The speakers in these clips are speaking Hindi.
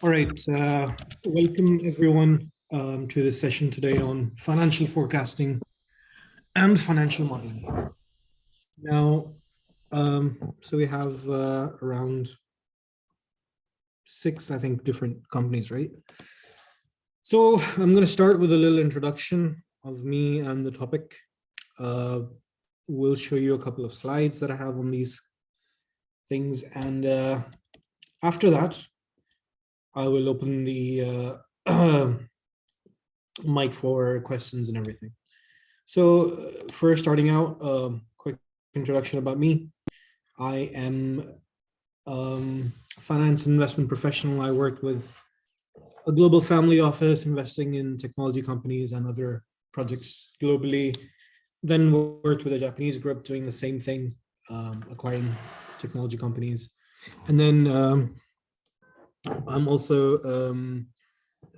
All right. Welcome everyone to this session today on financial forecasting and financial modeling. Now, so we have around six, I think, different companies, right? So I'm going to start with a little introduction of me and the topic. We'll show you a couple of slides that I have on these things, and after that, I will open the mic for questions and everything. So first, starting out, quick introduction about me. I am a finance and investment professional. I worked with a global family office investing in technology companies and other projects globally. Then worked with a Japanese group doing the same thing, acquiring technology companies. And then I'm also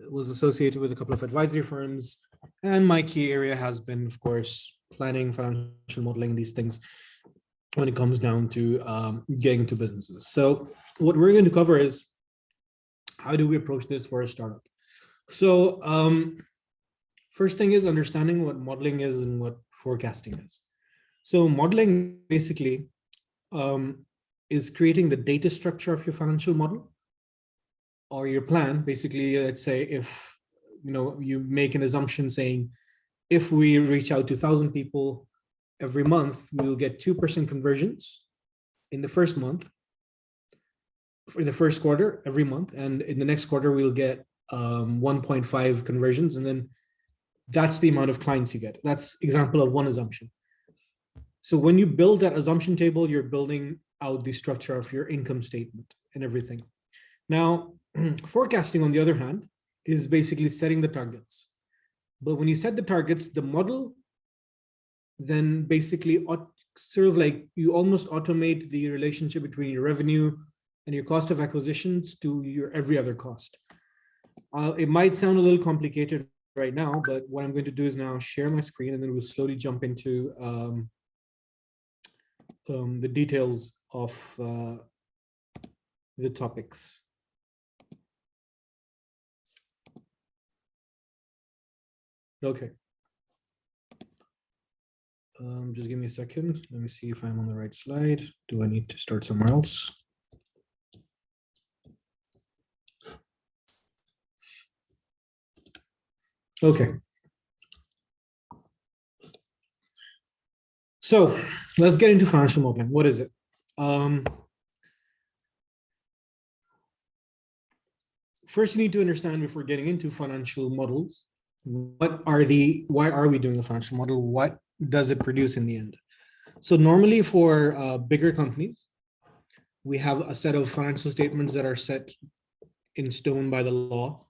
was associated with a couple of advisory firms. And my key area has been, of course, planning, financial modeling, these things when it comes down to getting into businesses. So what we're going to cover is how do we approach this for a startup? So first thing is understanding what modeling is and what forecasting is. So modeling basically is creating the data structure of your financial model or your plan. Basically, let's say if you make an assumption saying if we reach out to 1,000 people every month, we will get 2% conversions in the first month, for the first quarter every month, and in the next quarter we'll get 1.5 conversions, and then that's the amount of clients you get. That's example of one assumption. So when you build that assumption table, you're building out the structure of your income statement and everything. Now, forecasting, on the other hand, is basically setting the targets. But when you set the targets, the model then basically sort of like you almost automate the relationship between your revenue and your cost of acquisitions to your every other cost. It might sound a little complicated right now, but what I'm going to do is now share my screen, and then we'll slowly jump into the details of the topics. Okay. Just give me a second. Let me see if I'm on the right slide. Do I need to start somewhere else? Okay. So let's get into financial modeling. What is it? First, you need to understand before getting into financial models, why are we doing a financial model? What does it produce in the end? So normally for bigger companies, we have a set of financial statements that are set in stone by the law.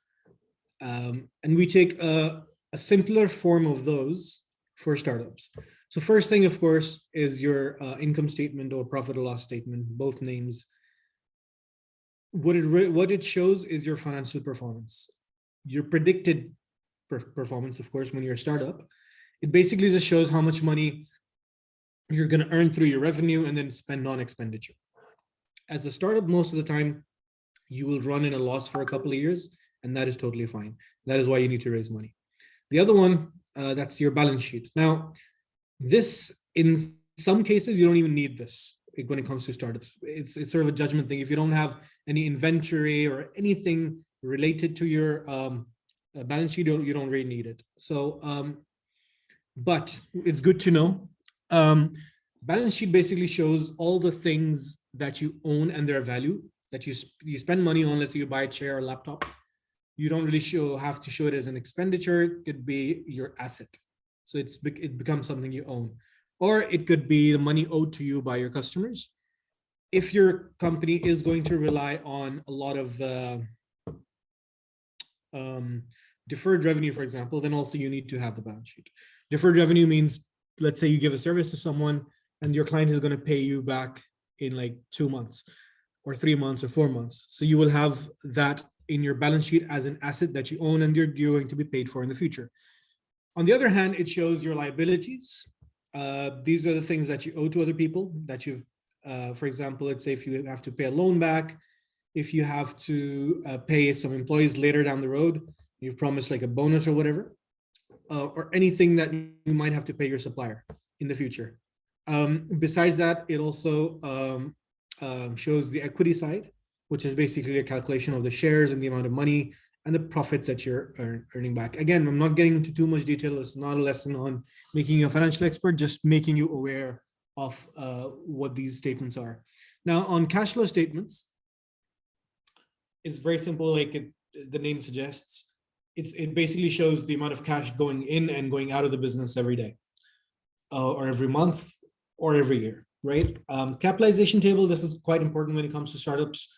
And we take a simpler form of those for startups. So first thing, of course, is your income statement or profit or loss statement, both names. What it shows is your financial performance, your predicted performance, of course, when you're a startup. It basically just shows how much money you're going to earn through your revenue and then spend on expenditure. As a startup, most of the time, you will run in a loss for a couple of years, and that is totally fine. That is why you need to raise money. The other one, that's your balance sheet. Now, this, in some cases, you don't even need this when it comes to startups. It's sort of a judgment thing. If you don't have any inventory or anything related to your balance sheet, you don't really need it. So, but it's good to know. Balance sheet basically shows all the things that you own and their value that you spend money on. Let's say you buy a chair or laptop. You don't really have to show it as an expenditure. It could be your asset. So it becomes something you own. Or it could be the money owed to you by your customers. If your company is going to rely on a lot of deferred revenue, for example, then also you need to have the balance sheet. Deferred revenue means, let's say you give a service to someone and your client is going to pay you back in like 2 months or 3 months or 4 months. So you will have that in your balance sheet as an asset that you own and you're going to be paid for in the future. On the other hand, it shows your liabilities. These are the things that you owe to other people that you've, for example, let's say if you have to pay a loan back, if you have to pay some employees later down the road, you've promised like a bonus or whatever, or anything that you might have to pay your supplier in the future. Besides that, it also shows the equity side, which is basically a calculation of the shares and the amount of money and the profits that you're earning back. Again, I'm not getting into too much detail. It's not a lesson on making you a financial expert, just making you aware of what these statements are. Now, on cash flow statements, it's very simple, like the name suggests. It basically shows the amount of cash going in and going out of the business every day, or every month, or every year, right? Capitalization table, this is quite important when it comes to startups.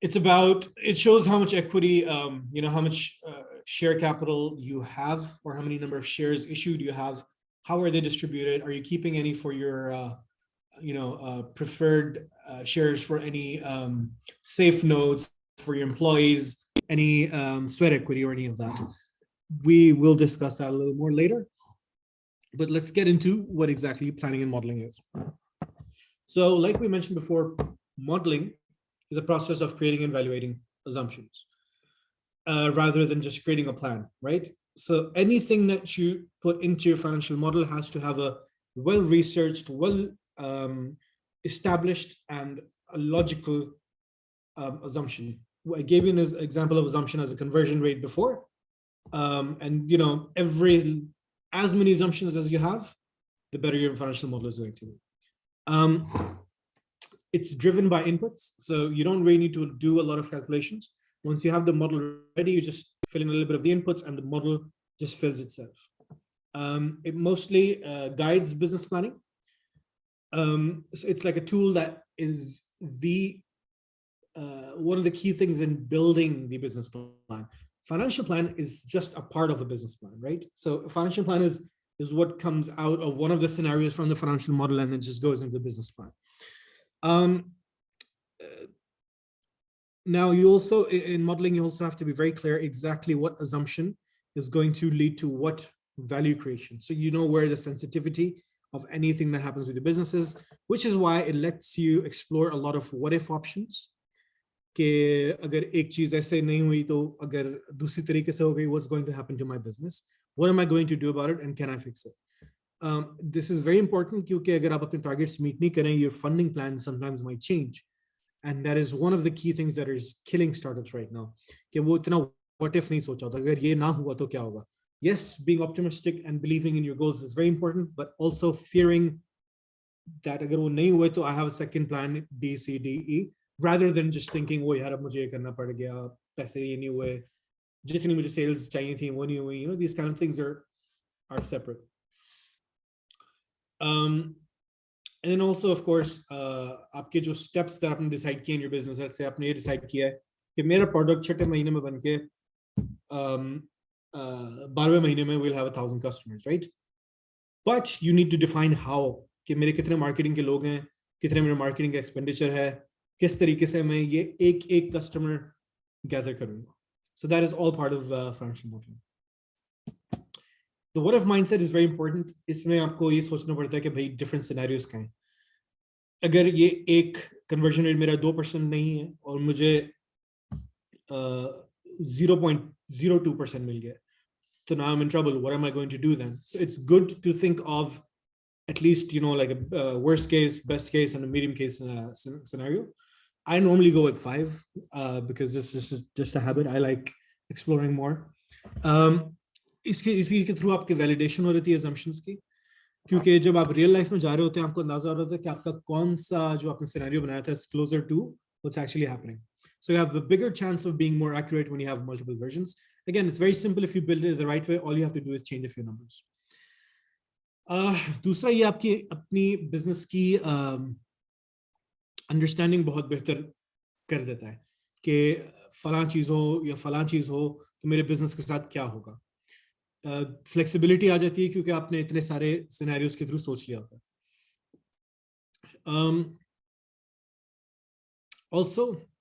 It shows how much equity, how much share capital you have, or how many number of shares issued you have. How are they distributed? Are you keeping any for your, preferred shares for any safe notes for your employees, any sweat equity or any of that? We will discuss that a little more later. But let's get into what exactly planning and modeling is. So like we mentioned before, modeling is a process of creating and evaluating assumptions rather than just creating a plan, right? So anything that you put into your financial model has to have a well-researched, established, and a logical assumption. I gave you an example of assumption as a conversion rate before. And as many assumptions as you have, the better your financial model is going to be. It's driven by inputs, so you don't really need to do a lot of calculations. Once you have the model ready, you just fill in a little bit of the inputs and the model just fills itself. It mostly guides business planning. So it's like a tool that is one of the key things in building the business plan. Financial plan is just a part of a business plan, right? So a financial plan is what comes out of one of the scenarios from the financial model and then just goes into the business plan. Now, you also, in modeling, you also have to be very clear exactly what assumption is going to lead to what value creation. So you know where the sensitivity of anything that happens with the businesses, which is why it lets you explore a lot of what if options. कि अगर एक चीज ऐसे नहीं हुई तो अगर दूसरी तरीके से हो गई, what's going to happen to my business? What am I going to do about it, and can I fix it? This is very important क्योंकि अगर आप अपने targets meet नहीं करें, your funding plan sometimes might change, and that is one of the key things that is killing startups right now. कि वो इतना what if नहीं सोचा था, अगर ये ना हुआ तो क्या होगा? Yes, being optimistic and believing in your goals is very important, but also fearing that अगर वो नहीं हुए तो I have a second plan B, C, D, E, rather than just thinking वो यार अब मुझे ये करना पड़ गया, पैसे ये नहीं हुए, जितनी मुझे sales चाहिए थी वो नहीं हुई. These kind of things are separate. And then also, of course, आपके जो steps that आपने decide किए in your business, let's say आपने ये decide किया है कि मेरा product 6 महीने में बन के 12वें महीने में we'll have 1,000 customers, right? But you need to define how, कि मेरे कितने marketing के लोग हैं, कितने मेरे marketing का expenditure है, किस तरीके से मैं ये एक customer gather करूँगा. So that is all part of financial modeling. The what if mindset is very important. इसमें आपको ये सोचना पड़ता है कि भाई different scenarios क्या हैं. अगर ये एक conversion rate मेरा 2% नहीं है और मुझे 0.02% मिल गया, so now I'm in trouble. What am I going to do then? So it's good to think of at least, like a worst case, best case, and a medium case scenario. I normally go with 5 because this is just a habit. I like exploring more. इसी के थ्रू आपकी वैलिडेशन हो रही थी assumptions की, क्योंकि जब आप रियल लाइफ में जा रहे होते हैं आपको अंदाजा हो रहा था कि आपका कौन सा जो आपने सिनेरियो बनाया था is closer to what's actually happening. So you have a bigger chance of being more accurate when you have multiple versions. Again, it's very simple. If you build it the right way, all you have to do is change a few numbers. दूसरा, ये आपकी अपनी बिजनेस की अंडरस्टैंडिंग बहुत बेहतर कर देता है कि फलां चीज़ हो या फलां चीज़ हो तो मेरे बिजनेस के साथ क्या होगा. फ्लेक्सिबिलिटी आ जाती है क्योंकि आपने इतने सारे सिनेरियोज के थ्रू सोच लिया होता है. ऑल्सो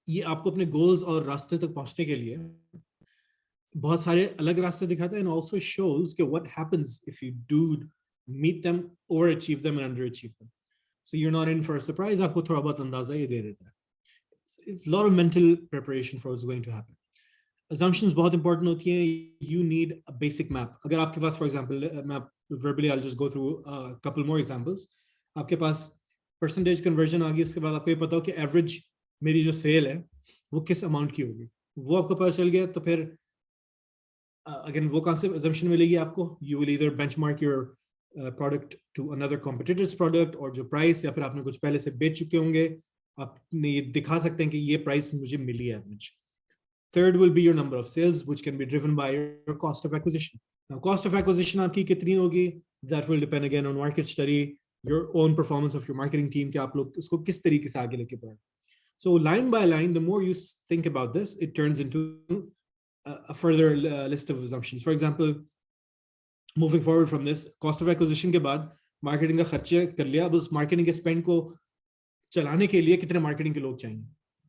ये आपको अपने गोल्स और रास्ते तक पहुंचने के लिए बहुत सारे अलग रास्ते दिखाता है, and also shows कि what happens if you do meet them, overachieve them, and underachieve them. so you're not in for a surprise. आपको थोड़ा बहुत अंदाजा ये दे देता है. It's a lot of mental preparation for what's going to happen. Assumptions बहुत important होती हैं. You need a basic map. अगर आपके पास, for example, मैं verbally I'll just go through a couple more examples. आपके पास percentage conversion आ गई, उसके बाद आपको ये पता हो कि average मेरी जो sale है वो किस amount की होगी, वो आपको पता चल गया, तो फिर again वो कहाँ से assumption मिलेगी आपको? You will either benchmark your product to another competitor's product, और जो price या फिर आपने कुछ पहले से बेच चुके होंगे, आपने ये दिखा सकते हैं कि ये price मुझे मिली है average. Third will be your number of sales, which can be driven by your cost of acquisition. Now, cost of acquisition आपकी कितनी होगी? That will depend again on market study, your own performance of your marketing team, कि आप लोग उसको किस तरीके से आगे लेके बढ़े. So line by line, the more you think about this, it turns into a further list of assumptions. For example, moving forward from this, cost of acquisition के बाद marketing का खर्चे कर लिया, अब उस marketing के spend को चलाने के लिए कितने marketing के लोग चाहिए?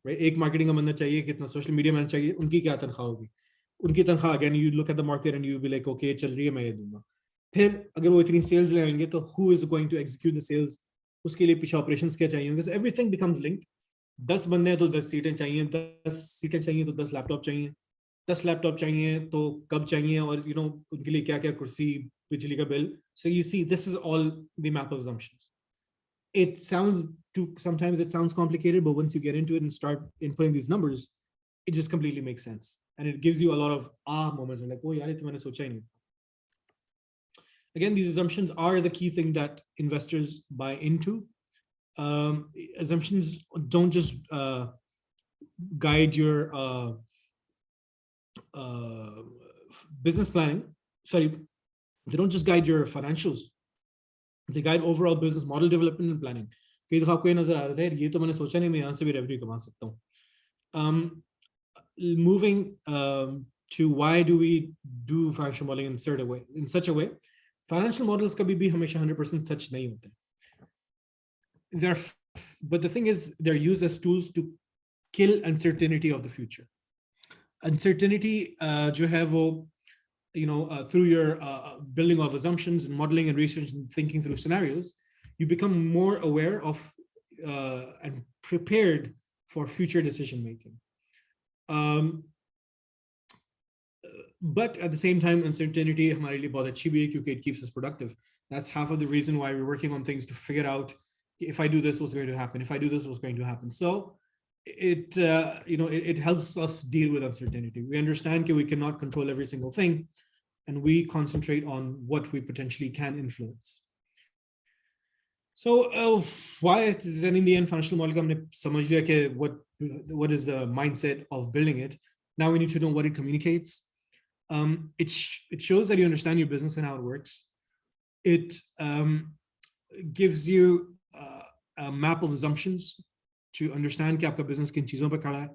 Right? एक मार्केटिंग का बंदा चाहिए, कितना सोशल मीडिया मैनेजर चाहिए, उनकी क्या तनख्वाह होगी? उनकी तनख्वाह again you look at the market and you be like okay चल रही है, मैं ये दूंगा. फिर अगर वो इतनी सेल्स ले आएंगे तो who is going to execute the sales, उसके लिए पीछे ऑपरेशंस क्या चाहिए होंगे. So everything becomes linked. 10 बंदे हैं तो 10 सीटें चाहिए, 10 सीटें चाहिए तो 10 लैपटॉप चाहिए, 10 लैपटॉप चाहिए तो कब चाहिए, और यू नो उनके लिए क्या क्या कुर्सी, बिजली का bill. So you see this is all the map of assumptions. It sounds sometimes it sounds complicated, but once you get into it and start inputting these numbers, it just completely makes sense, and it gives you a lot of moments, like oh yaar, tumhane socha hi nahi. Again, these assumptions are the key thing that investors buy into. Assumptions don't just guide your business planning. Sorry, they don't just guide your financials. They guide overall business model development and planning. कई दफा आपको ये नजर आ रहा है, ये तो मैंने सोचा नहीं, मैं यहाँ से भी रेवेन्यू कमा सकता हूँ. Moving to why do we do financial modeling in such a way? Financial models कभी भी हमेशा 100% सच नहीं होते. But the thing is, they're used as tools to kill uncertainty of the future. Uncertainty जो है वो through your building of assumptions and modeling and research and thinking through scenarios, you become more aware of and prepared for future decision making. But at the same time, uncertainty हमारे लिए बहुत अच्छी भी है क्योंकि it keeps us productive. That's half of the reason why we're working on things, to figure out if I do this, what's going to happen? If I do this, what's going to happen? So it helps us deal with uncertainty. We understand that we cannot control every single thing, and we concentrate on what we potentially can influence. So why then in the end financial model हमने समझ लिया कि what is the mindset of building it. Now we need to know what it communicates. It shows that you understand your business and how it works. It gives you a map of assumptions to understand कि आपका business किन चीजों पर खड़ा है.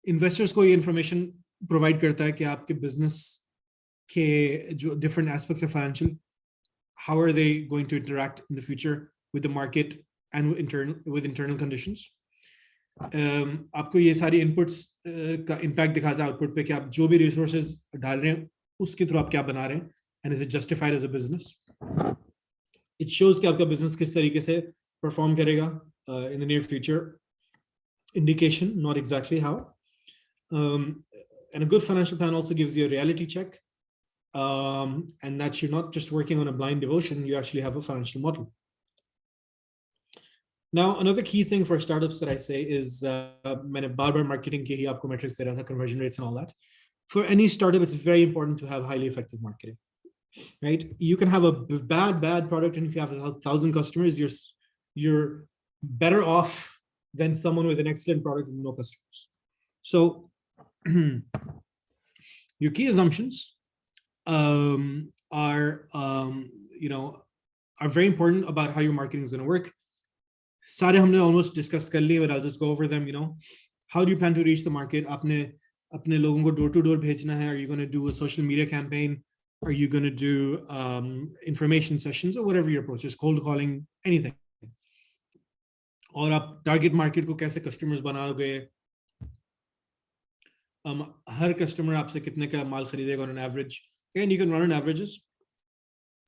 Investors को ये information provide करता है कि आपके business के जो different aspects of financial, how are they going to interact in the future with the market and with internal conditions. आपको ये सारी inputs का impact दिखाता है output पे कि आप जो भी resources डाल रहे हैं उसके through आप क्या बना रहे हैं, and is it justified as a business. It shows कि आपका business किस तरीके से perform करेगा in the near future. Indication, not exactly how. And a good financial plan also gives you a reality check, and that you're not just working on a blind devotion, you actually have a financial model. Now, another key thing for startups that I say is, मैंने बार-बार marketing के ही आपको metrics दे रहा था, conversion rates and all that. For any startup, it's very important to have highly effective marketing, right? You can have a bad product, and if you have 1,000 customers, you're better off than someone with an excellent product and no customers. So your key assumptions are very important about how your marketing is going to work. सारे हमने almost discussed कर लिए, but I'll just go over them. How do you plan to reach the market? अपने लोगों को door to door भेजना है. Are you going to do a social media campaign? Are you going to do information sessions, or whatever your approach is, cold calling, anything? और आप टारगेट मार्केट को कैसे कस्टमर्स बनाओगे, हर कस्टमर आपसे कितने का माल खरीदेगा on an average, and you can run on averages.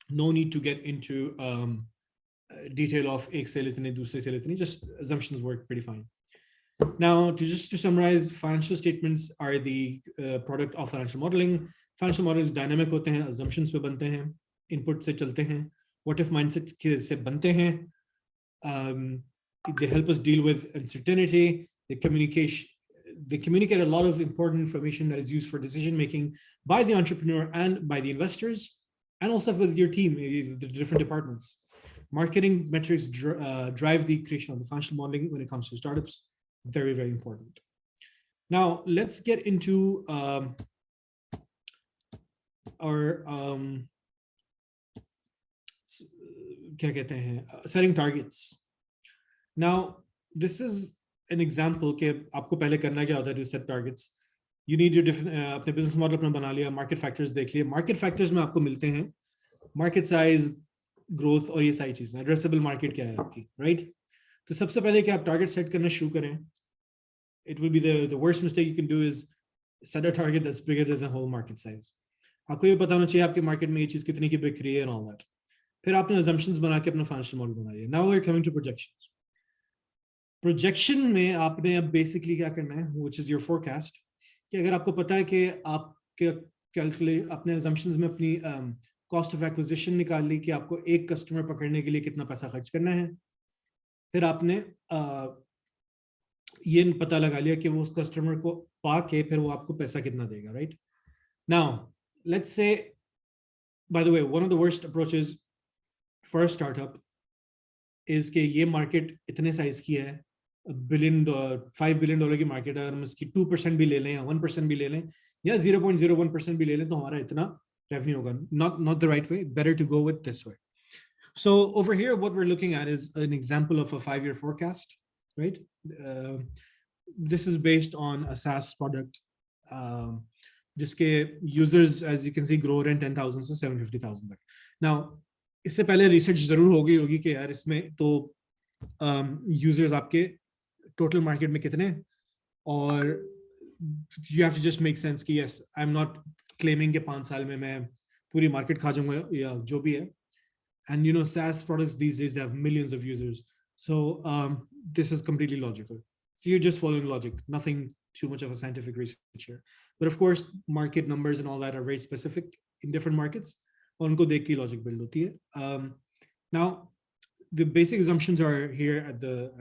No need to get into detail of ek sale itne, dusre sale itne. Just assumptions work pretty fine. Now, to summarize, financial statements are the product of financial modeling. Financial models dynamic होते हैं, assumptions पे बनते हैं, input से चलते हैं, what if mindset से बनते हैं. They help us deal with uncertainty. They communicate a lot of important information that is used for decision making by the entrepreneur and by the investors, and also with your team, the different departments. Marketing metrics drive the creation of the financial modeling when it comes to startups. Very, very important. Now, let's get into our setting targets. Now, this is an example कि आपको पहले करना क्या होता है to set targets. You need your different अपने business model अपना बना लिया, market factors देख लिए. Market factors में आपको मिलते हैं market size, growth और ये सारी चीजें. Addressable market क्या है आपकी, right? तो सबसे पहले कि आप target set करना शुरू करें. It will be the worst mistake you can do is set a target that's bigger than the whole market size. आपको ये पता होना चाहिए आपके market में ये चीज कितनी की बिक रही है and all that. फिर आपने assumptions बना के अपना financial model बना लिया. Now we're coming to projections. Projection में आपने अब basically क्या करना है, which is your forecast. कि अगर आपको पता है कि आप calculate अपने assumptions में अपनी cost of acquisition निकाल ली कि आपको एक customer पकड़ने के लिए कितना पैसा खर्च करना है, फिर आपने ये पता लगा लिया कि वो उस customer को पाके फिर वो आपको पैसा कितना देगा, right? Now, let's say, by the way, one of the worst approaches for a startup is कि ये market इतने size की है, $5 billion की market है, हम इसकी 2% भी ले लें या 1% भी ले लें या 0.01% भी ले लें तो हमारा इतना revenue होगा. Not the right way. Better to go with this way. So over here, what we're looking at is an example of a 5-year forecast, right? This is based on a SaaS product. जिसके users, as you can see, grow in 10,000 से 750,000 तक. Now, इससे पहले research जरूर होगी कि यार इसमें तो users आपके total market में कितने, और you have to just make sense कि yes, I'm not claiming कि 5 साल में मैं पूरी market खा जाऊंगा या जो भी है. And you know, SaaS products these days, they have millions of users. So this is completely logical. So you're just following logic, nothing too much of a scientific research here. But of course, market numbers and all that are very specific in different markets. और उनको देख के logic build होती है. Now, the basic assumptions are here at the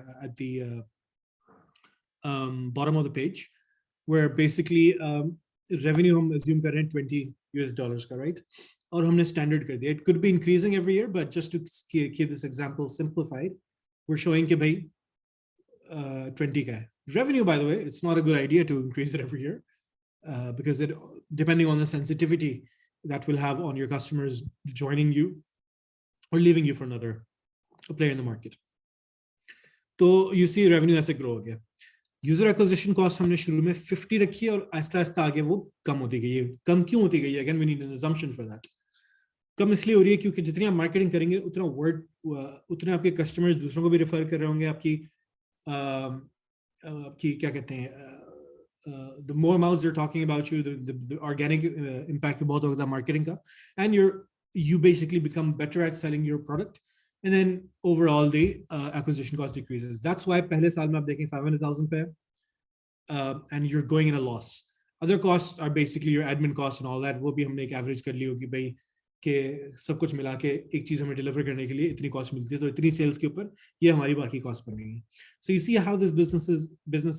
bottom of the page, where basically revenue हम assume कर रहे हैं $20 का, right? और हमने standard कर दिया. It could be increasing every year, but just to keep this example simplified, we're showing कि भाई 20 का है. Revenue, by the way, it's not a good idea to increase it every year because it, depending on the sensitivity that will have on your customers joining you or leaving you for another player in the market. So you see revenue ऐसे grow हो गया. User acquisition cost हमने शुरू में 50 रखी और आस्ता आस्ता आगे वो कम होती गई है. कम क्यों होती गई है? Again, we need an assumption for that. कम इसलिए हो रही है क्योंकि जितनी आप मार्केटिंग करेंगे उतना वर्ड उतने आपके कस्टमर्स दूसरों को भी रेफर कर रहे होंगे. आपकी क्या कहते हैं, the more mouths they're talking about you, the organic impact बहुत होता है मार्केटिंग का, and you basically become better at selling your product, and then overall the acquisition cost decreases. That's why पहले साल में आप देखें 500,000 पे and you're going in a loss. Other costs are basically your admin costs and all that. वो भी हमने एक average कर ली होगी भाई कि सब कुछ मिला के एक चीज हमें डिलीवर करने के लिए इतनी कॉस्ट मिलती है, तो इतनी सेल्स के ऊपर ये हमारी बाकी कॉस्ट बन गई है. So you see how this business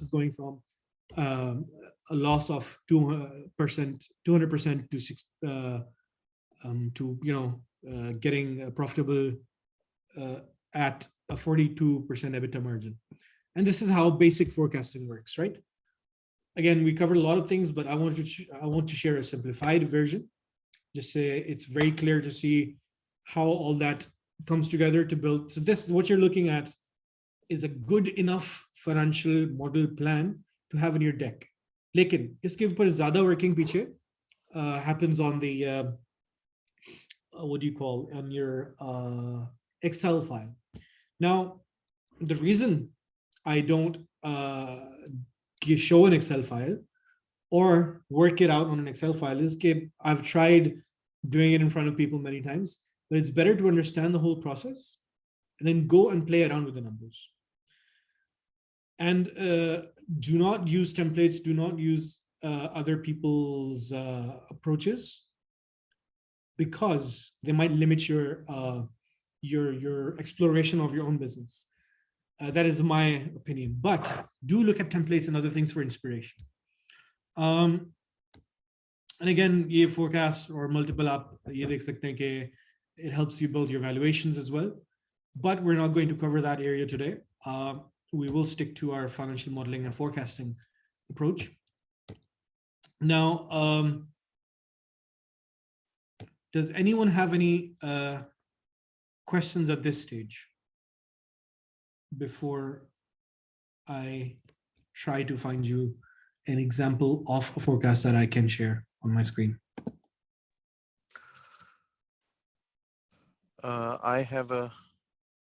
is going from a loss of 200% to getting profitable at a 42% EBITDA margin. And this is how basic forecasting works, right? Again, we covered a lot of things, but I want to share a simplified version. Just say it's very clear to see how all that comes together to build. So this is what you're looking at is a good enough financial model plan to have in your deck. Lekin iske upar zyada working piche happens on the what do you call, on your Excel file. Now, the reason I don't show an Excel file or work it out on an Excel file is that I've tried doing it in front of people many times, but it's better to understand the whole process and then go and play around with the numbers. And do not use templates, do not use other people's approaches, because they might limit your exploration of your own business. That is my opinion. But do look at templates and other things for inspiration. And again, ye forecast or multiple up, ye dekh sakte hain ki it helps you build your valuations as well. But we're not going to cover that area today. We will stick to our financial modeling and forecasting approach. Now, does anyone have any questions at this stage before I try to find you an example of a forecast that I can share on my screen? I have a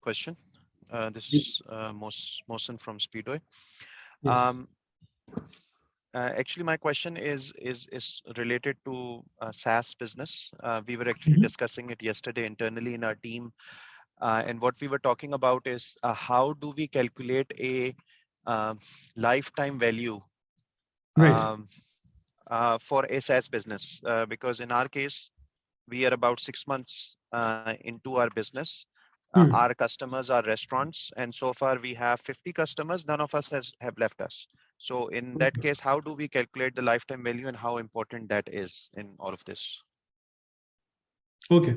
question. This is Mohsen from Speedway. Yes. Actually, my question is related to SaaS business. We were actually discussing it yesterday internally in our team. And what we were talking about is how do we calculate a lifetime value for a SaaS business? Because in our case, we are about 6 months into our business. Our customers are restaurants, and so far we have 50 customers. None of us have left us. So in that case, how do we calculate the lifetime value and how important that is in all of this? Okay.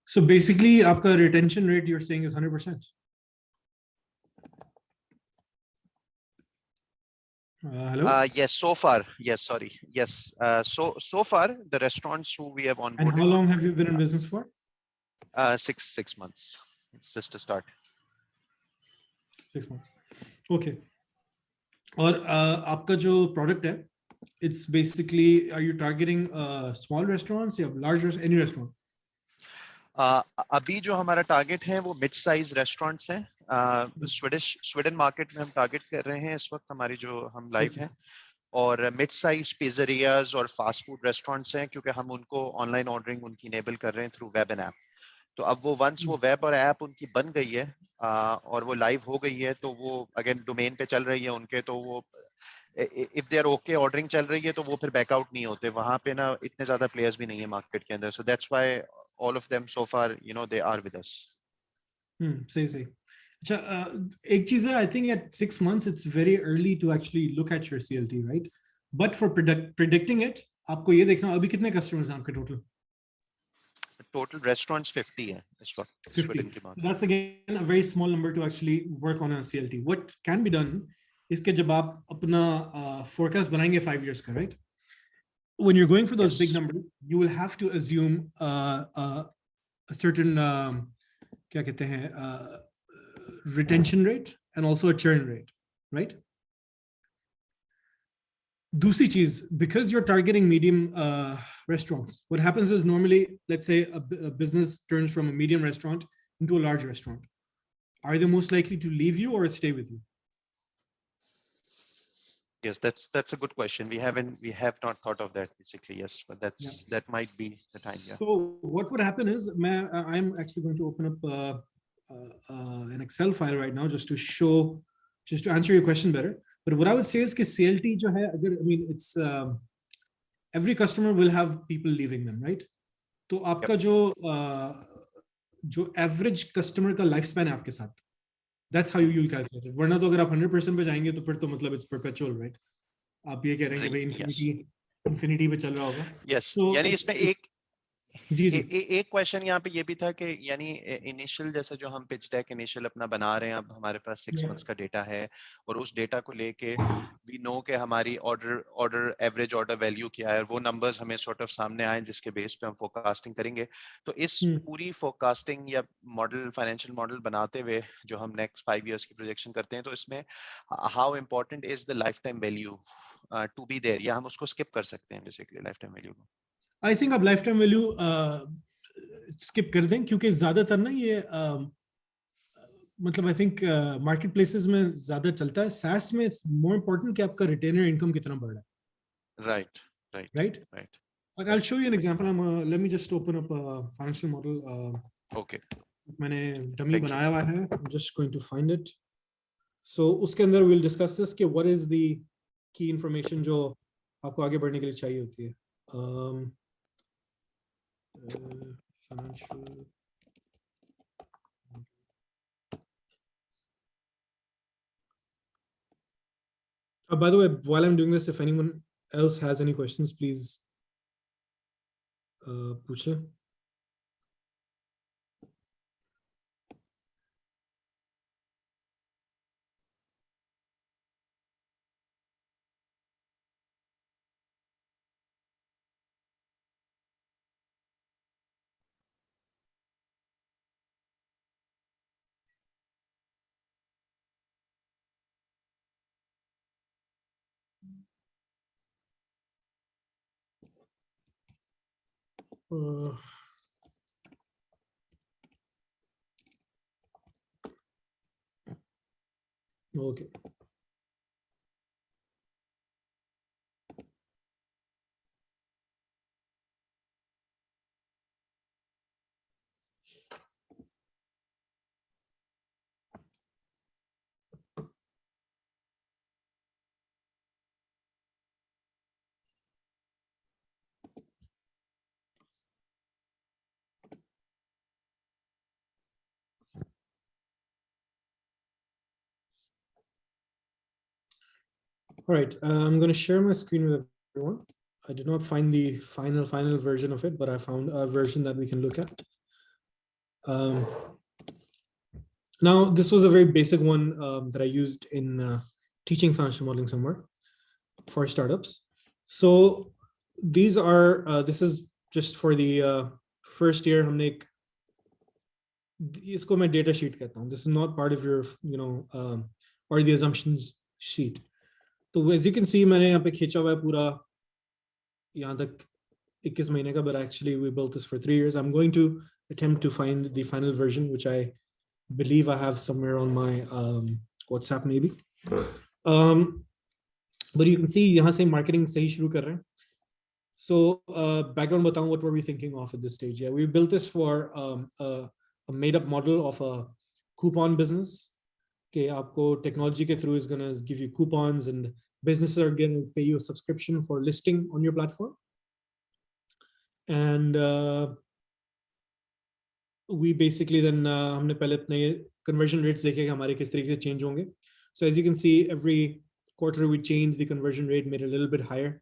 So basically, aapka retention rate you're saying is 100%. Hello? Yes, so far. Yes, sorry. Yes. So far, the restaurants who we have onboarded. And how long have you been in business for? 6 months. It's just a start. 6 months. Okay. Or aapka jo product hai, it's basically, are you targeting small restaurants or large restaurants, any restaurant? अभी जो हमारा टारगेट है वो मिड साइज रेस्टोरेंट्स हैं. स्वीडन मार्केट में हम टारगेट कर रहे हैं इस वक्त हमारी जो हम लाइव हैं, और मिड साइज पिज़्ज़रियाज और फास्ट फूड रेस्टोरेंट्स हैं, क्योंकि हम उनको ऑनलाइन ऑर्डरिंग उनकी इनेबल कर रहे हैं थ्रू वेब एंड ऐप. तो अब वो वंस वो वेब और ऐप उनकी बन गई है और वो लाइव हो गई है, तो वो अगेन डोमेन पे चल रही है उनके, तो वो if they are okay ordering चल रही है तो वो फिर बैकआउट नहीं होते. वहां पे ना इतने ज्यादा प्लेयर्स भी नहीं है मार्केट के अंदर. So that's why all of them so far, they are with us. Say. एक चीज है, I think at 6 months it's very early to actually look at your CLT, right? But for predicting it, आपको ये देखना अभी कितने customers हैं आपके total? Total restaurants 50 हैं इस वक्त. 50. So that's again a very small number to actually work on a CLT. What can be done is कि जब आप अपना forecast बनाएंगे 5 years का, right? When you're going for those big numbers, you will have to assume a certain क्या कहते हैं, retention rate and also a churn rate, right? दूसरी चीज, because you're targeting medium restaurants, what happens is normally, let's say a business turns from a medium restaurant into a large restaurant. Are they most likely to leave you or stay with you? Yes, that's a good question. We have not thought of that basically. Yes, but that might be the time. Yeah. So what would happen is, I'm actually going to open up an Excel file right now just to answer your question better. But what I would say is कि CLT जो है, अगर, I mean, it's every customer will have people leaving them, right? तो आपका जो average customer का lifespan है आपके साथ, that's how you'll calculate it. वरना तो अगर आप 100% पे जाएंगे तो फिर तो मतलब it's perpetual, right? आप ये कह रहे हैं कि भाई infinity पे चल रहा होगा. Yes. So यानी इसमें एक क्वेश्चन यहाँ पे ये भी था कि यानी इनिशियल जैसे जो हम पिच डेक इनिशियल अपना बना रहे हैं, अब हमारे पास 6 मंथ्स का डेटा है और उस डेटा को लेके वी नो कि हमारी ऑर्डर एवरेज ऑर्डर वैल्यू क्या है, और वो नंबर्स हमें सॉर्ट ऑफ सामने आए जिसके बेस पे हम फोरकास्टिंग करेंगे. तो इस पूरी फोरकास्टिंग या मॉडल, फाइनेंशियल मॉडल बनाते हुए जो हम नेक्स्ट 5 इयर्स की प्रोजेक्शन करते हैं, तो इसमें how important is the life time value to be there, या हम उसको स्किप कर सकते हैं बेसिकली लाइफ टाइम वैल्यू को? I think आप लाइफ टाइम वैल्यू स्किप कर दें, क्योंकि ज्यादातर ना ये मतलब आई थिंक मार्केट प्लेसेस में ज्यादा चलता है. SaaS में इट्स मोर इम्पोर्टेंट कि आपका रिटेनर इनकम कितना बढ़ रहा है. Right. Like I'll show you an example. Let me just open up a financial model. Okay. मैंने डमी Thank you. बनाया हुआ है. I'm just going to find it. So उसके अंदर we'll discuss this कि what is the key information जो आपको आगे बढ़ने के लिए चाहिए होती है. Financial. By the way, while I'm doing this, if anyone else has any questions, please पूछ लें. Okay. All right, I'm going to share my screen with everyone. I did not find the final version of it, but I found a version that we can look at. Now, this was a very basic one that I used in teaching financial modeling somewhere for startups. So these are, this is just for the first year. हमने एक इसको मैं data sheet कहता हूँ. This is not part of your, or the assumptions sheet. तो as you can see, मैंने यहाँ पे खींचा हुआ है पूरा यहाँ तक 21 महीने का, but actually we built this for 3 years. I'm going to attempt to find the final version, which I believe I have somewhere on my WhatsApp maybe. But you can see यहाँ से marketing सही शुरू कर रहे हैं. So background बताऊँ, what were we thinking of at this stage? Yeah, we built this for a made-up model of a coupon business. Okay, आपको technology के through is gonna give you coupons, and businesses are gonna pay you a subscription for listing on your platform. And we basically then हमने पहले अपने conversion rates देखे कि हमारे किस तरीके से change होंगे. So as you can see, every quarter we change the conversion rate, made it a little bit higher.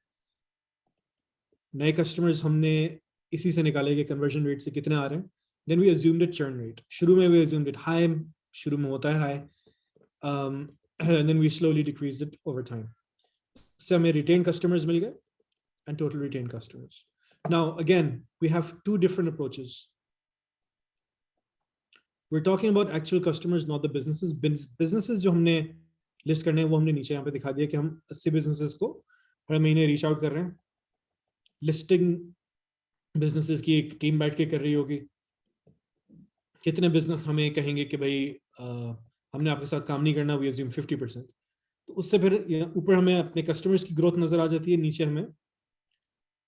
नए customers हमने इसी से निकाले कि conversion rate से कितने आ रहे हैं. Then we assumed a churn rate. शुरू में we assumed it high, शुरू में होता है high. And then we slowly decreased it over time. So हमें retained customers मिल गए and total retained customers. Now again, we have two different approaches. We're talking about actual customers, not the businesses. Businesses जो हमने list करने हैं वो हमने नीचे यहाँ पे दिखा दिया कि हम 80 businesses को हर महीने reach out कर रहे हैं. Listing businesses की एक team बैठ के कर रही होगी. कितने business हमें कहेंगे कि भाई हमने आपके साथ काम नहीं करना, we assume 50%. तो उससे फिर ऊपर हमें अपने customers की growth नजर आ जाती है, नीचे हमें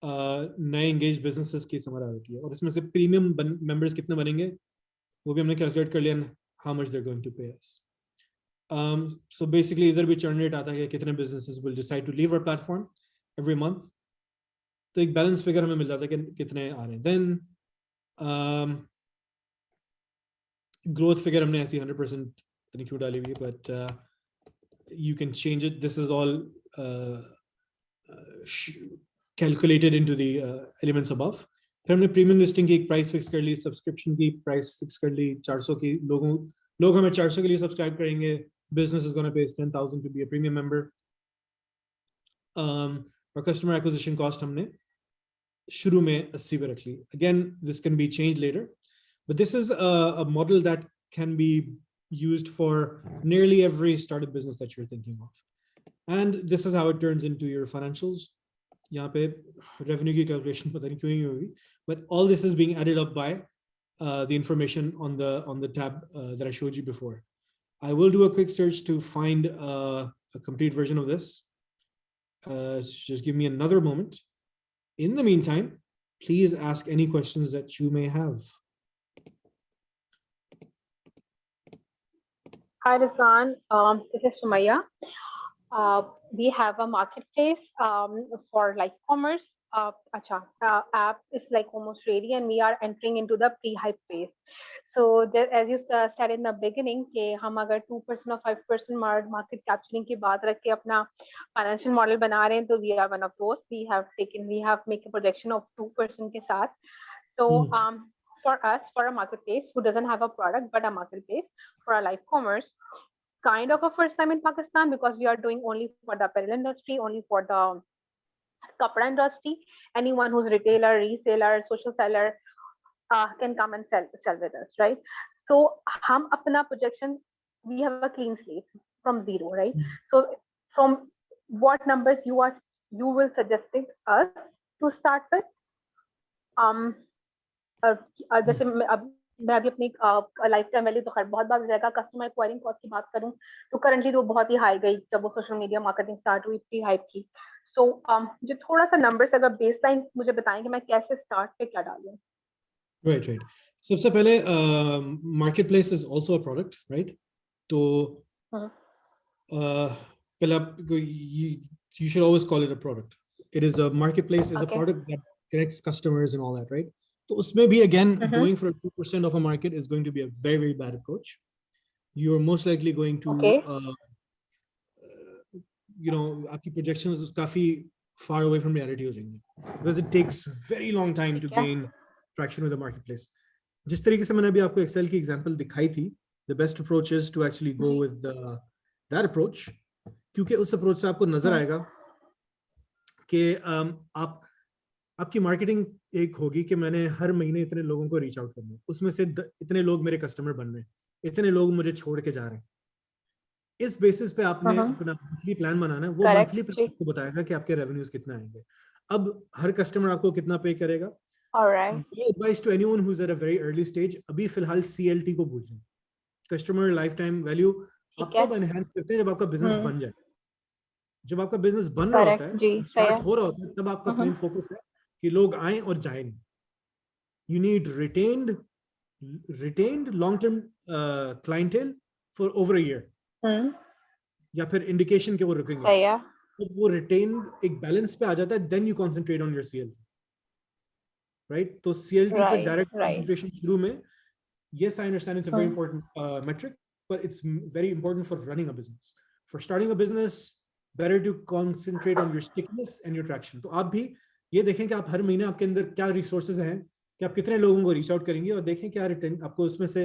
नए engaged businesses की समझ आ जाती है. और इसमें से premium members कितने बनेंगे वो भी हमने calculate कर लिया, how much they're going to pay us. So basically इधर भी churn rate आता है कि कितने businesses will decide to leave our platform every month. तो एक balance figure हमें मिल जाता है कि कितने आ रहे हैं. Then growth figure हमने ऐसी 100% नहीं क्यों डाली हुई है, but you can change it. This is all calculated into the elements above. फिर हमने प्रीमियम लिस्टिंग की एक प्राइस फिक्स कर ली, सब्सक्रिप्शन की प्राइस फिक्स कर ली 400 की. लोग हमें 400 के लिए सब्सक्राइब करेंगे. Business is going to pay 10,000 to be a premium member. और customer acquisition cost हमने शुरू में 80 पे रख ली. Again, this can be changed later, but this is a model that can be used for nearly every startup business that you're thinking of. And this is how it turns into your financials. यहाँ पे revenue की calculation पता नहीं क्यों ही होगी, but all this is being added up by the information on the tab that I showed you before. I will do a quick search to find a complete version of this. Just give me another moment. In the meantime, please ask any questions that you may have. Hi, Rizwan. This is Sumaya. We have a marketplace for like commerce. App is like almost ready, and we are entering into the pre-hype phase. So there, as you said in the beginning, कि हम अगर 2% or 5% market capturing की बात रख के अपना financial model बना रहे हैं, तो we are one of those. We have make a projection of 2% के साथ. So for us, for a marketplace who doesn't have a product but a marketplace for a live commerce, kind of a first time in Pakistan because we are doing only for the apparel industry, only for the kapda industry. Anyone who's retailer, reseller, social seller can come and sell with us, right? So hum apna projection, we have a clean slate from zero, right? So from what numbers you will suggesting us to start with, जैसे मैं अभी अपनी लाइफ टाइम वैल्यू तो खैर बहुत बार जाएगा, कस्टमर एक्वायरिंग कॉस्ट की बात करूं तो करंटली तो बहुत ही हाई गई जब वो सोशल मीडिया मार्केटिंग स्टार्ट हुई, प्री हाइप की. सो जो थोड़ा सा नंबर्स अगर बेसलाइन मुझे बताएं कि मैं कैसे स्टार्ट पे क्या डालूं. राइट. सबसे पहले marketplace is also a product, right? तो पहले आप you should always call it a product. It is a marketplace, is a product that connects customers and all that, right? So उसमें भी again going for 2% of a market is going to be a very very bad approach. You're most likely going to आपकी projections काफी far away from reality हो जाएंगी because it takes very long time to gain traction with the marketplace. जिस तरीके से मैंने अभी आपको Excel की example दिखाई थी, the best approach is to actually go with that approach, क्योंकि उस approach से आपको नजर आएगा कि आपकी मार्केटिंग एक होगी कि मैंने हर महीने इतने लोगों को रीच आउट करना है, उसमें से इतने लोग मेरे कस्टमर बन रहे हैं, इतने लोग मुझे छोड़ के जा रहे हैं. इस बेसिस पे आपने अपना मंथली प्लान बनाना है. वो मंथली प्लान आपको बताएगा कि आपके रेवेन्यूज कितना आएंगे. अब हर कस्टमर आपको कितना पे करेगा. Advice to anyone who is at a very early stage, अभी फिलहाल सीएलटी को भूल जाए. कस्टमर लाइफ टाइम वैल्यू आप तब एनहांस करते हैं जब आपका बिजनेस बन जाए. जब आपका बिजनेस बन रहा होता है, स्टार्ट हो रहा होता है, तब आपका मेन फोकस है कि लोग आए और जाए नहीं. You need retained long term clientele for over a year, या फिर इंडिकेशन के वो रुकेंगे. जब वो रिटेन्ड एक बैलेंस पे आ जाता है, then you concentrate on your CLT, right? तो सीएलटी पे डायरेक्ट कंसंट्रेशन शुरू में, yes, I understand it's a very important metric, but it's very important for running a business. For starting a business, better to concentrate on your stickiness and your traction. तो आप भी ये देखें कि आप हर महीने आपके अंदर क्या रिसोर्सेज हैं, कि आप कितने लोगों को रीच आउट करेंगे, और देखें क्या रिटर्न आपको उसमें से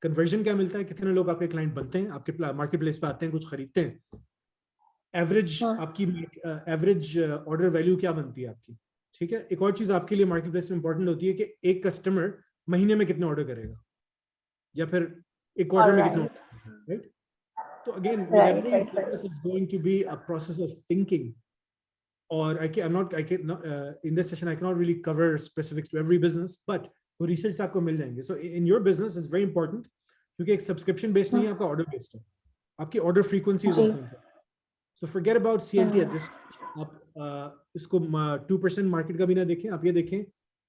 कन्वर्जन क्या मिलता है, कितने लोग आपके क्लाइंट बनते हैं, आपके मार्केट प्लेस पे आते हैं, कुछ खरीदते हैं. एवरेज आपकी एवरेज ऑर्डर वैल्यू क्या बनती है आपकी. ठीक है. एक और चीज आपके लिए मार्केट प्लेस में इंपॉर्टेंट होती है कि एक कस्टमर महीने में कितने ऑर्डर करेगा, या फिर एक क्वार्टर में कितने ऑर्डर, राइट? तो again with every business is going to be a process of thinking, or in this session I cannot really cover specifics to every business, but वो research आपको मिल जाएंगे. So in your business is very important, क्योंकि एक सब्सक्रिप्शन बेस्ड नहीं है, आपका ऑर्डर बेस्ड है. आपकी order frequency is also important. So forget about CLT at this. आप इसको 2% मार्केट का भी ना देखें, आप ये देखें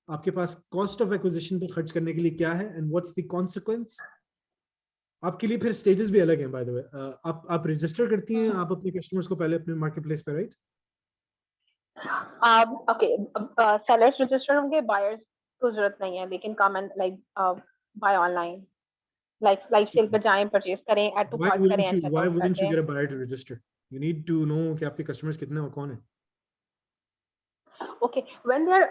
आपके पास कॉस्ट ऑफ एक्विजिशन पे खर्च करने के लिए क्या है, एंड व्हाट्स द कॉन्सिक्वेंस. आपके लिए फिर स्टेजेस भी अलग हैं, बाय द वे. आप रजिस्टर करती हैं आप अपने कस्टमर्स को पहले अपने मार्केटप्लेस पे, राइट? ओके, सेलर्स रजिस्टर होंगे, बायर्स को जरूरत नहीं है, लेकिन come and like buy online, like sale पे जाएं, परचेज करें, ऐड टू कार्ट करें, and why wouldn't you get a buyer to register? You need to know कि आपके कस्टमर्स कितने और कौन है. Okay, when they're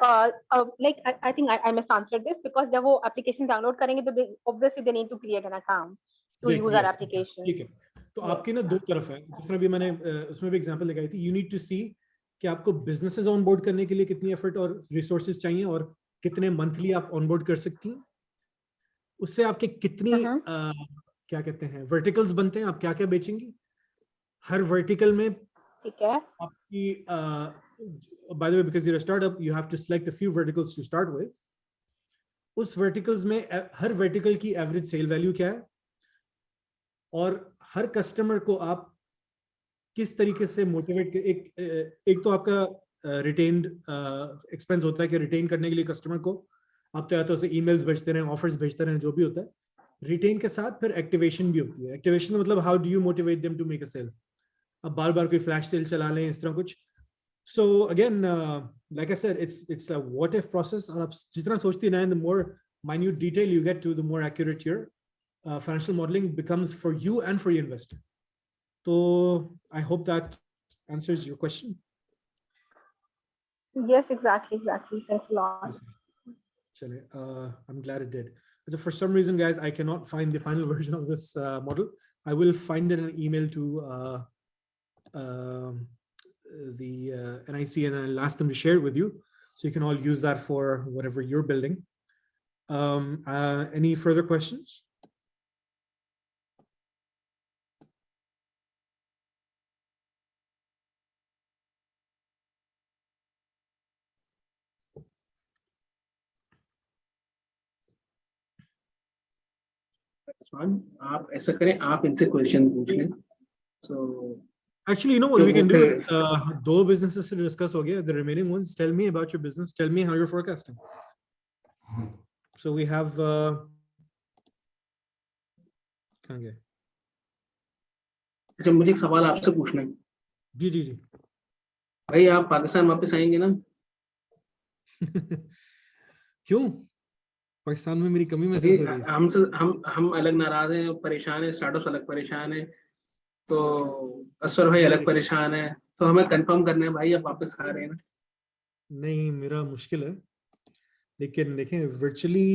like I think I misanswered this, because जब वो application download करेंगे तो obviously they need to create an account to use our application. ठीक है. तो आपके ना दो तरफ है, जिस तरह भी मैंने उसमें भी एग्जांपल दिखाई थी. You need to see कि आपको बिजनेसेस ऑनबोर्ड करने के लिए कितनी एफर्ट और रिसोर्सेज चाहिए, और कितने मंथली आप ऑनबोर्ड कर सकती हैं. उससे आपके कितनी क्या कहते हैं वर्टिकल्स बनते हैं, आप क्या क्या बेचेंगी. हर वर्टिकल में ठीक है आपकी by the way, because you're a startup, you have to select a few verticals to start with. उस verticals में हर vertical की average sale value क्या है, और हर customer को आप किस तरीके से motivate एक तो आपका retained expense होता है कि retain करने के लिए customer को आप तो या तो उसे emails भेजते रहें, offers भेजते रहें, जो भी होता है. रिटेन के साथ फिर एक्टिवेशन भी होती है। एक्टिवेशन मतलब how do you motivate them to make a sale. अब बार बार कोई फ्लैश सेल चला लें इस तरह कुछ। So again like I said it's a what if process, और आप जितना सोचते हैं the more minute detail you get to, the more accurate your financial modeling becomes for you and for your investor. So I hope that answers your question. Yes, exactly. Thanks a lot. I'm glad it did. So for some reason, guys, I cannot find the final version of this model. I will find it in an email to the NIC, and I'll ask them to share it with you, so you can all use that for whatever you're building. Any further questions? आप ऐसा करें, आप इनसे क्वेश्चन पूछ लें। So actually, you know what we can do is दो businesses to discuss हो गया. The remaining ones, tell me about your business. Tell me how you're forecasting. So we have कहाँ गए? अच्छा, मुझे एक सवाल आपसे पूछना है। जी जी जी। भाई आप पाकिस्तान वापस आएंगे ना? क्यों? पाकिस्तान में मेरी कमी महसूस हो रही है। हम अलग नाराज हैं, परेशान हैं, स्टार्टअप्स अलग परेशान हैं, तो असर भाई अलग परेशान है, तो हमें कंफर्म करना है भाई आप वापस आ रहे हैं ना? नहीं, मेरा मुश्किल है, लेकिन देखें वर्चुअली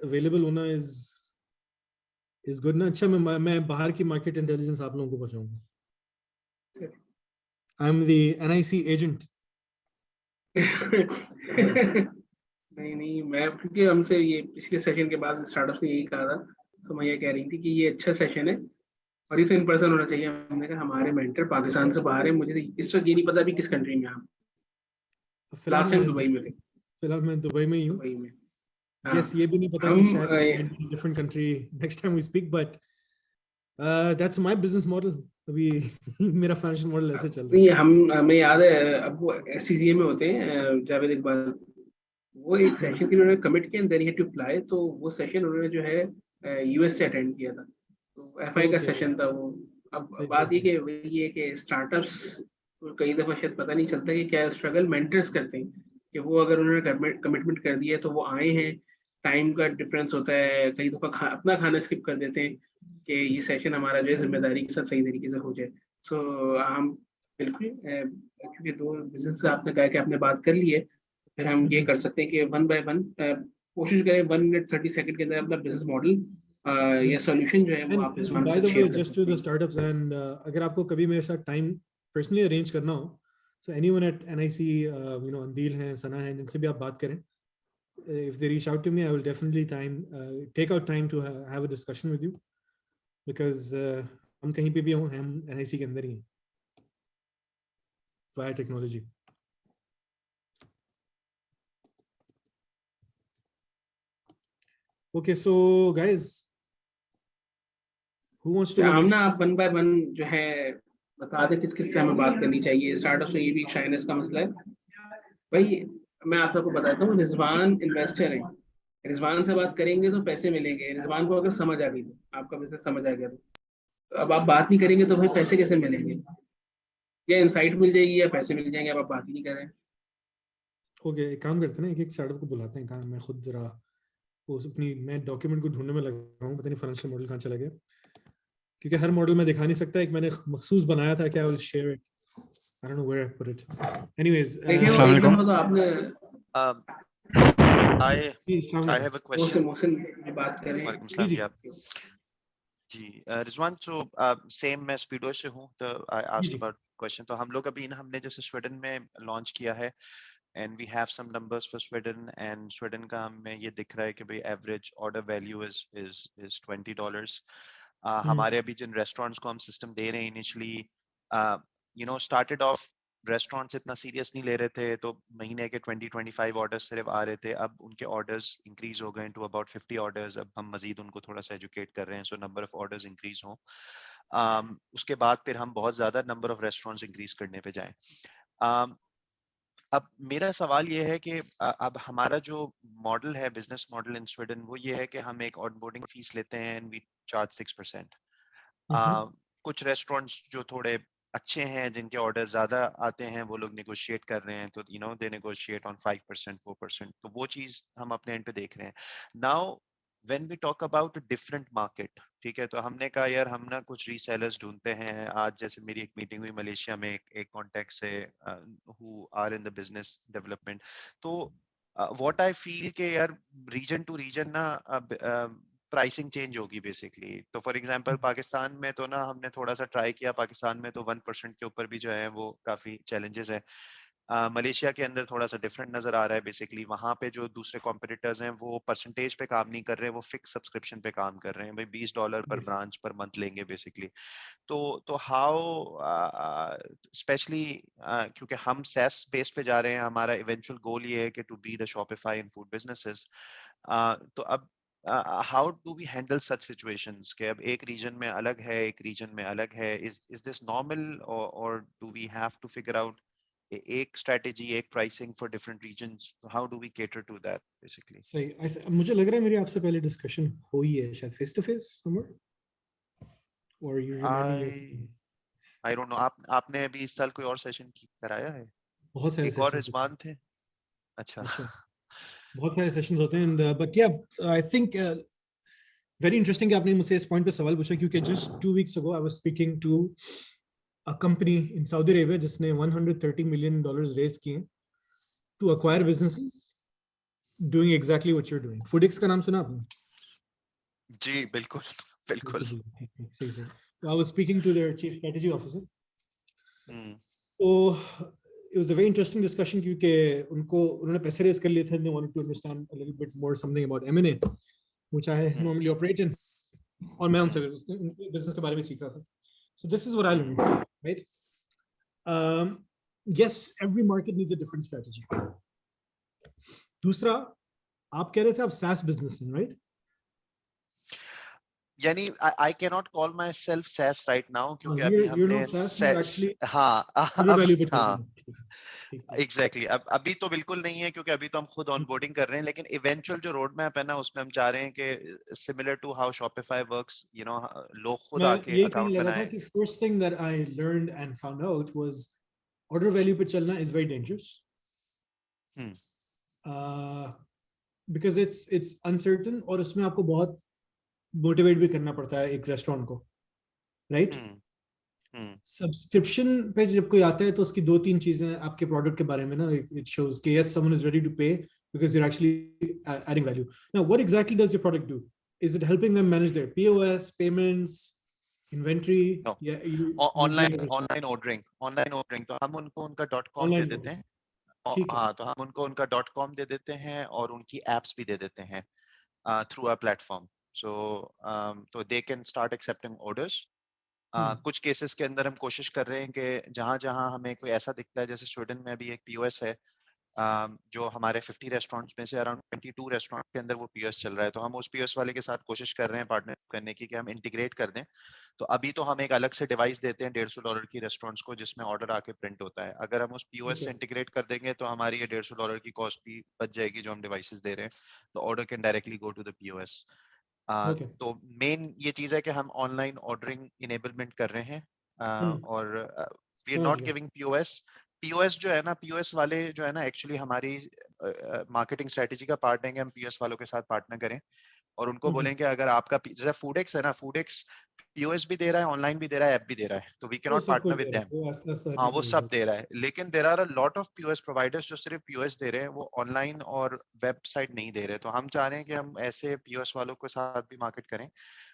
अवेलेबल होना इज गुड ना। अच्छा, मैं बाहर की मार्केट इंटेलिजेंस आप लोगों को पहुंचाऊंगा। I am the NIC agent. नहीं, मैं क्योंकि हमसे ये पिछले सेशन के बाद स्टार्टअप ने यही कहा था, तो मैं ये कह रही थी कि ये अच्छा सेशन है और ये तो इन पर्सन होना चाहिए। हमने कहा हमारे मेंटर पाकिस्तान से बाहर है, मुझे इस वक्त ये नहीं पता भी किस कंट्री में आप। लास्ट टाइम दुबई में थे। फिलहाल मैं दुबई में ही हूँ। दुबई में, यस, ये भी नहीं पता कि शायद different country next time we speak, but that's my business model. अभी मेरा फाइनेंशियल मॉडल ऐसे चल रहा है। हमें याद है अब वो एससीजीए में होते हैं जावेद इकबाल, वो एक सेशन के उन्होंने कमिट किया, देन ही टू फ्लाई, तो वो सेशन उन्होंने जो है यूएस से अटेंड किया था, तो एफआई का सेशन था वो। अब बात ये कि स्टार्टअप्स को कई दफा शायद पता नहीं चलता कि क्या स्ट्रगल मेंटर्स करते हैं, कि वो अगर उन्होंने कमिटमेंट कर दिया तो वो आए हैं, टाइम का डिफरेंस होता है, कई दफा अपना खाना स्किप कर देते हैं कि ये सेशन हमारा जो है जिम्मेदारी के साथ सही तरीके से हो जाए। सो हम बिल्कुल, क्योंकि दो बिजनेस आपने कहा कि आपने बात कर ली है, फिर हम ये कर सकते हैं कि वन बाय वन कोशिश करें 1 मिनट 30 सेकंड के अंदर अपना बिजनेस मॉडल या सॉल्यूशन जो है वो आप इस by the way just to the startups, and अगर आपको कभी मेरे साथ टाइम पर्सनली अरेंज करना हो, so anyone at NIC, you know, अंदील हैं, सना हैं, इनसे भी आप बात करें। if they reach out to me, I will definitely take out time to have a discussion with you, because हम कहीं पे भी हों, हम NIC के अंदर ही हैं via technology. Okay, so guys, who wants to go next? आप वन बाय वन जो है बता दे किस किस से हमें बात करनी चाहिए। स्टार्टअप से ये भी शाइनेस का मसला है भाई। मैं आप सबको बताता हूँ, रिजवान इन्वेस्टर है, रिजवान से बात करेंगे तो पैसे मिलेंगे। रिजवान को अगर समझ आ गई, तो आपका बिजनेस समझ आ गया, तो अब आप बात नहीं करेंगे तो भाई पैसे कैसे मिलेंगे? या इनसाइट मिल जाएगी या पैसे मिल जाएंगे, अब आप बात ही नहीं कर रहे हैं। ओके, एक काम करते हैं ना, एक स्टार्टअप को बुलाते हैं। मैं खुद जरा मैं डॉक्यूमेंट को ढूंढने में लगा हूँ, पता नहीं फाइनेंशियल मॉडल कहाँ चला गया, क्योंकि हर मॉडल में दिखा नहीं सकता। एक मैंने मखसूस बनाया था कि I will share it, I don't know where I put it. Anyways, तो आपने I have a question. Mohsin की बात करें। वालेकुम सलाम जी। आप जी रिजवान, तो सेम मैं स्पीडो से हूँ, तो आई आस्क्ड अबाउट क्वेश्चन। तो हम लोग अभी हमने जैसे स्वीडन में लॉन्च किया है, and we have some numbers for Sweden, and Sweden का हमें ये दिख रहा है कि भाई एवरेज ऑर्डर वैल्यू इज $20। हमारे अभी जिन रेस्टोरेंट्स को हम सिस्टम दे रहे हैं, initially you know started off restaurants इतना सीरियस नहीं ले रहे थे, तो महीने के 20-25 ऑर्डर्स सिर्फ आ रहे थे। अब उनके ऑर्डर्स इंक्रीज हो गए टू अबाउट 50 ऑर्डर्स। अब हम मजीद उनको थोड़ा सा एजुकेट कर रहे हैं, so number of orders increase हो। उसके बाद फिर हम बहुत ज्यादा नंबर ऑफ रेस्टोरेंट्स इंक्रीज करने पे जाएं। अब मेरा सवाल ये है कि अब हमारा जो मॉडल है, बिजनेस मॉडल इन स्वीडन, वो ये है कि हम एक ऑनबोर्डिंग फीस लेते हैं एंड वी चार्ज 6%। हम्म। कुछ रेस्टोरेंट्स जो थोड़े अच्छे हैं, जिनके ऑर्डर ज्यादा आते हैं, वो लोग नेगोशिएट कर रहे हैं, तो दे नेगोशिएट ऑन 5%, 4%, तो वो चीज हम अपने एंड पे देख रहे हैं। Now when we talk about different market, ठीक है, तो हमने कहा यार हम ना कुछ रीसेलर्स ढूंढते हैं। आज जैसे मेरी एक मीटिंग हुई मलेशिया में एक कॉन्टेक्ट से who are in the business development. तो व्हाट आई फील के यार रीजन टू रीजन ना प्राइसिंग चेंज होगी बेसिकली। तो फॉर एग्जांपल पाकिस्तान में तो ना हमने थोड़ा सा ट्राई किया, पाकिस्तान में तो 1% के ऊपर भी जो है वो काफी चैलेंजेस है। मलेशिया के अंदर थोड़ा सा डिफरेंट नजर आ रहा है। बेसिकली वहां पे जो दूसरे कॉम्पिटिटर्स हैं वो परसेंटेज पे काम नहीं कर रहे हैं, वो फिक्स सब्सक्रिप्शन पे काम कर रहे हैं। भाई $20 पर ब्रांच पर मंथ लेंगे बेसिकली। तो हाउ स्पेशली क्योंकि हम सैस बेस पे जा रहे हैं, हमारा इवेंचुअल गोल ये है कि to be the Shopify in food businesses. तो अब how do we handle such situations के अब एक रीजन में अलग है, एक रीजन में अलग है। इज दिस नॉर्मल और do we have to figure out एक स्ट्रेटेजी, एक pricing for different regions? How do we cater to that basically? सही। मुझे लग रहा है मेरी आपसे पहले डिस्कशन हुई है शायद फेस टू फेस समवेयर, और you reminding me. I I don't no. आपने अभी इस साल कोई और सेशन कराया है? बहुत सारे एक और सेशंस होते हैं। रिजवान थे? अच्छा। अच्छा, बहुत सारे सेशंस होते हैं एंड बट या आई थिंक वेरी इंटरेस्टिंग कि आपने मुझसे इस पॉइंट पे सवाल पूछा, क्योंकि just 2 weeks ago I was speaking to a company in Saudi Arabia जिसने $130 million रेज किए to acquire businesses doing exactly what you are doing. Foodics का नाम सुना आपने? जी बिल्कुल। बिल्कुल। बिल्कुल बिल्कुल, ठीक ठीक, सही सही। तो I was speaking to their chief strategy officer. हम्म। तो it was a very interesting discussion क्योंकि उन्होंने पैसे रेज कर लिए थे। They wanted to understand a little bit more something about M&A, which I hmm. normally operate in, और मैं उनसे हम्म। बिजनेस के बारे में सीख रहा था। So this is what I learned, hmm. right? Yes, every market needs a different strategy. दूसरा, आप कह रहे थे आप SaaS business हैं, right? यानी I can not call myself SaaS right now, क्योंकि अभी You're हमने not SaaS, you're actually हाँ order अब value पे चल रहे हाँ हैं। ठीक ठीक ठीक एग्जैक्टली अब अभी तो बिल्कुल नहीं है, क्योंकि अभी तो हम खुद ऑनबोर्डिंग कर रहे हैं। लेकिन इवेंचुअल जो रोड मैप है ना, उसमें हम चाह रहे हैं कि similar to how Shopify works, लोग खुद मैं आके यही कहने अकाउंट लगा था बनाए। कि first thing that I learned and found out was order value पे चलना is very dangerous. Hmm. Because it's uncertain, और उसमें आपको बहुत मोटिवेट भी करना पड़ता है एक रेस्टोरेंट को, राइट? हम्म। हम्म। सब्सक्रिप्शन पे जब कोई आता है तो उसकी 2-3 चीजें आपके प्रोडक्ट के बारे में ना, इट शोज कि yes someone is ready to pay because you are actually adding value. Now what exactly does your product do? Is it helping them manage their POS, payments, inventory, no, या you online online ordering, online ordering तो हम उनको उनका डॉट कॉम दे ऑनलाइन देते ऑर्डर? हैं। ठीक है। हाँ, तो हम उनको उनका डॉट कॉम दे देते हैं और उनकी एप्स भी दे देते हैं थ्रू आवर प्लेटफॉर्म। सो तो they can start accepting orders. कुछ केसेस के अंदर हम कोशिश कर रहे हैं कि जहां जहां हमें कोई ऐसा दिखता है, जैसे स्वीडन में अभी एक पीओएस है, जो हमारे 50 रेस्टोरेंट्स में से अराउंड 22 रेस्टोरेंट के अंदर वो पीओएस चल रहा है। तो हम उस पीओएस वाले के साथ कोशिश कर रहे हैं पार्टनर करने की, कि हम इंटीग्रेट कर दें। तो अभी तो हम एक अलग से डिवाइस देते हैं $150 की रेस्टोरेंट्स को, जिसमें ऑर्डर आके प्रिंट होता है। अगर हम उस पीओएस से ओके इंटीग्रेट कर देंगे तो हमारी ये $150 की कॉस्ट भी बच जाएगी जो हम डिवाइसेस दे रहे हैं। तो order can directly go to the POS. Okay. तो मेन ये चीज है कि हम ऑनलाइन ऑर्डरिंग इनेबलमेंट कर रहे हैं। और वी आर समझ नॉट गया। Giving POS. पीओएस जो है ना, पीओएस वाले जो है ना, एक्चुअली हमारी मार्केटिंग स्ट्रेटेजी का पार्ट है कि हम पीओएस वालों के साथ पार्टनर करें और उनको बोलें कि अगर आपका जैसे फूडेक्स है ना, फूडेक्स पीओएस भी दे रहा है, ऑनलाइन भी दे रहा है, ऐप भी दे रहा है, तो वी कैन वो नॉट सब पार्टनर कुछ विद दे रहा देम। है, वो आस्ते आस्ते हर हाँ, चीज वो मिल सब जाएगी। दे रहा है, लेकिन there are a lot of POS providers जो सिर्फ पीओएस दे रहे हैं, वो ऑनलाइन और वेबसाइट नहीं दे रहे। तो हम चाह रहे हैं कि हम ऐसे पीओएस वालों के साथ भी मार्केट करें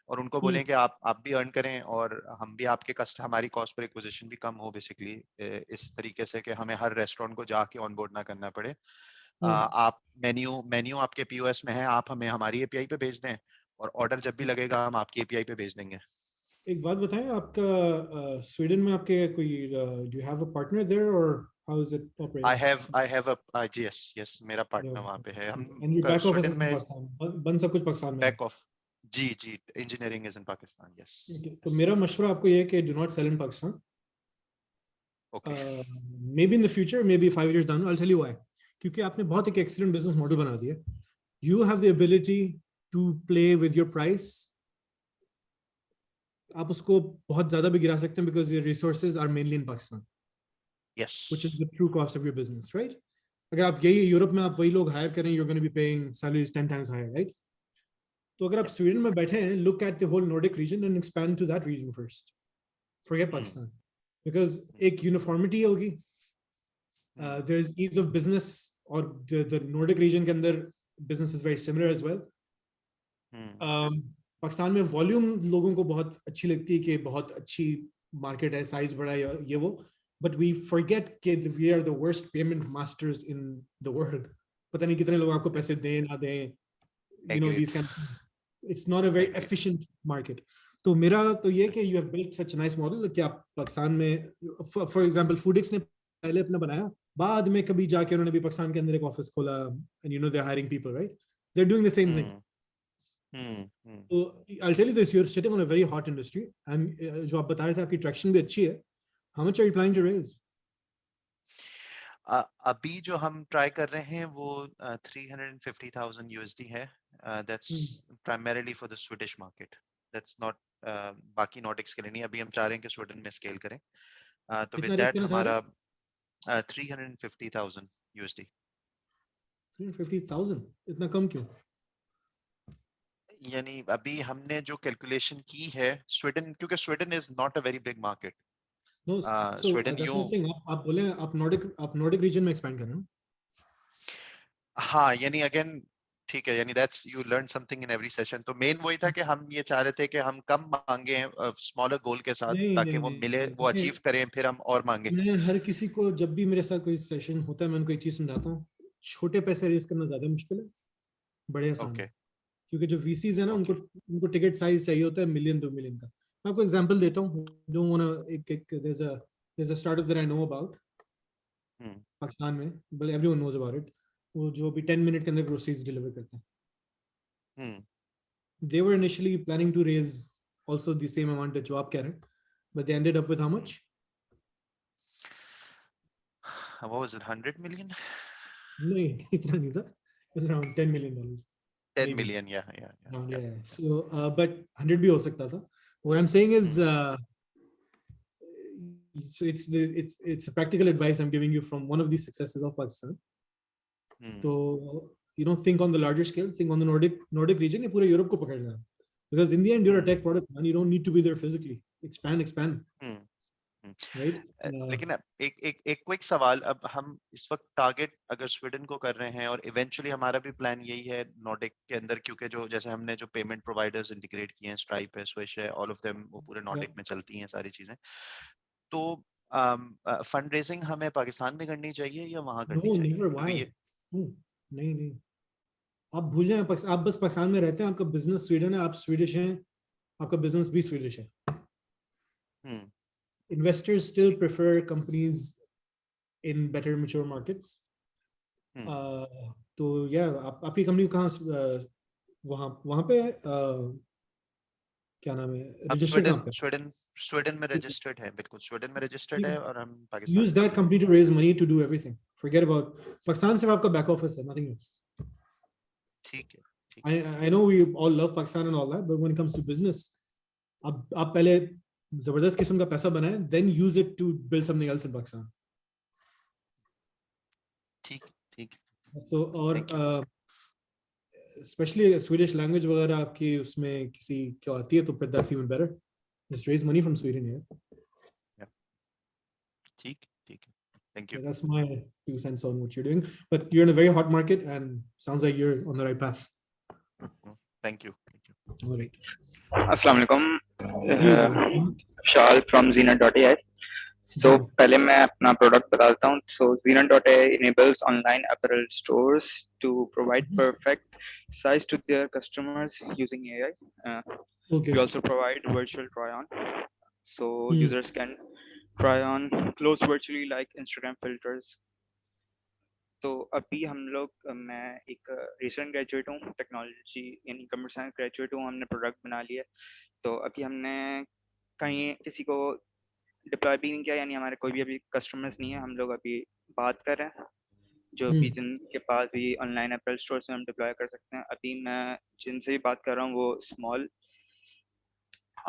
और उनको बोलें कि आप भी अर्न करें और हम भी आपके कस्ट हमारी कॉस्ट पर एक्विजिशन भी कम हो बेसिकली, इस तरीके से कि हमें हर रेस्टोरेंट को जाके ऑनबोर्ड ना करना पड़े। आप मेन्यू मेन्यू आपके पीओएस में है, आप हमें हमारी एपीआई पे भेज दें और ऑर्डर जब भी लगेगा हम आपकी एपीआई पे भेज देंगे। एक बात बताएं, आपका स्वीडन में आपके कोई do you have a partner there, और how is it operating? I have a yes yes, मेरा पार्टनर वहाँ पे है। हम and your back office Sweden is in में पाकिस्तान, बन सब कुछ पाकिस्तान में है। Back off. जी जी, engineering is in Pakistan. Yes Okay, तो यस। मेरा मशवरा आपको ये है कि do not sell in Pakistan. Okay. Maybe in the future, maybe 5 years down, I'll tell you why. क्योंकि आपने बहुत एक excellent business model बना दिया. You have the ability to play with your price. आप उसको बहुत ज़्यादा भी गिरा सकते हैं because your resources are mainly in Pakistan, Yes. which is the true cost of your business, right? अगर आप यही यूरोप में आप वही लोग हायर करें, you're going to be paying salaries 10 times higher, right? तो अगर आप स्वीडन में बैठे हैं, look at the whole Nordic region and expand to that region first. Forget Pakistan, because एक uniformity होगी. There's ease of business, or the Nordic region के अंदर business is very similar as well. Pakistan में वॉल्यूम लोगों को बहुत अच्छी लगती है कि बहुत अच्छी मार्केट है, साइज बड़ा है, ये वो, बट वी फॉरगेट कि we are the worst payment masters in the world. पता नहीं कितने लोग आपको पैसे दें ना दें, you know, these kind of things. It's not a very efficient market. तो मेरा तो ये कि you have built such a nice model कि आप पाकिस्तान में, for example, Foodix ने पहले अपना बनाया, बाद में कभी जाके उन्होंने भी पाकिस्तान के अंदर एक ऑफिस खोला, and you know they're hiring people, right? They're doing the same thing. So I'll tell you this, you're sitting on a very hot industry, and जो आप बता रहे थे आपकी traction भी अच्छी है. How much are you planning to raise? अभी जो हम ट्राई कर रहे हैं वो 350,000 USD है. That's primarily for the Swedish market. That's not बाकी Nordics के लिए नहीं. अभी हम चाह रहे हैं कि स्वीडन में स्केल करें. तो with that हमारा 350,000 USD. 350,000 इतना कम क्यों? यानी अभी हमने जो कैलकुलेशन की है स्वीडन, क्योंकि Sweden is not a very big market. No, so Sweden that's you, what I'm saying. आप बोले आप Nordic region में expand कर रहे हो. हाँ यानी अगेन ठीक है, यानी that's you learn something in every session. तो मेन वही था कि हम ये चाह रहे थे कि हम कम मांगे स्मॉलर गोल के साथ, नहीं ताकि नहीं वो नहीं मिले, नहीं, वो अचीव करें, फिर हम और मांगे. मैं हर किसी को जब भी मेरे साथ कोई सेशन होता है मैं उनको एक चीज समझाता हूँ, छोटे पैसे रेज करना ज्यादा मुश्किल है, बड़े आसान है. क्योंकि जो वीसीज है ना, उनको उनको टिकट साइज चाहिए होता है मिलियन 2 मिलियन का. मैं आपको एग्जांपल देता हूँ. जो एक there's a startup that I know about Pakistan में, but everyone knows about it. वो जो भी 10 मिनट के अंदर ग्रोसरीज डिलीवर करते हैं. They were initially planning to raise also the same amount that जो आप कह रहे हैं, but they ended up with how much? What was it, 100 million? नहीं, इतना नहीं था. It was around $10 million. 10 maybe. million, yeah. Yeah. So, but 100 भी हो सकता था. What I'm saying is, so it's a practical advice I'm giving you from one of these successes of Pakistan. So you don't think on the larger scale, think on the Nordic region. ये पूरे यूरोप को पकड़ना है. Because in the end, you're a tech product, man. You don't need to be there physically. Expand. Right? लेकिन एक क्विक सवाल, अब हम इस वक्त टारगेट अगर स्वीडन को कर रहे हैं, और इवेंचुअली हमारा भी प्लान यही है नॉर्डिक के अंदर, क्योंकि जो जैसे हमने जो पेमेंट प्रोवाइडर्स इंटीग्रेट किए हैं, स्ट्राइप है, स्विश है, ऑल ऑफ देम वो पूरे नॉर्डिक में चलती हैं सारी चीजें. तो फंड रेजिंग हमें पाकिस्तान में करनी चाहिए या वहां करनी चाहिए? Never. Why? नहीं. आप भूल जाएं, आप बस पाकिस्तान में रहते हैं, आपका बिजनेस स्वीडन है, आप स्वीडिश हैं, आपका बिजनेस भी स्वीडिश है. Investors still prefer companies in better mature markets. तो आपकी कंपनी कहाँ, वहाँ पे क्या नाम है, रजिस्टर्ड कहाँ पे? स्वीडन में रजिस्टर्ड है, बिल्कुल स्वीडन में रजिस्टर्ड है, और हम Pakistan use that company to raise money to do everything. Forget about Pakistan. सिर्फ आपका बैक ऑफिस है, nothing else. ठीक है. I know we all love Pakistan and all that, but when it comes to business, आप पहले जबरदस्त किस्म का पैसा बनाए, then use it to build something else in Pakistan. ठीक. So और especially Swedish language वगैरह आपकी उसमें किसी क्या आती है तो फिर that's even better. Just raise money from Sweden here. ठीक. Thank you. That's my 2 cents on what you're doing, but you're in a very hot market and sounds like you're on the right path. Thank you. All right. Assalamualaikum. Shal from Zenit.ai. So पहले मैं अपना प्रोडक्ट बताता हूँ. So Zenit.ai enables online apparel stores to provide perfect size to their customers using AI. We also provide virtual try-on, so users can try on clothes virtually like Instagram filters. तो अभी हम लोग, मैं एक रिसेंट ग्रेजुएट हूँ, टेक्नोलॉजी यानी कंप्यूटर साइंस ग्रेजुएट हूँ, हमने प्रोडक्ट बना लिया. तो अभी हमने कहीं किसी को डिप्लॉय भी नहीं किया, यानी हमारे कोई भी अभी कस्टमर्स नहीं है, हम लोग अभी बात कर रहे हैं जो भी जिनके पास भी ऑनलाइन एप्पल स्टोर से हम डिप्लॉय कर सकते हैं। अभी मैं जिनसे भी बात कर रहा हूँ वो स्मॉल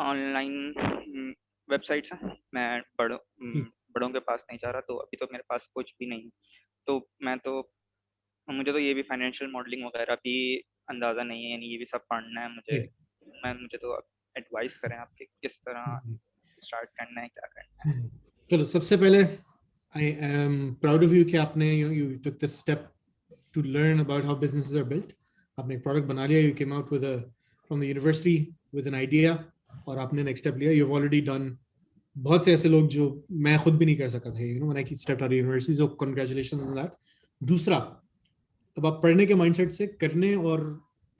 ऑनलाइन वेबसाइट्स हैं, मैं बड़ों के पास नहीं जा रहा, तो अभी तो मेरे पास कुछ भी नहीं है। तो मैं तो मुझे तो ये भी फाइनेंशियल मॉडलिंग वगैरह भी अंदाज़ा नहीं है, यानी ये भी सब पढ़ना है मुझे तो एडवाइस करें आपके किस तरह स्टार्ट करना है, क्या करना है। चलो, सबसे पहले I am proud of you कि आपने you took this step to learn about how businesses are built. आपने एक प्रोडक्ट बना लिया, you came out with from the university with an idea, और आपने नेक्स्ट स्टेप लिया। You have already done. बहुत से ऐसे लोग जो मैं खुद भी नहीं कर सका था, you know, when I stepped out of university, so congratulations on that. दूसरा, अब आप पढ़ने के माइंडसेट से करने और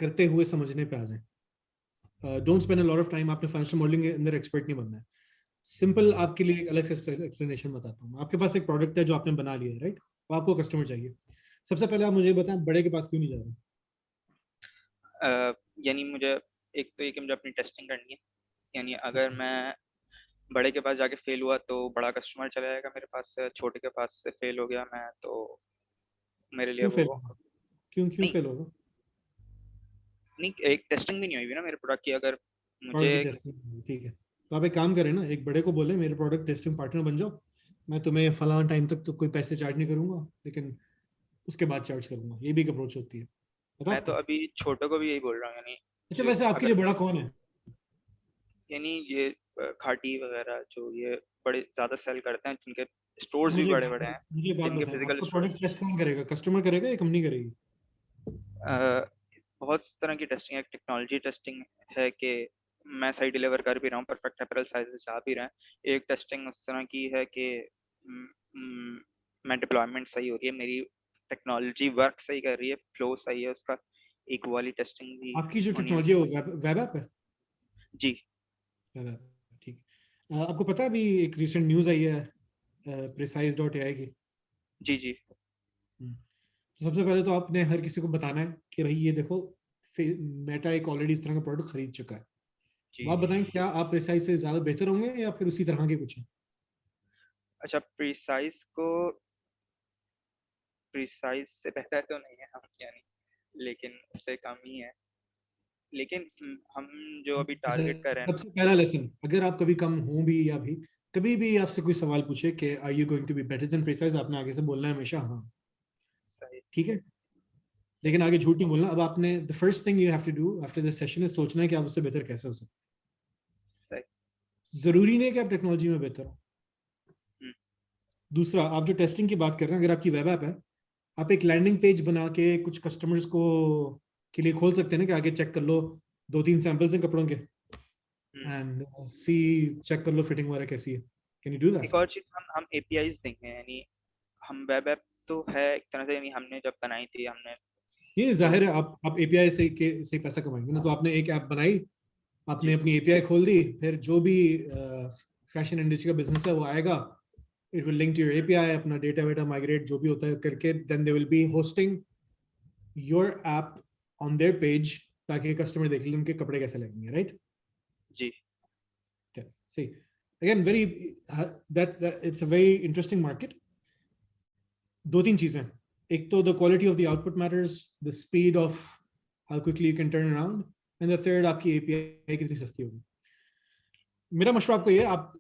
करते हुए समझने पे आ जाएं। Don't spend a lot of time. आपने फाइनेंशियल मॉडलिंग के अंदर एक्सपर्ट नहीं बनना है। सिंपल आपके लिए एक अलग से एक्सप्लेनेशन बताता हूँ। आपके पास एक प्रोडक्ट है जो आपने बना लिया है, राइट? तो आपको कस्टमर चाहिए। सबसे पहले आप मुझे बताएं, बड़े के पास क्यों नहीं जा रहे? यानी मुझे एक तो ये कि मुझे अपनी टेस्टिंग करनी है, यानी अगर अच्छा, मैं बड़े के पास जाके फेल हुआ तो बड़ा कस्टमर चला जाएगा मेरे पास से, छोटे के पास से फेल हो गया मैं तो मेरे लिए क्यों फेल वो होगा? क्यों नहीं फेल होगा? नहीं, एक टेस्टिंग भी नहीं हुई ना मेरे प्रोडक्ट की। अगर मुझे प्रोडक्ट की टेस्टिंग, ठीक है। तो आप एक काम करें ना, एक बड़े को बोले मेरे प्रोडक्ट टेस्टिंग पार्टनर बन जाओ। मैं तुम्हें फलाना टाइम तक तो कोई पैसे चार्ज नहीं करूंगा, लेकिन उसके बाद चार्ज करूंगा। ये भी एक अप्रोच होती है, बताओ मैं तो आपको। अभी छोटों को भी यही बोल रहा हूँ, यानी अच्छा, जो वैसे आपके अगर लिए बड़ा कौन है? यानी ये खाटी वगैरह जो ये बड़े ज्यादा सेल करते हैं, जिनके स्टोर्स भी मुझे बड़े बड़े हैं, मुझे बात जिनके बताएं, फिजिकल आपका प्रोडक्ट स्टोर्स। टेस्ट कौन करेगा? कस्टमर करेगा या कंपनी करेगी? बहुत तरह की टेस्टिंग है, टेक्नोलॉजी टेस्टिंग है कि मैं सही डिलीवर कर भी रहा हूँ, परफेक्ट अपैरल साइज जा भी रहा है। एक टेस्टिंग उस तरह की है कि म, म, मैं डिप्लॉयमेंट सही हो रही है, मेरी टेक्नोलॉजी वर्क सही कर रही है, फ्लो सही है उसका, एक वाली टेस्टिंग भी आपकी जो होनी। टेक्नोलॉजी है वो वेब ऐप है? जी वेब ऐप, ठीक है। आपको पता है अभी एक रिसेंट न्यूज़ आई है प्रिसाइज डॉट एआई की? जी जी हम्म। तो सबसे पहले तो आपने हर किसी को बताना है कि भाई ये देखो, मेटा एक ऑलरेडी इस तरह का प्रोडक्ट खरीद चुका है। जी। अब आप बताएं, क्या आप प्रिसाइज से ज्यादा बेहतर होंगे या फिर उसी तरह के कुछ है? अच्छा, प्रिसाइज से बेहतर तो नहीं है हम, यानी लेकिन उससे कम ही है, लेकिन हम जो अभी अच्छा, टारगेट कर रहे हैं। सबसे पहला लेसन, अगर आप कभी कम हो भी या भी कभी भी आपसे कोई सवाल पूछे कि are you going to be better than precise, आपने आगे से बोलना है हमेशा हाँ। सही ठीक है? सही लेकिन आगे झूठ नहीं बोलना। अब आपने the first thing you have to do after this session is सोचना है कि आप उससे बेहतर कैसे हो सकते सही। हैं। जरूरी नहीं है कि आप टेक्नोलॉजी में बेहतर हो। हम्म, दूसरा, आप जो टेस्टिंग की बात कर रहे हैं, अगर आपकी वेब ऐप है, आप एक लैंडिंग पेज बना के कुछ कस्टमर्स को के लिए खोल सकते हैं ना, कि आगे चेक कर लो, दो तीन सैंपल्स हैं कपड़ों के, हम्म। एंड सी, चेक कर लो फिटिंग वगैरह कैसी है। Can you do that? एक और चीज, हम एपीआईज देंगे, यानी हम वेब ऐप तो है एक तरह से, यानी हमने जब बनाई थी हमने ये तो। जाहिर है आप एपीआई से पैसा कमाएंगे ना। तो आपने एक ऐप बनाई, आपने जी अपनी एपीआई खोल दी, फिर जो भी फैशन इंडस्ट्री का बिजनेस है वो आएगा, it will link to your API, अपना डेटा वेटा माइग्रेट जो भी होता है करके, then they will be hosting your app on their page, ताकि कस्टमर देख ले उनके कपड़े कैसे लगेंगे, राइट? जी। See, again, very that it's a very interesting market. दो तीन चीजें, एक तो the quality of the output matters, the speed of how quickly you can turn around, and the third, आपकी एपीआई कितनी सस्ती होगी। मेरा मशवरा आपको ये, आप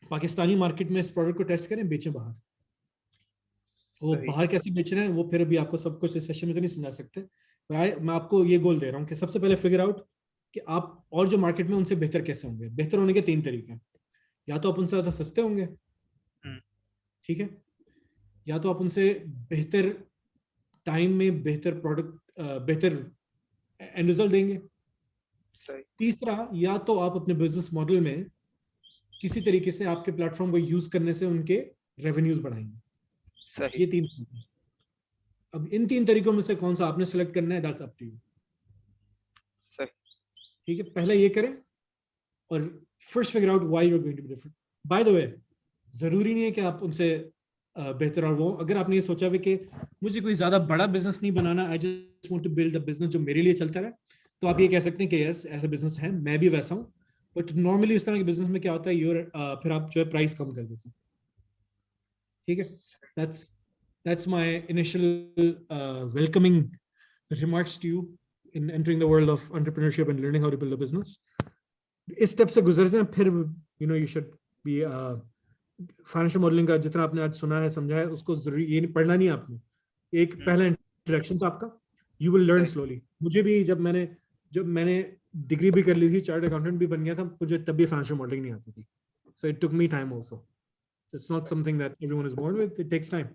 पाकिस्तानी मार्केट में इस प्रोडक्ट को टेस्ट करें, बेचें बाहर। वो सही। बाहर कैसे बेच रहे हैं वो फिर अभी आपको सब कुछ इस सेशन में तो नहीं समझा सकते। मैं आपको ये गोल दे रहा हूँ कि सबसे पहले फिगर आउट कि आप और जो मार्केट में उनसे बेहतर कैसे होंगे। बेहतर होने के तीन तरीके हैं, या तो आप उनसे ज्यादा सस्ते होंगे, हम्म, ठीक है, या तो आप उनसे बेहतर टाइम में बेहतर प्रोडक्ट, बेहतर एंड रिजल्ट देंगे। सही तीसरा, या तो आप अपने बिजनेस मॉडल में किसी तरीके से आपके प्लेटफॉर्म को यूज करने से उनके रेवेन्यूज बढ़ाएंगे। सही ये तीन तरीके हैं। अब इन तीन तरीकों में से कौन सा आपने सेलेक्ट करना है, दैट्स अप टू यू। सही। ठीक है, पहले ये करें और first figure out why you are going to be different. By the way, जरूरी नहीं है कि आप उनसे बेहतर, और वो अगर आपने ये सोचा हुआ कि मुझे कोई ज्यादा बड़ा बिजनेस नहीं बनाना, I just want to build a business जो मेरे लिए चलता रहे, तो आप ये कह सकते हैं कि यस, ऐसा बिजनेस है, मैं भी वैसा हूं, बट नॉर्मली इस तरह के बिजनेस में क्या होता है, फिर आप जो है प्राइस कम कर देते हैं, ठीक है। That's my initial welcoming remarks to you in entering the world of entrepreneurship and learning how to build a business. इस स्टेप से गुजरते हैं, फिर you should be financial modelling का जितना आपने आज सुना है, समझा है, उसको जरूरी ये नहीं पढ़ना नहीं आपने, एक पहला इंट्रोडक्शन था आपका, यू विल लर्न स्लोली। मुझे भी जब मैंने डिग्री भी कर ली थी, चार्टर्ड अकाउंटेंट भी बन गया था, मुझे तब भी फाइनेंशियल मॉडलिंग नहीं आती थी, so it took me time also, it's not something that everyone is born with, it takes time.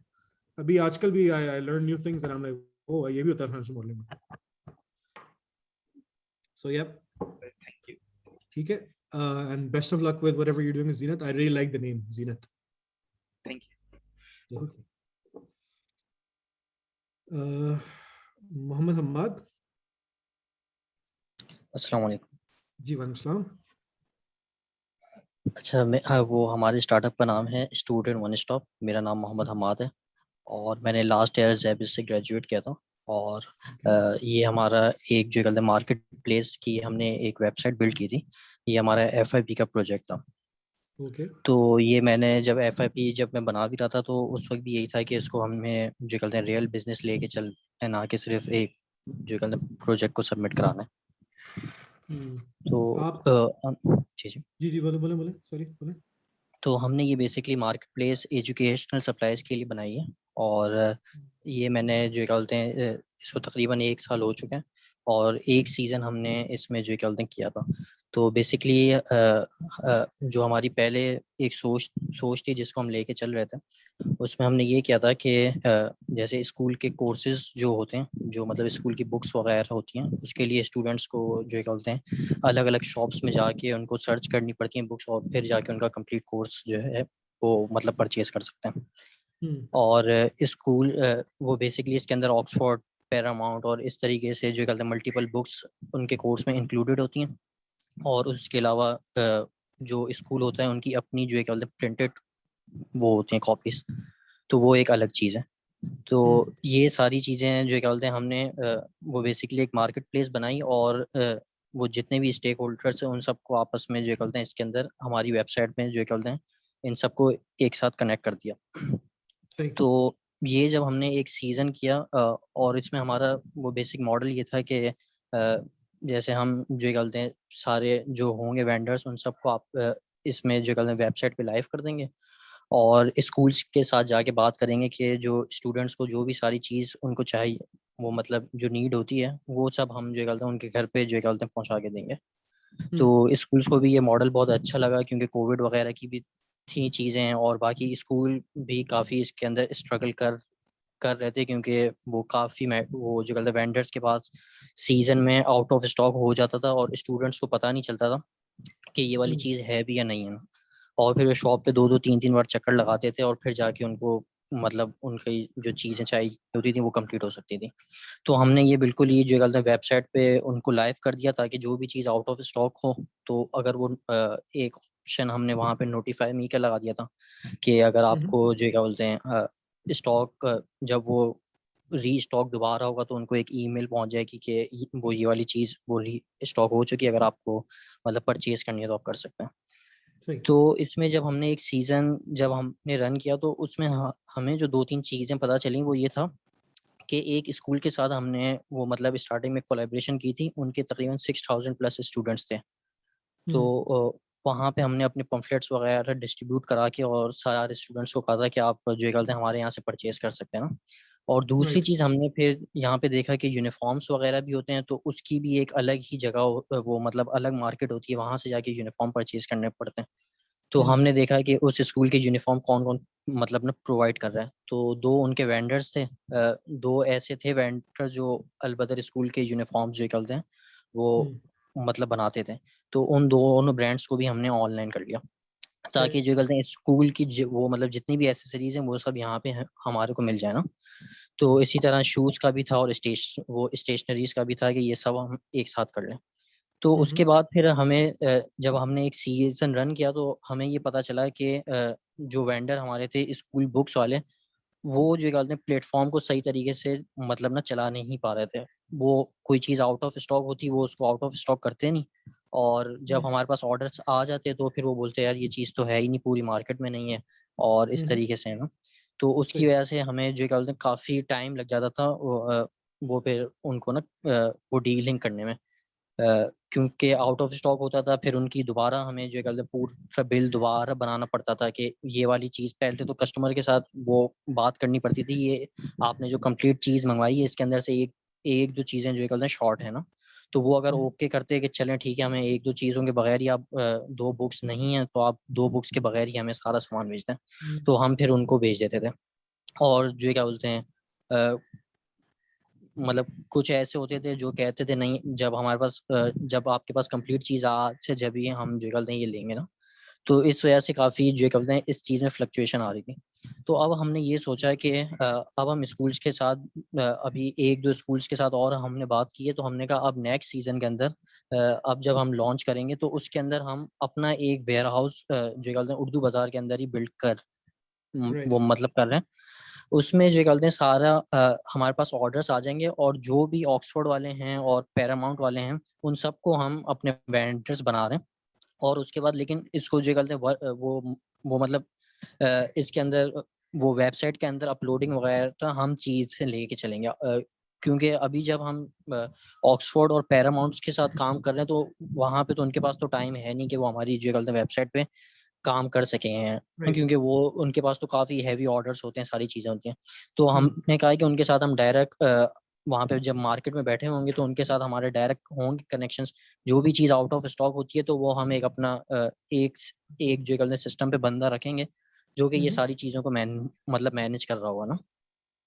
अभी आजकल भी I learn new things and I am like, oh ये भी होता है फाइनेंशियल मॉडलिंग में। सो या ठीक है, and best of luck with whatever you're doing with Zenith. I really like the name Zenith. Thank you. Okay. Mohammad Hammad. अस्सलाम वालेकुम। जी वालेकुम सलाम। अच्छा, वो हमारे स्टार्टअप का नाम है स्टूडेंट वन स्टॉप। मेरा नाम मोहम्मद हम्माद है और मैंने लास्ट ईयर ज़ैबिस से ग्रेजुएट किया था। और ये हमारा एक जो कहते हैं मार्केट प्लेस की हमने एक वेबसाइट बिल्ड की थी। ये हमारा FIP का प्रोजेक्ट था। Okay. तो ये मैंने जब FIP जब मैं बना भी रहा था तो उस वक्त भी यही था कि इसको हमें जो कहते हैं रियल बिजनेस लेके चल, ना कि सिर्फ एक जो कहते हैं प्रोजेक्ट को सबमिट कराना है। तो आप जी जी जी जी बोले बोले बोले सॉरी बोले। तो हमने ये basically market place educational supplies के लिए बनाई है। और ये मैंने जो क्या बोलते हैं इसको तकरीबन 1 साल हो चुके हैं और 1 सीज़न हमने इसमें जो क्या बोलते हैं किया था। तो बेसिकली जो हमारी पहले एक सोच थी जिसको हम लेके चल रहे थे, उसमें हमने ये किया था कि जैसे स्कूल के कोर्सेज जो होते हैं, जो मतलब स्कूल की बुक्स वगैरह होती हैं, उसके लिए स्टूडेंट्स को जो क्या बोलते हैं अलग अलग शॉप्स में जाके उनको सर्च करनी पड़ती हैं बुक्स और फिर जाके उनका कंप्लीट कोर्स जो है वो मतलब परचेज कर सकते हैं। और स्कूल वो बेसिकली इसके अंदर ऑक्सफोर्ड, पैरामाउंट और इस तरीके से जो कहते हैं मल्टीपल बुक्स उनके कोर्स में इंक्लूडेड होती हैं। और उसके अलावा जो स्कूल होता है उनकी अपनी जो क्या बोलते हैं प्रिंटेड वो होती हैं कॉपीज, तो वो एक अलग चीज़ है। तो ये सारी चीज़ें जो क्या बोलते हैं हमने वो बेसिकली एक मार्केट प्लेस बनाई और वो जितने भी स्टेक होल्डर्स हैं उन सबको आपस में जो क्या बोलते हैं इसके अंदर हमारी वेबसाइट में जो क्या बोलते हैं इन सबको एक साथ कनेक्ट कर दिया। तो ये जब हमने एक सीज़न किया और इसमें हमारा वो बेसिक मॉडल ये था कि जैसे हम जो क्या बोलते हैं सारे जो होंगे वेंडर्स उन सबको आप इसमें जो कहते हैं वेबसाइट पे लाइव कर देंगे और स्कूल्स के साथ जाके बात करेंगे कि जो स्टूडेंट्स को जो भी सारी चीज़ उनको चाहिए, वो मतलब जो नीड होती है वो सब हम जो कहते हैं उनके घर पे जो कहते हैं पहुंचा के देंगे। तो स्कूल्स को भी ये मॉडल बहुत अच्छा लगा क्योंकि कोविड वगैरह की भी थी चीज़ें और बाकी स्कूल भी काफ़ी इसके अंदर स्ट्रगल कर रहे थे क्योंकि वो काफ़ी वो जो कहते हैं वेंडर्स के पास सीज़न में आउट ऑफ स्टॉक हो जाता था और स्टूडेंट्स को पता नहीं चलता था कि ये वाली चीज़ है भी या नहीं है। और फिर शॉप पे 2-2 3-3 बार चक्कर लगाते थे और फिर जाके उनको मतलब उनकी जो चीज़ें चाहिए होती थी वो कंप्लीट हो सकती थी। तो हमने ये बिल्कुल ये जो कहते हैं वेबसाइट पे उनको लाइव कर दिया ताकि जो भी चीज़ आउट ऑफ स्टॉक हो तो अगर वो एक ऑप्शन हमने वहाँ पे नोटिफाई मी का लगा दिया था कि अगर आपको जो क्या बोलते हैं स्टॉक जब वो री स्टॉक दोबारा होगा तो उनको एक ईमेल पहुंच जाएगी कि वो ये वाली चीज़ वो री स्टॉक हो चुकी है, अगर आपको मतलब परचेज करनी है तो आप कर सकते हैं। तो इसमें जब हमने एक सीज़न जब हमने रन किया तो उसमें हमें जो 2-3 चीज़ें पता चली वो ये था कि एक स्कूल के साथ हमने वो मतलब स्टार्टिंग में कोलैबोरेशन की थी, उनके तकरीबन 6000 प्लस स्टूडेंट्स थे। तो वहाँ पे हमने अपने पम्फलेट्स वगैरह डिस्ट्रीब्यूट करा के और सारे स्टूडेंट्स को कहा था कि आप जो कहते हैं हमारे यहाँ से परचेज कर सकते हैं ना। और दूसरी चीज़ हमने फिर यहाँ पे देखा कि यूनिफॉर्म्स वगैरह भी होते हैं तो उसकी भी एक अलग ही जगह वो मतलब अलग मार्केट होती है, वहाँ से जाके यूनिफॉर्म परचेज करने पड़ते हैं। तो हमने देखा कि उस स्कूल के यूनिफॉर्म कौन कौन मतलब ना प्रोवाइड कर रहा है। तो 2 उनके वेंडर्स थे, 2 ऐसे थे वेंडर जो अलबदर स्कूल के यूनिफॉर्म्स जो कहते हैं वो मतलब बनाते थे। तो उन दोनों ब्रांड्स को भी हमने ऑनलाइन कर लिया ताकि जो कहते हैं स्कूल की वो मतलब जितनी भी एसेसरीज हैं वो सब यहाँ पे हमारे को मिल जाए ना। तो इसी तरह शूज का भी था और वो स्टेशनरीज का भी था कि ये सब हम एक साथ कर लें। तो उसके बाद फिर हमें जब हमने एक सीजन रन किया तो हमें ये पता चला कि जो वेंडर हमारे थे स्कूल बुक्स वाले, वो जो कहते हैं प्लेटफॉर्म को सही तरीके से मतलब ना चला नहीं पा रहे थे। वो कोई चीज़ आउट ऑफ स्टॉक होती वो उसको आउट ऑफ स्टॉक करते नहीं और जब हमारे पास ऑर्डर्स आ जाते तो फिर वो बोलते यार ये चीज़ तो है ही नहीं, पूरी मार्केट में नहीं है, और इस तरीके से है ना। तो उसकी सही। वजह से हमें जो क्या बोलते हैं काफ़ी टाइम लग जाता था वो फिर उनको ना वो डीलिंग करने में, क्योंकि आउट ऑफ स्टॉक होता था, फिर उनकी दोबारा हमें जो कहते हैं पूरा बिल दोबारा बनाना पड़ता था कि ये वाली चीज़, पहले तो कस्टमर के साथ वो बात करनी पड़ती थी, ये आपने जो कंप्लीट चीज़ मंगवाई है इसके अंदर से एक एक दो चीज़ें जो कहते हैं शॉर्ट है ना, तो वो अगर ओके करते हैं कि चलें ठीक है, हमें एक दो चीज़ों के बगैर ही आप दो बुक्स नहीं है तो आप दो बुक्स के बगैर ही हमें सारा सामान भेज दें, तो हम फिर उनको भेज देते थे। और जो क्या बोलते हैं मतलब कुछ ऐसे होते थे जो कहते थे नहीं, जब हमारे पास जब आपके पास कंप्लीट चीज़ अच्छा जब ये हम जो कहते हैं ये लेंगे ना, तो इस वजह से काफ़ी जो कहते हैं इस चीज़ में फ्लक्चुएशन आ रही थी। तो अब हमने ये सोचा है कि अब हम स्कूल्स के साथ अभी एक दो स्कूल्स के साथ और हमने बात की है, तो हमने कहा अब नेक्स्ट सीजन के अंदर अब जब हम लॉन्च करेंगे तो उसके अंदर हम अपना एक वेयर हाउस जो कहते हैं उर्दू बाजार के अंदर ही बिल्ड कर वो राइट। मतलब कर रहे हैं। उसमें जो कहते हैं सारा हमारे पास ऑर्डर्स आ जाएंगे, और जो भी ऑक्सफोर्ड वाले हैं और पैरामाउंट वाले हैं उन सबको हम अपने वेंडर्स बना रहे हैं। और उसके बाद लेकिन इसको जो कहते हैं वो मतलब इसके अंदर वो वेबसाइट के अंदर अपलोडिंग वगैरह हम चीज़ से लेके चलेंगे, क्योंकि अभी जब हम ऑक्सफोर्ड और पैरामाउंट्स के साथ काम कर रहे हैं तो वहाँ पे तो उनके पास तो टाइम है नहीं कि वो हमारी जो कहते हैं वेबसाइट पे काम कर सके हैं, राइट। क्योंकि वो उनके पास तो काफ़ी हैवी ऑर्डर्स होते हैं, सारी चीज़ें होती हैं। तो हमने कहा कि उनके साथ हम डायरेक्ट वहाँ पे जब मार्केट में बैठे होंगे तो उनके साथ हमारे डायरेक्ट होंगे कनेक्शंस। जो भी चीज़ आउट ऑफ स्टॉक होती है तो वो हम एक अपना एक एक जो कहते हैं सिस्टम पे बंदा रखेंगे जो कि ये सारी चीज़ों को मतलब मैनेज कर रहा होगा ना।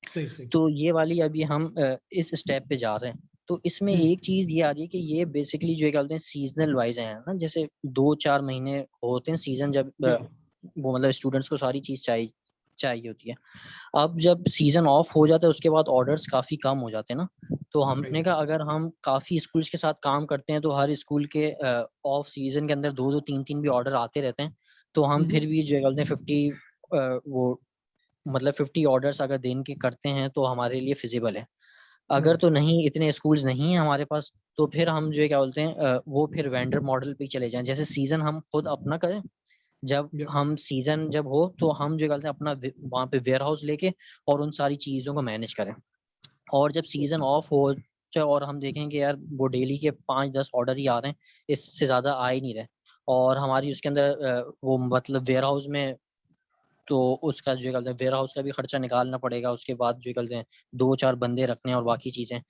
सही सही। तो ये वाली अभी हम इस स्टेप पे जा रहे हैं। तो इसमें एक चीज़ ये आ रही है कि ये बेसिकली जो क्या बोलते हैं सीज़नल वाइज़ है ना, जैसे 2-4 महीने होते हैं सीज़न जब वो मतलब स्टूडेंट्स को सारी चीज़ चाहिए होती है। अब जब सीज़न ऑफ हो जाता है उसके बाद ऑर्डर्स काफ़ी कम हो जाते हैं ना, तो हमने राइट। कहा अगर हम काफ़ी स्कूल्स के साथ काम करते हैं तो हर स्कूल के ऑफ सीज़न के अंदर 2-2 3-3 भी ऑर्डर आते रहते हैं। तो हम फिर भी जो क्या बोलते हैं 50 वो मतलब 50 ऑर्डर्स अगर दिन के करते हैं तो हमारे लिए फिजिबल है। अगर राइट। तो नहीं, इतने स्कूल्स नहीं हैं हमारे पास, तो फिर हम जो है क्या बोलते हैं वो फिर वेंडर मॉडल पे ही चले जाएं, जैसे सीजन हम खुद अपना करें। जब या हम सीजन जब हो तो हम जो करते हैं अपना वहाँ पे वेयर हाउस लेके और उन सारी चीज़ों को मैनेज करें। और जब सीजन ऑफ हो जाए और हम देखें कि यार वो डेली के 5-10 ऑर्डर ही आ रहे हैं, इससे ज़्यादा आ ही नहीं रहे, और हमारी उसके अंदर वो मतलब वेयर हाउस में तो उसका जो कहते हैं वेयर हाउस का भी खर्चा निकालना पड़ेगा, उसके बाद जो कहते हैं 2-4 बंदे रखने हैं और बाकी चीज़ें।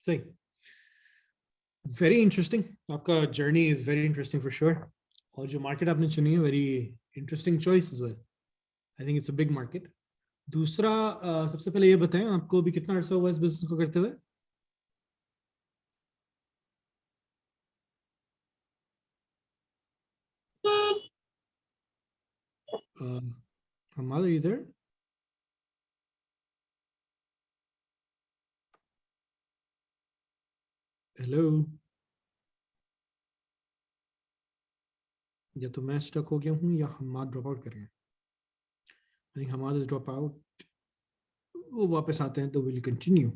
सही। Very interesting. आपका journey is very interesting for sure. और जो मार्केट आपने चुनी है very interesting choice is well. I think it's a big market. दूसरा, सबसे पहले ये बताएं आपको अभी कितना अरसा हुआ इस बिजनेस को करते हुए? हमारा इधर हेलो, या तो मैं स्टक हो गया हूँ या हम ड्रॉप आउट कर रहे हैं। आई थिंक हमारा ड्रॉप आउट। वो वापस आते हैं तो विल कंटिन्यू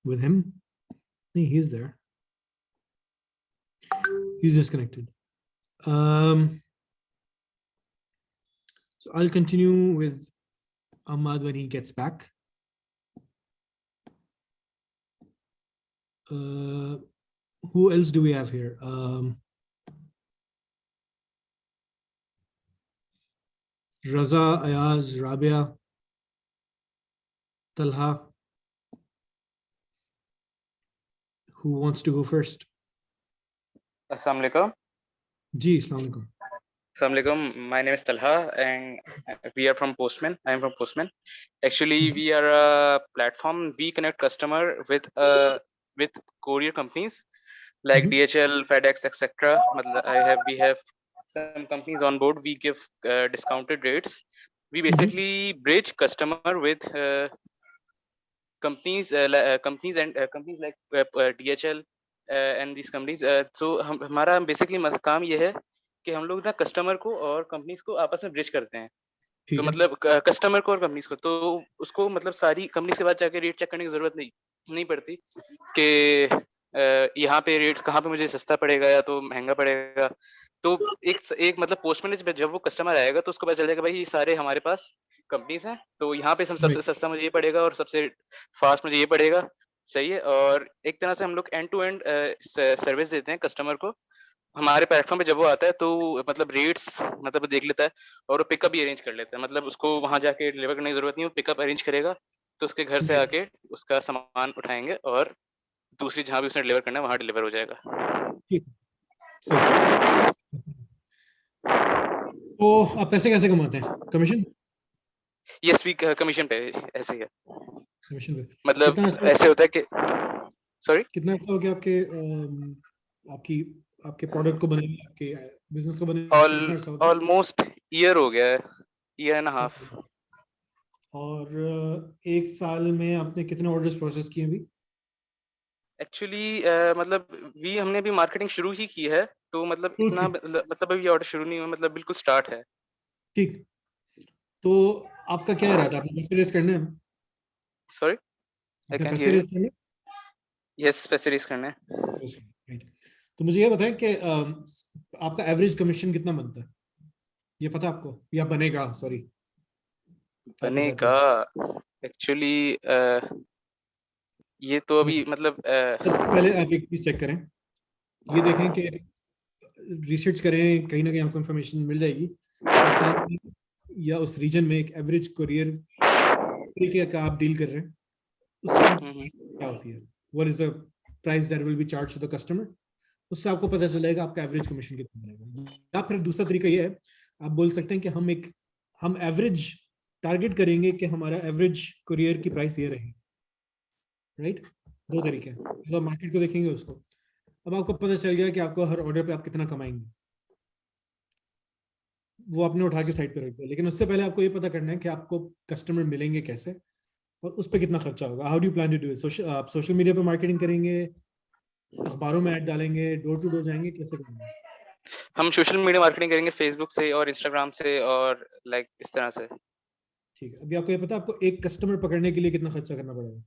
विद हिम। नहीं, he is there. He is disconnected. So I'll continue with Ahmad when he gets back. Who else do we have here? Raza, Ayaz, Rabia, Talha. Who wants to go first? Assalamu alaikum. Ji, Assalamu alaikum. Assalamu alaikum. My name is Talha, and we are from Postman. I am from Postman. Actually, we are a platform. We connect customer with courier companies like DHL, FedEx, etc. We have some companies on board. We give discounted rates. We basically bridge customer with companies and companies like DHL and these companies. So हमारा basically काम ये है कि हम लोग ना कस्टमर को और कंपनीज को आपस में ब्रिज करते हैं। तो ठीक है। मतलब कस्टमर को और कंपनीज को, तो उसको मतलब सारी कंपनीज के बाद जाके रेट चेक करने की जरूरत नहीं पड़ती कि यहाँ पे रेट्स कहाँ पे मुझे सस्ता पड़ेगा या तो महंगा पड़ेगा। तो एक मतलब पोस्टमैन जब वो कस्टमर आएगा तो उसको पता चल जाएगा भाई ये सारे हमारे पास कंपनीज हैं, तो यहाँ पे सबसे राइट सस्ता मुझे ये पड़ेगा और सबसे फास्ट मुझे ये पड़ेगा। सही है। और एक तरह से हम लोग एंड टू एंड सर्विस देते हैं कस्टमर को। हमारे प्लेटफॉर्म पे जब वो आता है तो मतलब रेट्स मतलब वो देख लेता है और वो पिकअप भी अरेंज कर लेता है। मतलब उसको वहां जाके डिलीवर करने की जरूरत नहीं, वो पिकअप अरेंज करेगा तो उसके घर से राइट आके उसका सामान उठाएंगे और दूसरी जहाँ भी उसने डिलीवर करना है वहां डिलीवर हो जाएगा। ठीक सही। तो आप पैसे कैसे कमाते हैं? कमीशन? यस वी कमीशन पे ऐसे ही है। कमीशन पे मतलब कितना अच्छा ऐसे होता है कि सॉरी कितना अच्छा हो गया आपके आपकी आपके प्रोडक्ट को बनाने में, आपके बिजनेस को बनाने ऑल में कितना अच्छा हो गया? ऑलमोस्ट ईयर हो गया है, ईयर एंड हाफ। और एक साल में आपने कितने ऑर्डर्स प्रोसेस किए अभी? एक्चुअली मतलब हमने अभी मार्केटिंग शुरू ही की है, तो मतलब इतना ओके मतलब अभी ऑर्डर शुरू नहीं हुआ, मतलब बिल्कुल स्टार्ट है। ठीक। तो आपका क्या इरादा है? आपने पैसे रेस करने हैं? सॉरी आई अपने कैन पैसे हियर यू। रेस करने हैं? यस पैसे रेस करना है। राइट। तो मुझे ये बताएं कि आपका एवरेज कमीशन कितना बनता है? ये पता है आपको या बनेगा? सॉरी आपको चाहते बनेगा। हैं। एक्चुअली ये तो अभी मतलब सबसे पहले आप एक चीज चेक करें, ये देखें कि रिसर्च करें, कहीं ना कहीं आपको इन्फॉर्मेशन मिल जाएगी। पाकिस्तान में या उस रीजन में एक एवरेज कुरियर तरीके का आप डील कर रहे हैं, उसकी क्या होती है, what is the price that will be charge to the customer. उससे आपको पता चलेगा आपका एवरेज कमीशन कितना बनेगा। या फिर दूसरा तरीका ये है, आप बोल सकते हैं कि हम एवरेज टारगेट करेंगे कि हमारा एवरेज कुरियर की प्राइस ये रहे। राइट, दो तरीके हैं। तो मार्केट को देखेंगे उसको, अब आपको पता चल गया कि आपको हर ऑर्डर पे आप कितना कमाएंगे, वो आपने उठा के साइड पे रख दिया। लेकिन उससे पहले आपको ये पता करना है कि आपको कस्टमर मिलेंगे कैसे और उस पर कितना खर्चा होगा। How do you plan to do it? आप सोशल मीडिया पे मार्केटिंग करेंगे, अखबारों में ऐड डालेंगे, डोर टू डोर जाएंगे, कैसे करेंगे? हम सोशल मीडिया मार्केटिंग करेंगे फेसबुक से और इंस्टाग्राम से और लाइक इस तरह से। ठीक है, अभी आपको ये पता है आपको एक कस्टमर पकड़ने के लिए कितना खर्चा करना पड़ेगा?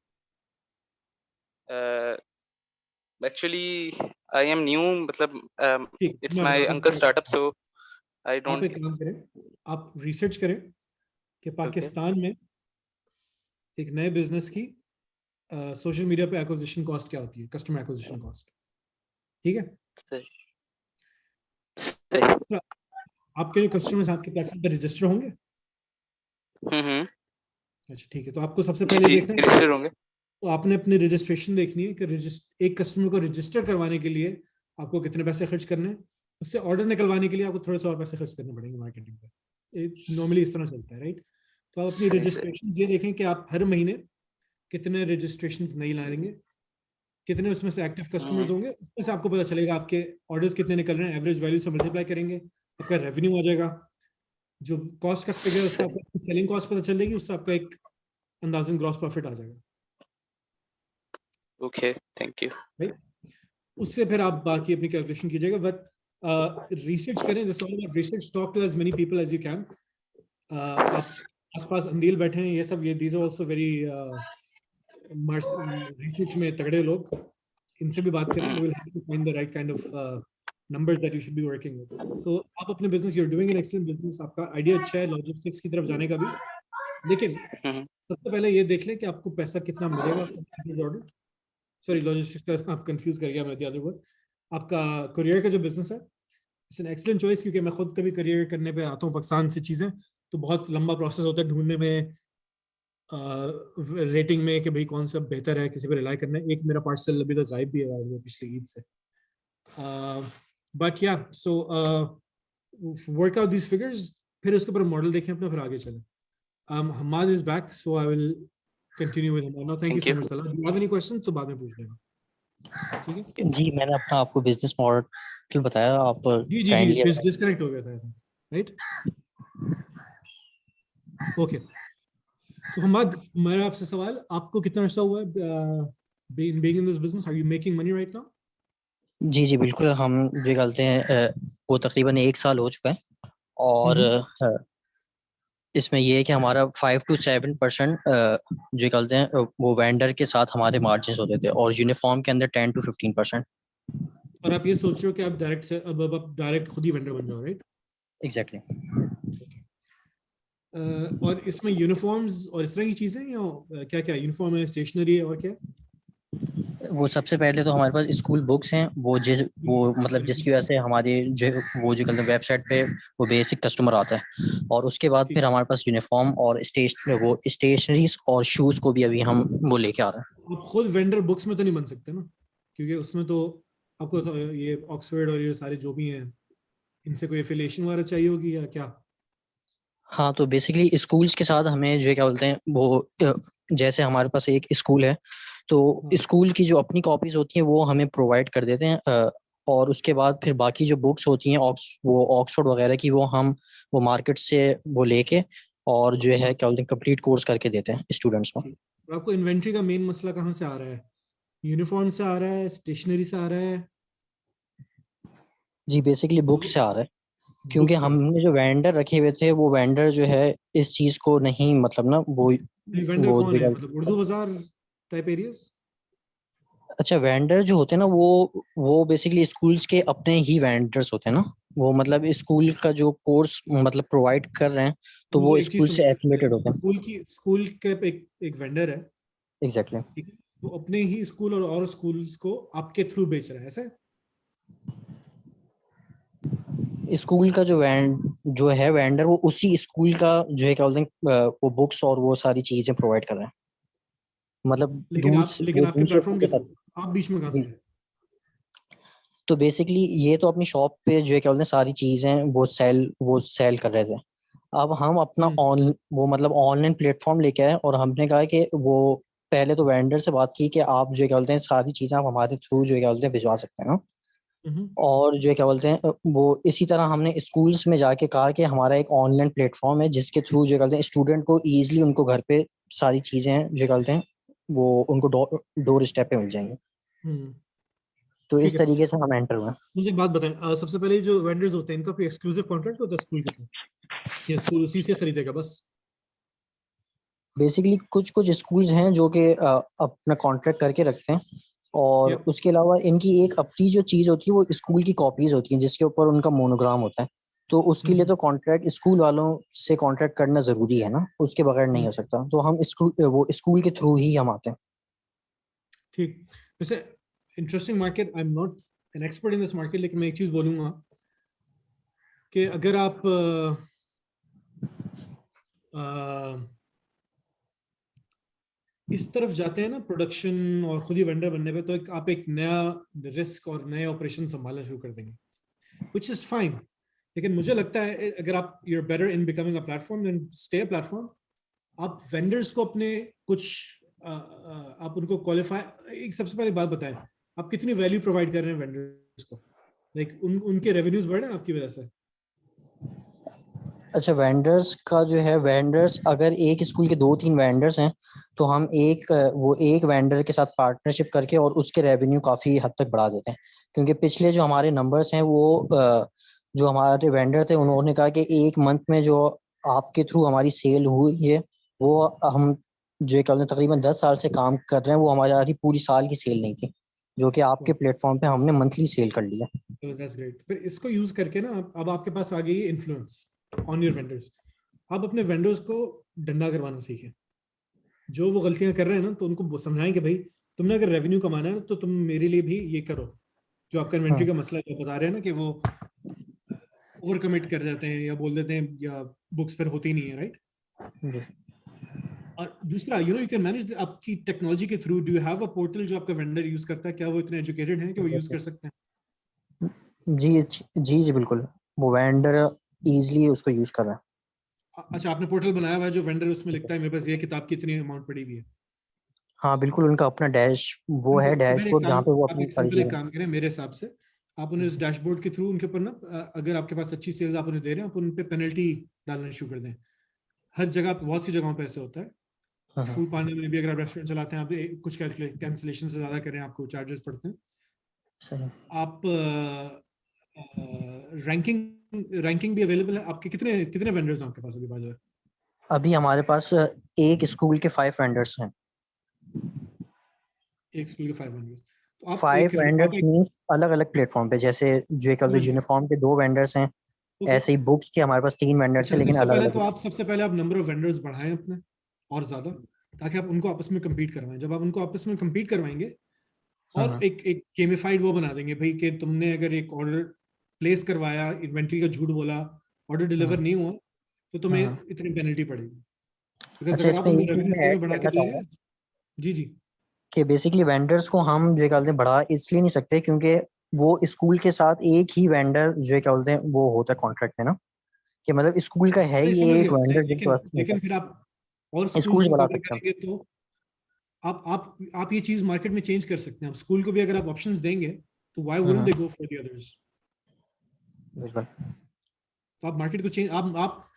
एक्चुअली आई एम न्यू, मतलब ठीक, इट्स मैं माय बताता हूँ अंकल क्या स्टार्टअप, करना सो आई है। आप डोंट। एक काम करें, आप रिसर्च करें कि ओके पाकिस्तान में एक नए बिजनेस की सोशल मीडिया पे एक्विजिशन कॉस्ट क्या होती है, कस्टमर एक्विजिशन कॉस्ट। ठीक है, सही। तो आपके जो कस्टमर्स आपके प्लेटफॉर्म पे रजिस्टर होंगे। हम्म। अच्छा ठीक है, तो आपको सबसे जी पहले जी देखना है, रजिस्टर होंगे। तो आपने अपनी रजिस्ट्रेशन देखनी है कि एक कस्टमर को रजिस्टर करवाने के लिए आपको कितने पैसे खर्च करने हैं, उससे ऑर्डर निकलवाने के लिए आपको थोड़े से और पैसे खर्च करने पड़ेंगे मार्केटिंग पे। नॉर्मली इस तरह चलता है, राइट। तो आप अपनी सही सही। रजिस्ट्रेशन ये देखें कि आप हर महीने कितने रजिस्ट्रेशन नहीं लाएंगे, कितने उसमें से एक्टिव कस्टमर्स होंगे, उसमें से आपको पता चलेगा आपके ऑर्डर्स कितने निकल रहे हैं। एवरेज वैल्यू से मल्टीप्लाई करेंगे, आपका रेवेन्यू आ जाएगा। जो कॉस्ट का फिगर है उससे आपको सेलिंग कॉस्ट पता चलेगी, उससे आपका एक अंदाजन ग्रॉस प्रॉफिट आ जाएगा। Okay thank you. राइट, उससे फिर आप बाकी अपनी कैलकुलेशन कीजिएगा। बट रिसर्च करें, this all about research, talk to as many people as you can. आप आसपास अंदील बैठे हैं, ये सब, ये these are also very research में तगड़े लोग, इनसे भी बात करें। They will help you find the right kind of numbers that you should be working with. तो आप अपने business, you are doing an excellent business, आपका आइडिया अच्छा है लॉजिस्टिक्स की तरफ जाने का भी। लेकिन सबसे पहले ये देख लें कि आपको पैसा कितना मिलेगा ऑर्डर। सॉरी, लॉजिस्टिक्स का आप कंफ्यूज कर गया मैं, द अदर वर्ड। आपका कुरियर का जो बिजनेस है, इट्स एन एक्सीलेंट चॉइस, क्योंकि मैं खुद कभी करियर करने पे आता हूँ पाकिस्तान से चीज़ें, तो बहुत लंबा प्रोसेस होता है ढूंढने में, रेटिंग में कि भाई कौन सा बेहतर है, किसी पर रिलाई करना है। एक मेरा पार्सल अभी तक गायब भी है वो पिछली ईद से। बट या so work out these figures, फिर उसके ऊपर मॉडल देखें अपना, फिर आगे चलें। Hamad is back, so I will continue with him now. Thank you thank so you. much, Talal. Do you have any questions? तो बाद में पूछ लेना, ठीक है। जी मैंने अपना आपको बिजनेस मॉडल बताया, आप जी जी जी, काइंडली डिस्कनेक्ट हो गया था, राइट। ओके, तो हमद, मेरा आपसे सवाल, आपको कितना अर्सा हुआ है being in this business? Are you making money right now? जी जी बिल्कुल, हम जो कहते हैं वो तकरीबन 1 साल हो चुका है। और इसमें ये है कि हमारा 5 to 7% जो कहते हैं वो वेंडर के साथ हमारे मार्जिन होते थे, और यूनिफॉर्म के अंदर 10 to 15%। और आप ये सोच रहे हो कि आप डायरेक्ट से अब आप डायरेक्ट खुद ही वेंडर बन जाओ, राइट? एग्जैक्टली। और इसमें यूनिफॉर्म्स और इस तरह की चीजें, या क्या क्या यूनिफॉर्म है, स्टेशनरी है, और क्या? वो सबसे पहले तो हमारे पास स्कूल बुक्स हैं, वो मतलब जिसकी वजह से हमारे जो वो जो कहते हैं वेबसाइट पे वो बेसिक कस्टमर आता है, और उसके बाद फिर हमारे पास यूनिफॉर्म और वो स्टेशनरीज और शूज को भी अभी हम वो लेके आ रहे हैं। आप खुद वेंडर बुक्स में तो नहीं बन सकते ना, क्योंकि उसमें तो आपको तो ये ऑक्सफोर्ड और ये सारे जो भी हैं इनसे कोई एफिलिएशन वगैरह चाहिए होगी या क्या? हाँ, तो बेसिकली स्कूल्स के साथ हमें जो है क्या बोलते हैं वो जैसे हमारे पास एक स्कूल है, तो हाँ। स्कूल की जो अपनी कॉपीज होती हैं वो हमें प्रोवाइड कर देते हैं, और उसके बाद फिर बाकी जो बुक्स होती हैं वो ऑक्सफोर्ड वगैरह की वो मार्केट से वो लेके और जो है क्या बोलते हैं कंप्लीट कोर्स करके देते हैं स्टूडेंट्स को। ठीक। और आपको इन्वेंट्री का मेन मसला कहाँ से आ रहा है? यूनिफॉर्म से आ रहा है, स्टेशनरी से आ रहा है? जी, बेसिकली बुक्स से आ रहा है, क्योंकि बुक से? हमने जो वेंडर रखे हुए थे वो वेंडर जो है इस चीज को नहीं मतलब ना वेंडर वो कौन है, जो मतलब उर्दू बाजार टाइप एरियाज? अच्छा, वेंडर जो होते हैं ना वो बेसिकली स्कूल्स के अपने ही वेंडर्स होते हैं ना, वो मतलब स्कूल का जो कोर्स मतलब प्रोवाइड कर रहे हैं तो तो वो एक चीज स्कूल से सुनिए, एफिलिएटेड होते हैं। स्कूल के एक एक वेंडर है, एग्जैक्टली। ठीक है? वो अपने ही स्कूल और स्कूल्स को आपके थ्रू बेच रहा है, ऐसा है? स्कूल का जो है वेंडर वो उसी स्कूल का जो है क्या बोलते हैं वो बुक्स और वो सारी चीजें प्रोवाइड कर रहे हैं, मतलब लेकिन वो आपके दूसरे प्लेटफॉर्म स्कूल के के थ्रू साथ। आप बीच में कहाँ से है? तो बेसिकली ये तो अपनी शॉप पे जो है क्या बोलते हैं सारी चीजें वो सेल कर रहे थे। अब हम अपना हम्म। वो मतलब ऑनलाइन प्लेटफॉर्म लेके आए, और हमने कहा कि वो पहले तो वेंडर से बात की कि आप जो है क्या बोलते हैं सारी चीजें आप हमारे थ्रू जो है क्या बोलते हैं भिजवा सकते हैं ना, हम्म। और जो है क्या बोलते हैं वो इसी तरह हमने स्कूल्स में जाके कहा कि हमारा एक ऑनलाइन प्लेटफॉर्म है जिसके थ्रू जो है क्या बोलते हैं स्टूडेंट को इजीली उनको घर पे सारी चीजें जो है क्या बोलते हैं वो उनको डोर स्टेप पे मिल जाएंगे। हम्म। तो ठीक इस है। तरीके से हम एंटर हुए। मुझे एक बात बताएं, सबसे पहले जो वेंडर्स होते हैं इनका कोई एक्सक्लूसिव कॉन्ट्रैक्ट होता है स्कूल के साथ, या स्कूल उसी से खरीदेगा बस? बेसिकली कुछ कुछ स्कूल्स हैं जो कि अपना कॉन्ट्रैक्ट करके रखते हैं, और या उसके अलावा इनकी एक अपनी जो चीज होती है वो स्कूल की कॉपीज होती हैं जिसके ऊपर उनका मोनोग्राम होता है, तो उसके लिए हम्म। तो कॉन्ट्रैक्ट स्कूल वालों से कॉन्ट्रैक्ट करना जरूरी है ना, उसके बगैर नहीं हो सकता, तो हम स्कूल के थ्रू ही हम आते हैं। ठीक। वैसे interesting market, I am not an expert in this market, लेकिन मैं एक चीज बोलूंगा कि अगर आप इस तरफ जाते हैं ना प्रोडक्शन और खुद ही वेंडर बनने पे, तो आप एक नया रिस्क और नए ऑपरेशन संभालना शुरू कर देंगे, विच इज फाइन। लेकिन मुझे लगता है अगर आप you're better in becoming a platform then stay a platform. आप वेंडर्स को अपने कुछ आप उनको क्वालिफाई, एक सबसे पहले बात बताएं, आप कितनी वैल्यू प्रोवाइड कर रहे हैं वेंडर्स को? लाइक उनके रेवेन्यूज बढ़े हैं आपकी वजह से? अच्छा, वेंडर्स का जो है वेंडर्स अगर एक स्कूल के 2-3 वेंडर्स हैं तो हम एक वेंडर के साथ पार्टनरशिप करके और उसके रेवेन्यू काफी हद तक बढ़ा देते हैं, क्योंकि पिछले जो हमारे नंबर्स हैं वो जो हमारे वेंडर थे उन्होंने कहा कि एक मंथ में जो आपके थ्रू हमारी सेल हुई है वो हम जो है कल तकरीबन 10 साल से काम कर रहे हैं वो हमारी पूरी साल की सेल नहीं थी, जो कि आपके प्लेटफॉर्म पे हमने मंथली सेल कर लिया। That's great. फिर इसको यूज करके ना अब आपके पास आ गई है इन्फ्लुएंस ऑन योर वेंडर्स। आप अपने वेंडर्स को डंडा करवाना सीखें। जो वो गलतियां कर रहे हैं ना, तो उनको समझाएं कि भाई तुमने अगर रेवेन्यू कमाना है ना, तो तुम मेरे लिए भी ये करो। जो आपका इन्वेंट्री हाँ का मसला जो बता रहे हैं ना, कि वो ओवर कमिट कर जाते हैं या बोल देते हैं या बुक्स पर होती नहीं है, राइट? जी। और दूसरा, यू कैन मैनेज आपकी टेक्नोलॉजी के through. Do you have a portal जो आपका वेंडर यूज करता है? क्या वो इतने एजुकेटेड हैं कि वो यूज कर सकते हैं? जी जी जी बिल्कुल, वो वेंडर इजीली उसको यूज कर रहा है। अच्छा, आपने पोर्टल बनाया हुआ है जो वेंडर उसमें लिखता है मेरे पास ये किताब की इतनी अमाउंट पड़ी हुई है? हाँ बिल्कुल, उनका अपना वो है तो फिर एक डैशबोर्ड काम, जहाँ पे वो आप अपनी एक सारी सिंपल एक चीजें। काम करें मेरे हिसाब से। आप उन्हें इस डैशबोर्ड के थ्रू उनके ऊपर ना, अगर आपके पास अच्छी सेल्स आप उन्हें दे रहे हैं, आप उन पे पेनल्टी डालना शुरू कर दें। हर जगह, बहुत सी जगहों पे ऐसे होता है। हाँ हाँ, फूड पांडा में भी अगर आप रेस्टोरेंट चलाते हैं, आप कुछ कैंसिलेशन से ज्यादा करें, आपको चार्जेस पड़ते हैं। सही। आप रैंकिंग रैंकिंग भी अवेलेबल है। आपके कितने कितने वेंडर्स हैं आपके पास अभी, बाय द वे? अभी हमारे पास एक स्कूल के 5 वेंडर्स हैं। एक स्कूल के 5 वेंडर्स, तो आप 5 एक वेंडर्स मींस अलग अलग प्लेटफॉर्म पे, जैसे जो कल समझ गए। यूनिफॉर्म के 2 वेंडर्स हैं, ओके, ऐसे ही बुक्स के हमारे पास 3 वेंडर्स अच्छा हैं, लेकिन सबसे अलग पहले तो अलग। आप सबसे पहले आप नंबर ऑफ वेंडर्स बढ़ाएं अपने और ज्यादा, ताकि आप उनको आपस में compete करवाएं। जब आप उनको आपस में compete करवाएंगे और हाँ, एक एक गेमिफाइड वो बना देंगे भाई, कि तुमने अगर एक ऑर्डर प्लेस करवाया, इन्वेंट्री का झूठ बोला, ऑर्डर डिलीवर हाँ, नहीं हुआ, तो तुम्हें हाँ। इतनी पेनल्टी पड़ेगी। बिकॉज अच्छा, अगर आप इसमें उनको एक चीज रेवेन्यू मैं स्ट्रीम ऐड में बढ़ा के करना दे रहे चाहूंगा हैं। जी जी। कि बेसिकली वेंडर्स को हम जो कहते हैं बढ़ा इसलिए नहीं सकते, क्योंकि वो स्कूल के साथ एक ही वेंडर जो क्या बोलते हैं वो होता है कॉन्ट्रैक्ट में ना, कि मतलब स्कूल का है नहीं ही समझ एक गया, वेंडर जिनके लेकिन पास लेकिन फिर आप और स्कूल स्कूल्स को बढ़ा कवर सकते हैं। करेंगे, तो आप ये चीज मार्केट में चेंज कर सकते हैं। आप स्कूल को भी अगर आप ऑप्शंस देंगे, तो why wouldn't hmm, they go for the others. बिल्कुल। तो आप मार्केट को चेंज, आप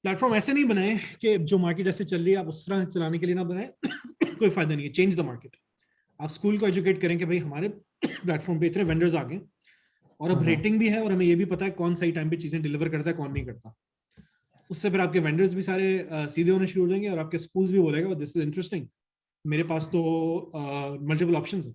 प्लेटफॉर्म ऐसे नहीं बनाए कि जो मार्केट ऐसे चल रही है आप उस तरह चलाने के लिए ना बनाए। कोई फायदा नहीं है। Change the market. आप स्कूल को एजुकेट करें कि भाई हमारे प्लेटफॉर्म पे इतने वेंडर्स आ गए, और अब हम्म, रेटिंग भी है, और हमें ये भी पता है कौन सही टाइम पे चीजें डिलीवर करता है, कौन नहीं करता। उससे फिर आपके वेंडर्स भी सारे सीधे होने शुरू हो जाएंगे, और आपके स्कूल्स भी बोलेगा दिस इज इंटरेस्टिंग, मेरे पास तो मल्टीपल ऑप्शंस है।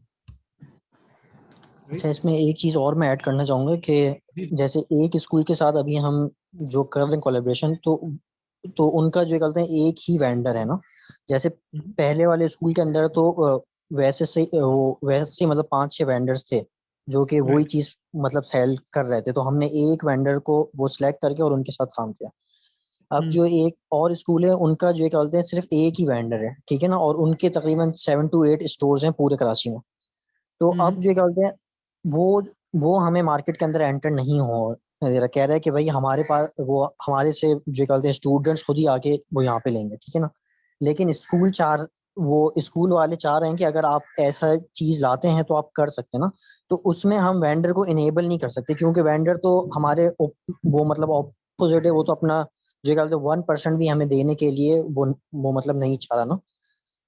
अच्छा, राइट। इसमें एक चीज और मैं ऐड करना चाहूंगा कि जी। जैसे एक स्कूल के साथ अभी हम जो कर रहे हैं कोलेब्रेशन, तो उनका जो कहते हैं एक ही वेंडर है ना। जैसे हम्म, पहले वाले स्कूल के अंदर तो वैसे से वो वैसे मतलब 5-6 वेंडर्स थे जो कि वही राइट। चीज मतलब सेल कर रहे थे, तो हमने एक वेंडर को वो सिलेक्ट करके और उनके साथ काम किया। अब हम्म, जो एक और स्कूल है उनका जो क्या बोलते हैं सिर्फ एक ही वेंडर है, ठीक है ना, और उनके तकरीबन 7 to 8 स्टोर्स हैं पूरे कराची में। तो अब हम्म, जो क्या बोलते हैं वो वो हमें मार्केट के अंदर एंटर नहीं हो कह रहे हैं कि भाई हमारे पास वो हमारे से जो कहते हैं स्टूडेंट्स खुद ही आके वो यहाँ पे लेंगे, ठीक है ना। लेकिन वो स्कूल वाले चाह रहे हैं कि अगर आप ऐसा चीज लाते हैं तो आप कर सकते हैं ना। तो उसमें हम वेंडर को इनेबल नहीं कर सकते, क्योंकि वेंडर तो हमारे वो मतलब ऑपोजिट है, वो तो अपना जो कहते हैं 1% भी हमें देने के लिए वो मतलब नहीं चाह रहा ना।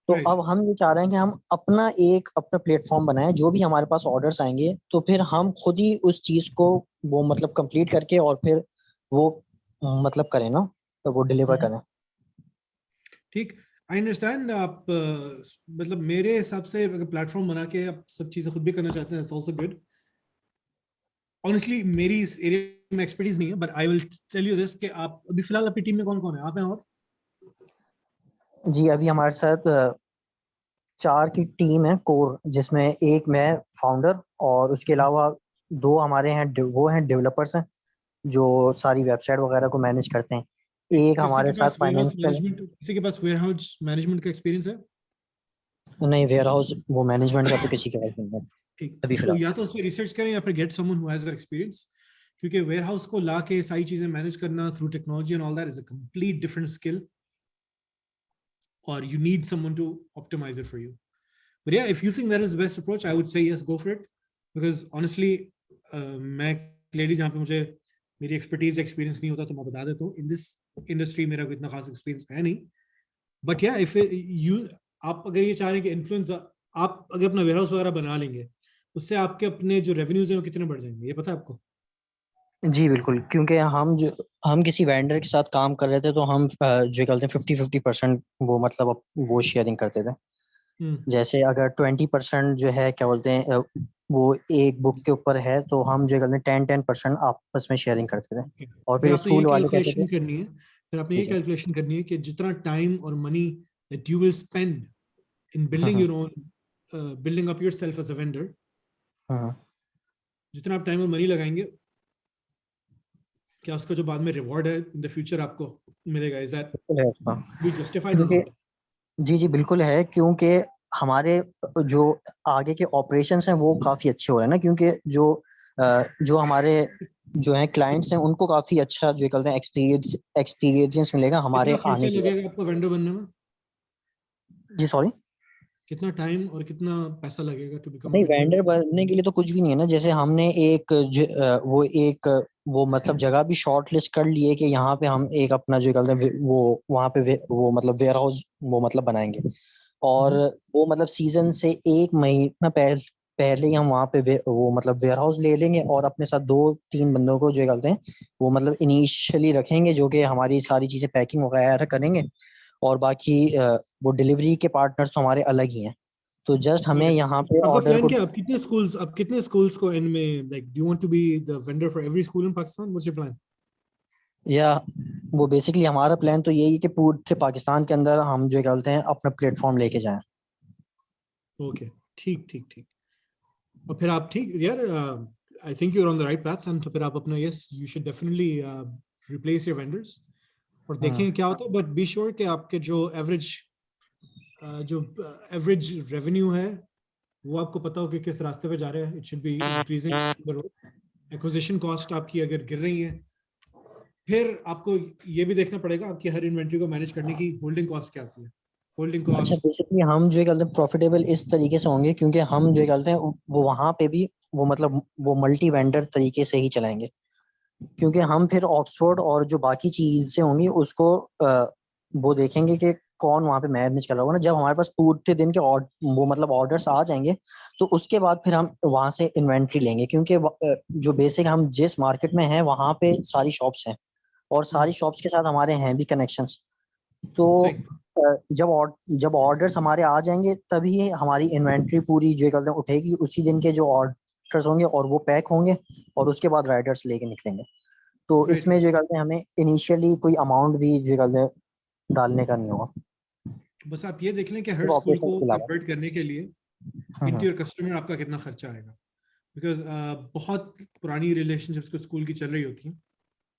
तो राइट। अब हम ये चाह रहे हैं कि हम अपना प्लेटफॉर्म बनाएं, जो भी हमारे पास ऑर्डर्स आएंगे तो फिर हम खुद ही उस चीज को वो मतलब कंप्लीट करके और फिर वो मतलब करें ना, तो वो डिलीवर हम्म, करें। ठीक। I understand. आप मतलब मेरे हिसाब से अगर प्लेटफॉर्म बना के आप सब चीजें खुद भी करना चाहते हैं, इट्स आल्सो गुड। ऑनेस्टली मेरी इस एरिया में एक्सपर्टीज नहीं है, but I will tell you this कि आप अभी फिलहाल आपकी टीम में कौन कौन है, आप हैं और? जी, अभी हमारे साथ 4 की टीम है कोर, जिसमें एक मैं फाउंडर और उसके अलावा 2 हमारे हैं वो हैं डेवलपर्स हैं जो सारी वेबसाइट वगैरह को मैनेज करते हैं। एक किसी हमारे के साथ पास वेयरहाउस फाइनेंशियल। मैनेजमेंट किसी के पास वेयरहाउस मैनेजमेंट का एक्सपीरियंस है? नहीं, वेयर हाउस वो मैनेजमेंट का तो किसी के पास नहीं है ठीक। अभी तो फिलहाल। या तो उसमें रिसर्च करें, या फिर get someone who has that experience. क्योंकि वेयरहाउस को ला के सारी चीजें मैनेज करना through technology and all that is a complete different skill, और you need someone to optimize it for you. But yeah, if you think that is the best approach, I would say yes, go for it. Because honestly, मैं clearly जहाँ पे मुझे मेरी एक्सपर्टीज एक्सपीरियंस नहीं होता, तो मैं बता देता हूँ, इन दिस इंडस्ट्री मेरा कोई इतना खास एक्सपीरियंस है नहीं। बट या इफ यू आप अगर ये चाह रहे हैं कि इन्फ्लुएंस, आप अगर अपना वेयरहाउस वगैरह बना लेंगे, उससे आपके अपने जो रेवेन्यूज हैं वो कितने बढ़ जाएंगे, ये पता है आपको? जी बिल्कुल, क्योंकि हम किसी वेंडर के साथ काम कर रहे थे तो हम जो कहते हैं 50-50% वो मतलब वो शेयरिंग करते थे। हम्म। जैसे अगर 20% जो है क्या बोलते हैं वो एक बुक के ऊपर है, तो हम जो कहते हैं 10-10% आपस में शेयरिंग करते थे। Okay. और फिर फिर आपने ये स्कूल वाले कहते थे। कैलकुलेशन करनी है, फिर आपने जी, ये जी। कैलकुलेशन करनी है कि जितना टाइम और money that you will spend in building hmm, your own, building up yourself as a vendor, हम्म, जितना आप टाइम और मनी लगाएंगे, क्या उसका जो बाद में रिवॉर्ड है इन द फ्यूचर आपको मिलेगा, इज दैट बिल्कुल है उसका। बी जस्टिफाइड और क्योंकि नॉट? जी, जी बिल्कुल है, क्योंकि हमारे जो आगे के ऑपरेशंस हैं वो काफी अच्छे हो रहे हैं ना, क्योंकि जो हमारे जो है क्लाइंट्स हैं उनको काफी अच्छा जो कहते हैं एक्सपीरियंस मिलेगा कितना हमारे खर्चा आने के बाद। लगेगा आपको वेंडर बनने में? जी, सॉरी। कितना टाइम और कितना पैसा लगेगा टू बिकम अ नहीं, वेंडर? वेंडर बनने के लिए तो कुछ भी नहीं है ना। जैसे हमने वो मतलब जगह भी शॉर्ट लिस्ट कर लिए कि यहाँ पे हम एक अपना जो कहते हैं वो वहाँ पे वो मतलब वेयर हाउस वो मतलब बनाएंगे। और वो मतलब सीजन से 1 महीना पहले पहले ही हम वहाँ पे वो मतलब वेयर हाउस ले लेंगे और अपने साथ 2-3 बंदों को जो करते हैं वो मतलब इनिशियली रखेंगे, जो कि हमारी सारी चीजें पैकिंग वगैरह करेंगे, और बाकी वो डिलीवरी के पार्टनर्स तो हमारे अलग ही हैं। तो जस्ट हमें Okay. यहाँ पे आपका ऑर्डर प्लान को, क्या है? आप कितने स्कूल्स को इनमें, like do you want to be the vendor for every school in Pakistan? What's your plan? या वो बेसिकली हमारा प्लान तो यही है कि पूरे पाकिस्तान के अंदर हम जो करते हैं अपना प्लेटफॉर्म लेके जाएं। Okay. ठीक ठीक ठीक। और फिर आप ठीक यार, I think you are on the right path. तो फिर आप अपना, yes you should definitely replace your vendors और देखें क्या होता है, बट बी श्योर कि आपके जो एवरेज रेवेन्यू है वो आपको पता हो कि किस रास्ते पे जा रहे हैं। It should be increasing. Acquisition cost आपकी अगर गिर रही है, फिर आपको ये भी देखना पड़ेगा आपकी हर इन्वेंट्री को मैनेज करने की होल्डिंग कॉस्ट क्या आती है। होल्डिंग अच्छा, कॉस्ट, बेसिकली हम जो करते हैं प्रॉफिटेबल इस तरीके से होंगे क्योंकि हम जो करते हैं वो वहां पे भी वो मतलब वो मल्टी वेंडर तरीके से ही चलाएंगे, क्योंकि हम फिर ऑक्सफोर्ड और जो बाकी चीजें होंगी उसको वो देखेंगे कि कौन वहां पे मैनेज कर रहा होगा ना। जब हमारे पास पूरे दिन के वो मतलब ऑर्डर्स आ जाएंगे तो उसके बाद फिर हम वहां से इन्वेंट्री लेंगे, क्योंकि जो बेसिक हम जिस मार्केट में हैं वहां पे सारी शॉप्स हैं और सारी शॉप्स के साथ हमारे हैं भी कनेक्शंस। तो सही। जब ऑर्डर्स हमारे आ जाएंगे तभी हमारी इन्वेंट्री पूरी जो कहते हैं उठेगी, उसी दिन के जो ऑर्डर्स होंगे और वो पैक होंगे और उसके बाद राइडर्स लेके निकलेंगे। तो राइट इसमें राइट। जो कहते हैं हमें इनिशियली कोई अमाउंट भी जो कहते हैं डालने का नहीं होगा, बस आप ये देख लें कि हर सिर्फ स्कूल ऑपरेशन को के अलावा। कन्वर्ट करने के लिए हम्म इनटू योर कस्टमर आपका कितना खर्चा आएगा। बिकॉज बहुत पुरानी रिलेशनशिप्स को स्कूल की चल रही होती हैं।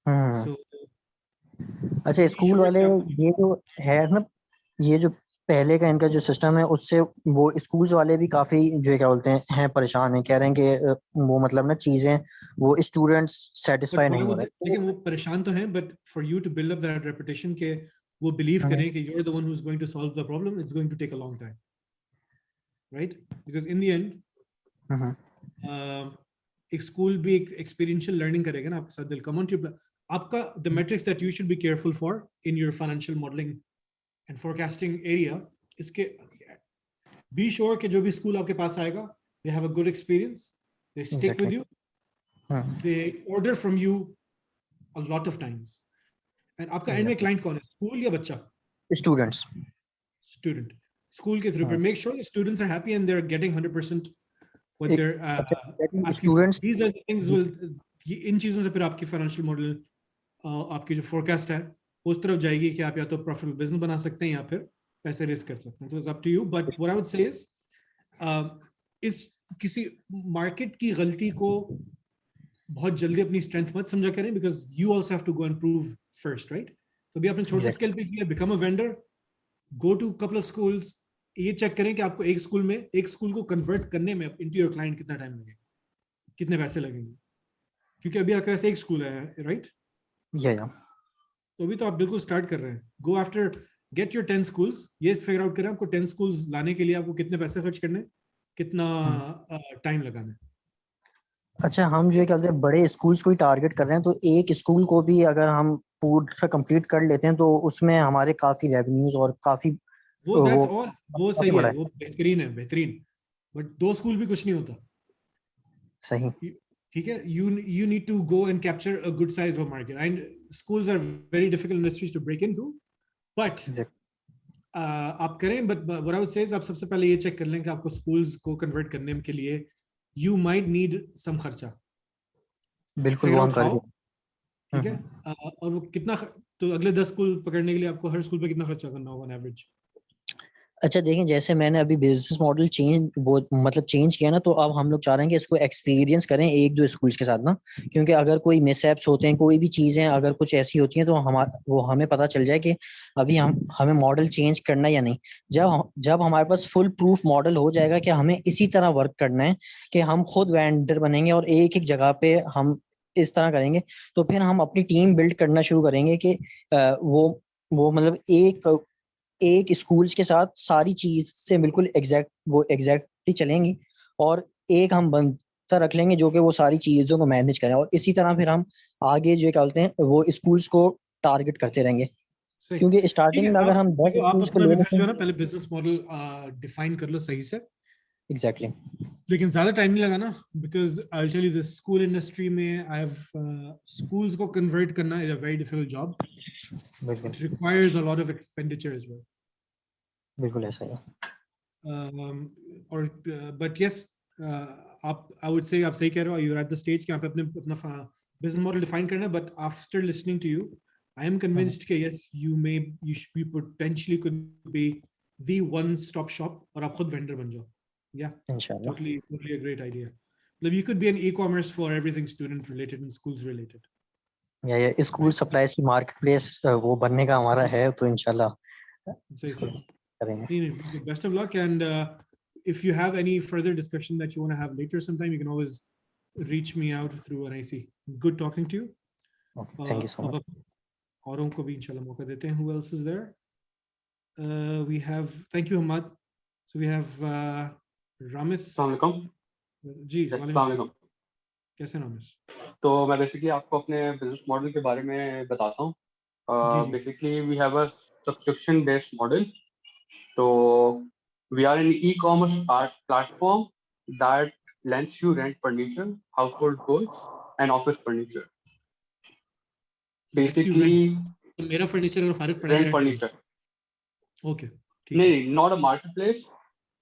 हम्म। सो अच्छा, बी स्कूल श्योर वाले कि आप, ये जो है ना, ये जो पहले का इनका जो सिस्टम है उससे वो स्कूल्स वाले भी काफी जो है क्या बोलते हैं परेशान हैं, कह रहे हैं कि वो मतलब ना चीजें वो students but satisfy what I नहीं हो वुड, रहे तो। लेकिन वो परेशान तो हैं, but for you to build up that reputation के वो बिलीव हम्म, करें कि you are the one who is going to solve the problem, it's going to take a long time, right? Because in the end hmm, एक स्कूल भी एक एक्सपीरियंशियल लर्निंग करेगा ना आपके साथ। दिल कम ऑन टू आपका the matrix that you should be careful for in your financial modelling and forecasting area. इसके बी श्योर कि जो भी स्कूल आपके पास आएगा, they have a good experience, they stick exactly. With you, they order from you a lot of times. And आपका एंड में एग्जैक्टली। क्लाइंट कौन है, स्कूल या बच्चा? स्टूडेंट्स। Student. School के through, but make sure the students are happy and they're getting 100% what एक they're अच्छा asking for. Students. These are the things will, इन चीजों से फिर आपकी फाइनेंशियल मॉडल, आपकी जो फोरकास्ट है उस तरफ जाएगी कि आप या तो प्रॉफिटेबल बिजनेस बना सकते हैं या फिर पैसे रेस कर सकते हैं। तो it's up to you, but what I would say is किसी मार्केट की गलती को बहुत जल्दी अपनी स्ट्रेंथ मत समझा करें, because you also have to go and prove first, right? तो भी आपने छोटे स्केल पे किया, become a vendor, go to couple of schools, ये चेक करें कि आपको एक स्कूल को कन्वर्ट करने में इनटू योर क्लाइंट कितना टाइम लगेगा, कितने पैसे लगेंगे, क्योंकि अभी आपके पास एक स्कूल है, राइट? या तो अभी तो आप बिल्कुल स्टार्ट कर रहे हैं। Go after, get your 10 schools, ये फिगर आउट करें आपको 10 स्कूल्स लाने के लिए आपको कितने पैसे खर्च करने, कितना टाइम लगाना है। अच्छा, हम जो कहते हैं बड़े स्कूल्स को ही टारगेट कर रहे हैं, तो एक स्कूल को भी अगर हम पूरा कंप्लीट कर लेते हैं तो उसमें हमारे काफी रेवेन्यूज और काफी वो दैट्स वो ऑल, वो काफी सही बड़ा है, है। वो बेहतरीन है, बेहतरीन। बट 2 स्कूल भी कुछ नहीं होता। सही। ठीक है, you need to go and capture a good size of market, and schools are very difficult industries to break into, but आप करें। But what I would say is आप सबसे पहले ये चेक कर लें कि आपको स्कूल्स को कन्वर्ट करने के लिए you might need some खर्चा, बिल्कुल फिगर वो हम आउट कर हाउ। रहे ठीक है, हैं। और वो कितना तो अगले 10 स्कूल पकड़ने के लिए आपको हर स्कूल पे कितना खर्चा करना होगा एवरेज? अच्छा देखें, जैसे मैंने अभी बिजनेस मॉडल चेंज वो मतलब चेंज किया ना, तो अब हम लोग चाह रहे हैं कि इसको एक्सपीरियंस करें 1-2 स्कूल्स के साथ ना, क्योंकि अगर कोई मिसहैप्स होते हैं, कोई भी चीजें अगर कुछ ऐसी होती हैं तो वो हमें पता चल जाए कि अभी हमें मॉडल चेंज करना है या नहीं। जब हमारे पास फुल प्रूफ मॉडल हो जाएगा कि हमें इसी तरह वर्क करना है, कि हम खुद वेंडर बनेंगे और एक एक जगह पे हम इस तरह करेंगे, तो फिर हम अपनी टीम बिल्ड करना शुरू करेंगे कि वो मतलब एक स्कूल्स के साथ सारी चीज से बिल्कुल एग्जैक्टली चलेंगी, और एक हम बंदा रख लेंगे जो कि वो सारी चीजों को मैनेज करें, और इसी तरह फिर हम आगे जो क्या बोलते हैं वो स्कूल्स को टारगेट करते रहेंगे, सही। क्योंकि ठीक स्टार्टिंग है, में अगर आप हम 10 देखो, आप स्कूल्स को अपना ले भी फिर लेते जो हैं। है ना पहले बिजनेस मॉडल डिफाइन कर लो सही से। एग्जैक्टली। लेकिन ज्यादा टाइम नहीं लगा ना, because I will tell you this, school industry में आई हैव स्कूल्स को कन्वर्ट करना is a very difficult job. बिल्कुल it requires a lot of expenditure as well. बिल्कुल ऐसा ही है। और बट यस, आप, आई वुड से आप सही कह रहे हो, you are at the stage कि आप अपने अपना बिजनेस मॉडल डिफाइन करना है. But after listening to you, I am convinced कि yes, you potentially could be the one stop shop, और आप खुद वेंडर बन जाओ. या इंशाल्लाह। totally a great idea. Like you could be an e-commerce for everything student related and schools related. या स्कूल सप्लाईज की मार्केट प्लेस वो बनने का हमारा है, तो इंशाल्लाह सही इसको सही. करेंगे। नहीं, best of luck, and if you have any further discussion that you want to have later sometime, you can always reach me out through an IC. Good talking to you. Okay, thank you so अब मच। औरों को भी इंशाल्लाह मौका देते हैं. Who else is there? We have, thank you Hamad. So we have Ramis. अस्सलाम वालेकुम। जी अस्सलाम वालेकुम वालेकुम। कैसे रामिस? तो मैं बेसिकली आपको अपने बिजनेस मॉडल के बारे में बताता हूँ। जी जी. Basically we have a subscription based model. तो we are an e commerce platform that lets you rent furniture, household goods, and office furniture. Lets you Basically, rent. मेरा फर्नीचर अगर फारिग पड़ा rent furniture. ओके ठीक है. नहीं, नॉट अ मार्केट प्लेस।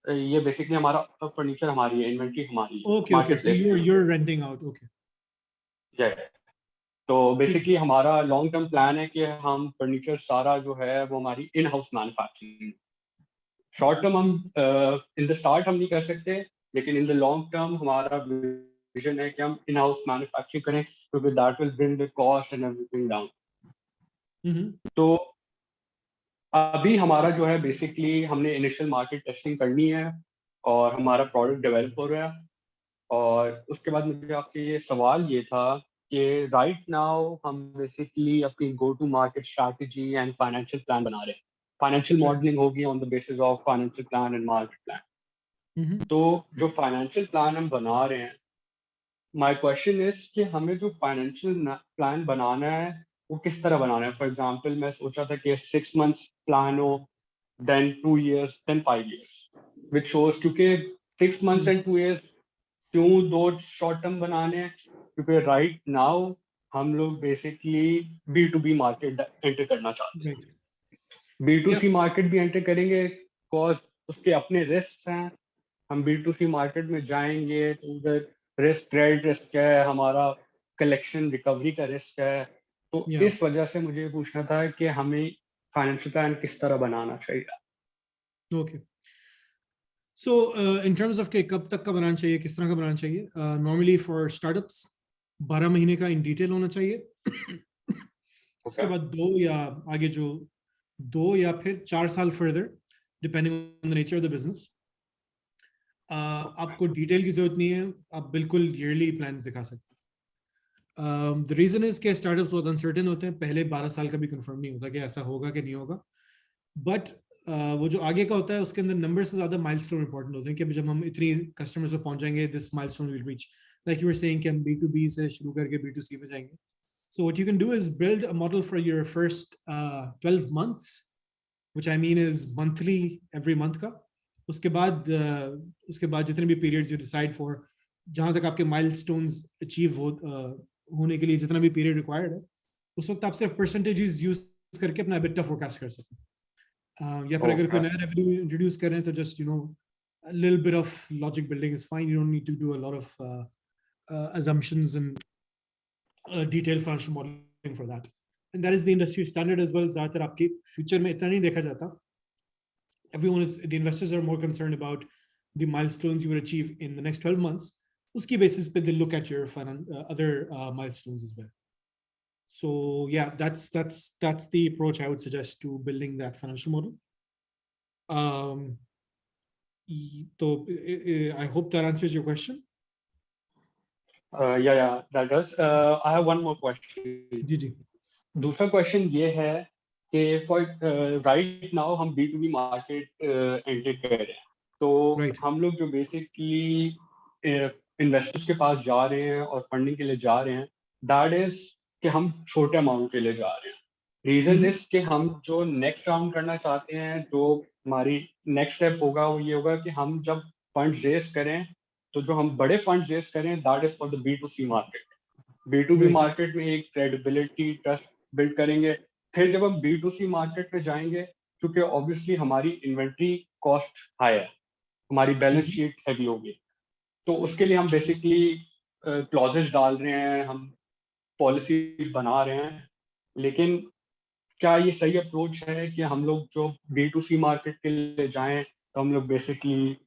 ये बेसिकली हमारा फर्नीचर हमारी है, इन्वेंट्री हमारी है। Okay okay, so you're renting out. Okay तो बेसिकली हमारा लॉन्ग टर्म प्लान है कि हम फर्नीचर सारा जो है वो हमारी in house manufacturing. Short term हम इन द स्टार्ट हम नहीं कर सकते, लेकिन इन द लॉन्ग टर्म हमारा विजन है कि हम इन हाउस मैन्युफैक्चरिंग करें, क्योंकि that will bring the cost and everything down. तो अभी हमारा जो है बेसिकली हमने इनिशियल मार्केट टेस्टिंग करनी है और हमारा प्रोडक्ट डेवलप हो रहा है। और उसके बाद मुझे आपसे ये सवाल ये था कि राइट नाउ हम बेसिकली अपनी go to market strategy and financial plan बना रहे हैं। फाइनेंशियल मॉडलिंग होगी on the basis of financial plan and market plan. तो जो फाइनेंशियल प्लान हम बना रहे हैं, माय क्वेश्चन इज कि हमें जो फाइनेंशियल प्लान बनाना है वो किस तरह बनाना है। फॉर एग्जांपल मैं सोच रहा था कि 6 मंथ्स प्लान हो, then 2 years, then 5 years, which shows, क्योंकि 6 months and 2 years क्यों दो शॉर्ट टर्म बनाने हैं, क्योंकि राइट नाउ हम लोग बेसिकली B2B मार्केट एंटर करना चाहते हैं। B2C मार्केट भी एंटर करेंगे, बिकॉज उसके अपने रिस्क हैं। हम B2C मार्केट में जाएंगे तो उधर रिस्क, क्रेडिट रिस्क है, हमारा कलेक्शन रिकवरी का रिस्क है। तो इस वजह से मुझे पूछना था कि हमें फाइनेंशियल प्लान किस तरह बनाना चाहिए। Okay, so in terms of के कब तक का बनाना चाहिए, किस तरह का बनाना चाहिए, नॉर्मली फॉर स्टार्टअप्स 12 महीने का इन डिटेल होना चाहिए. उसके बाद 2 या आगे जो 2 या फिर 4 साल further, depending on the nature of the business. आपको डिटेल की जरूरत नहीं है, आप बिल्कुल ईयरली प्लान दिखा सकते हैं. द रीजन इज के स्टार्टअप्स बहुत अनसर्टेन होते हैं, पहले 12 साल का भी कंफर्म नहीं होता कि ऐसा होगा कि नहीं होगा. बट वो जो आगे का होता है उसके अंदर नंबर से ज्यादा माइलस्टोन इंपॉर्टेंट होते हैं कि जब हम इतनी कस्टमर्स पे पहुंच जाएंगे, this milestone will reach, like you were saying कि हम B2B से शुरू करके B2C पे जाएंगे. So what you can do is build a model for your first 12 months, which I mean is monthly, every month का. उसके बाद जितने भी periods you decide for, जहाँ तक आपके milestones achieve होने के लिए जितना भी period required है, उस वक्त आप सिर्फ percentages use करके अपना EBITDA forecast कर सकते हैं. या फिर अगर कोई नया revenue introduce कर रहे हैं तो just a little bit of logic building is fine. You don't need to do a lot of assumptions and detailed financial modeling for that, and that is the industry standard as well. ज़्यादातर आपके future में इतना नहीं देखा जाता. The investors are more concerned about the milestones you will achieve in the next 12 months. Uski basis पे they look at your other milestones as well. So yeah, that's the approach I would suggest to building that financial model. So I hope that answers your question. Yeah, that does. I have one more question. जी. दूसरा क्वेश्चन ये है कि फॉर राइट नाउ हम B2B मार्केट एंटर कर रहे हैं, तो हम लोग जो बेसिकली इन्वेस्टर्स के पास जा रहे हैं और फंडिंग के लिए जा रहे हैं, दैट इज कि हम छोटे अमाउंट के लिए जा रहे हैं. रीजन इज कि हम जो नेक्स्ट राउंड करना चाहते हैं, जो हमारी नेक्स्ट स्टेप होगा वो ये होगा कि हम जब फंड्स रेज करें, तो जो हम बड़े फंड्स रेज करें that is for the B2C market. B2B Right. Market में एक क्रेडिबिलिटी ट्रस्ट बिल्ड करेंगे। फिर जब हम B2C मार्केट में जाएंगे, क्योंकि ऑब्वियसली हमारी इन्वेंट्री कॉस्ट हाई है, हमारी बैलेंस शीट हैवी होगी, तो उसके लिए हम बेसिकली क्लॉजेस डाल रहे हैं, हम पॉलिसीज बना रहे हैं। लेकिन क्या ये सही अप्रोच है कि हम लोग जो B2C मार्केट के लिए जाएं तो हम लोग basically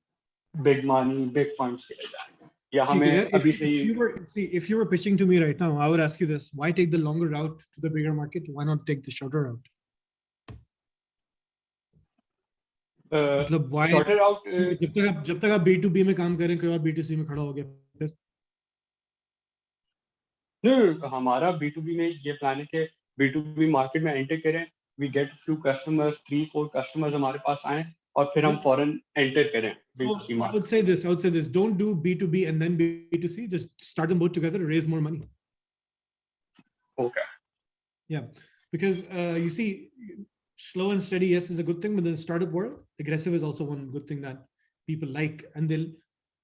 big money big funds के लिए जाएं, या ठीक है यार, हमें अभी से if he you were see if you were pitching to me right now, I would ask you this: why take the longer route to the bigger market? Why not take the shorter route? मतलब why शॉर्टर आउट? जब तक आप B2B में काम करें, कोई और B2C में खड़ा हो गया फिर? हमारा B2B में ये प्लान है कि B2B मार्केट में एंटर करें, we get few customers, 3-4 customers हमारे पास आए और फिर हम फॉरन एंटर करें B2C So I market. would say this: don't do B2B and then B2C. Just start them both together, raise more money. Okay. Yeah, because you see, slow and steady, yes, is a good thing, but in the startup world, aggressive is also one good thing that people like. And they'll,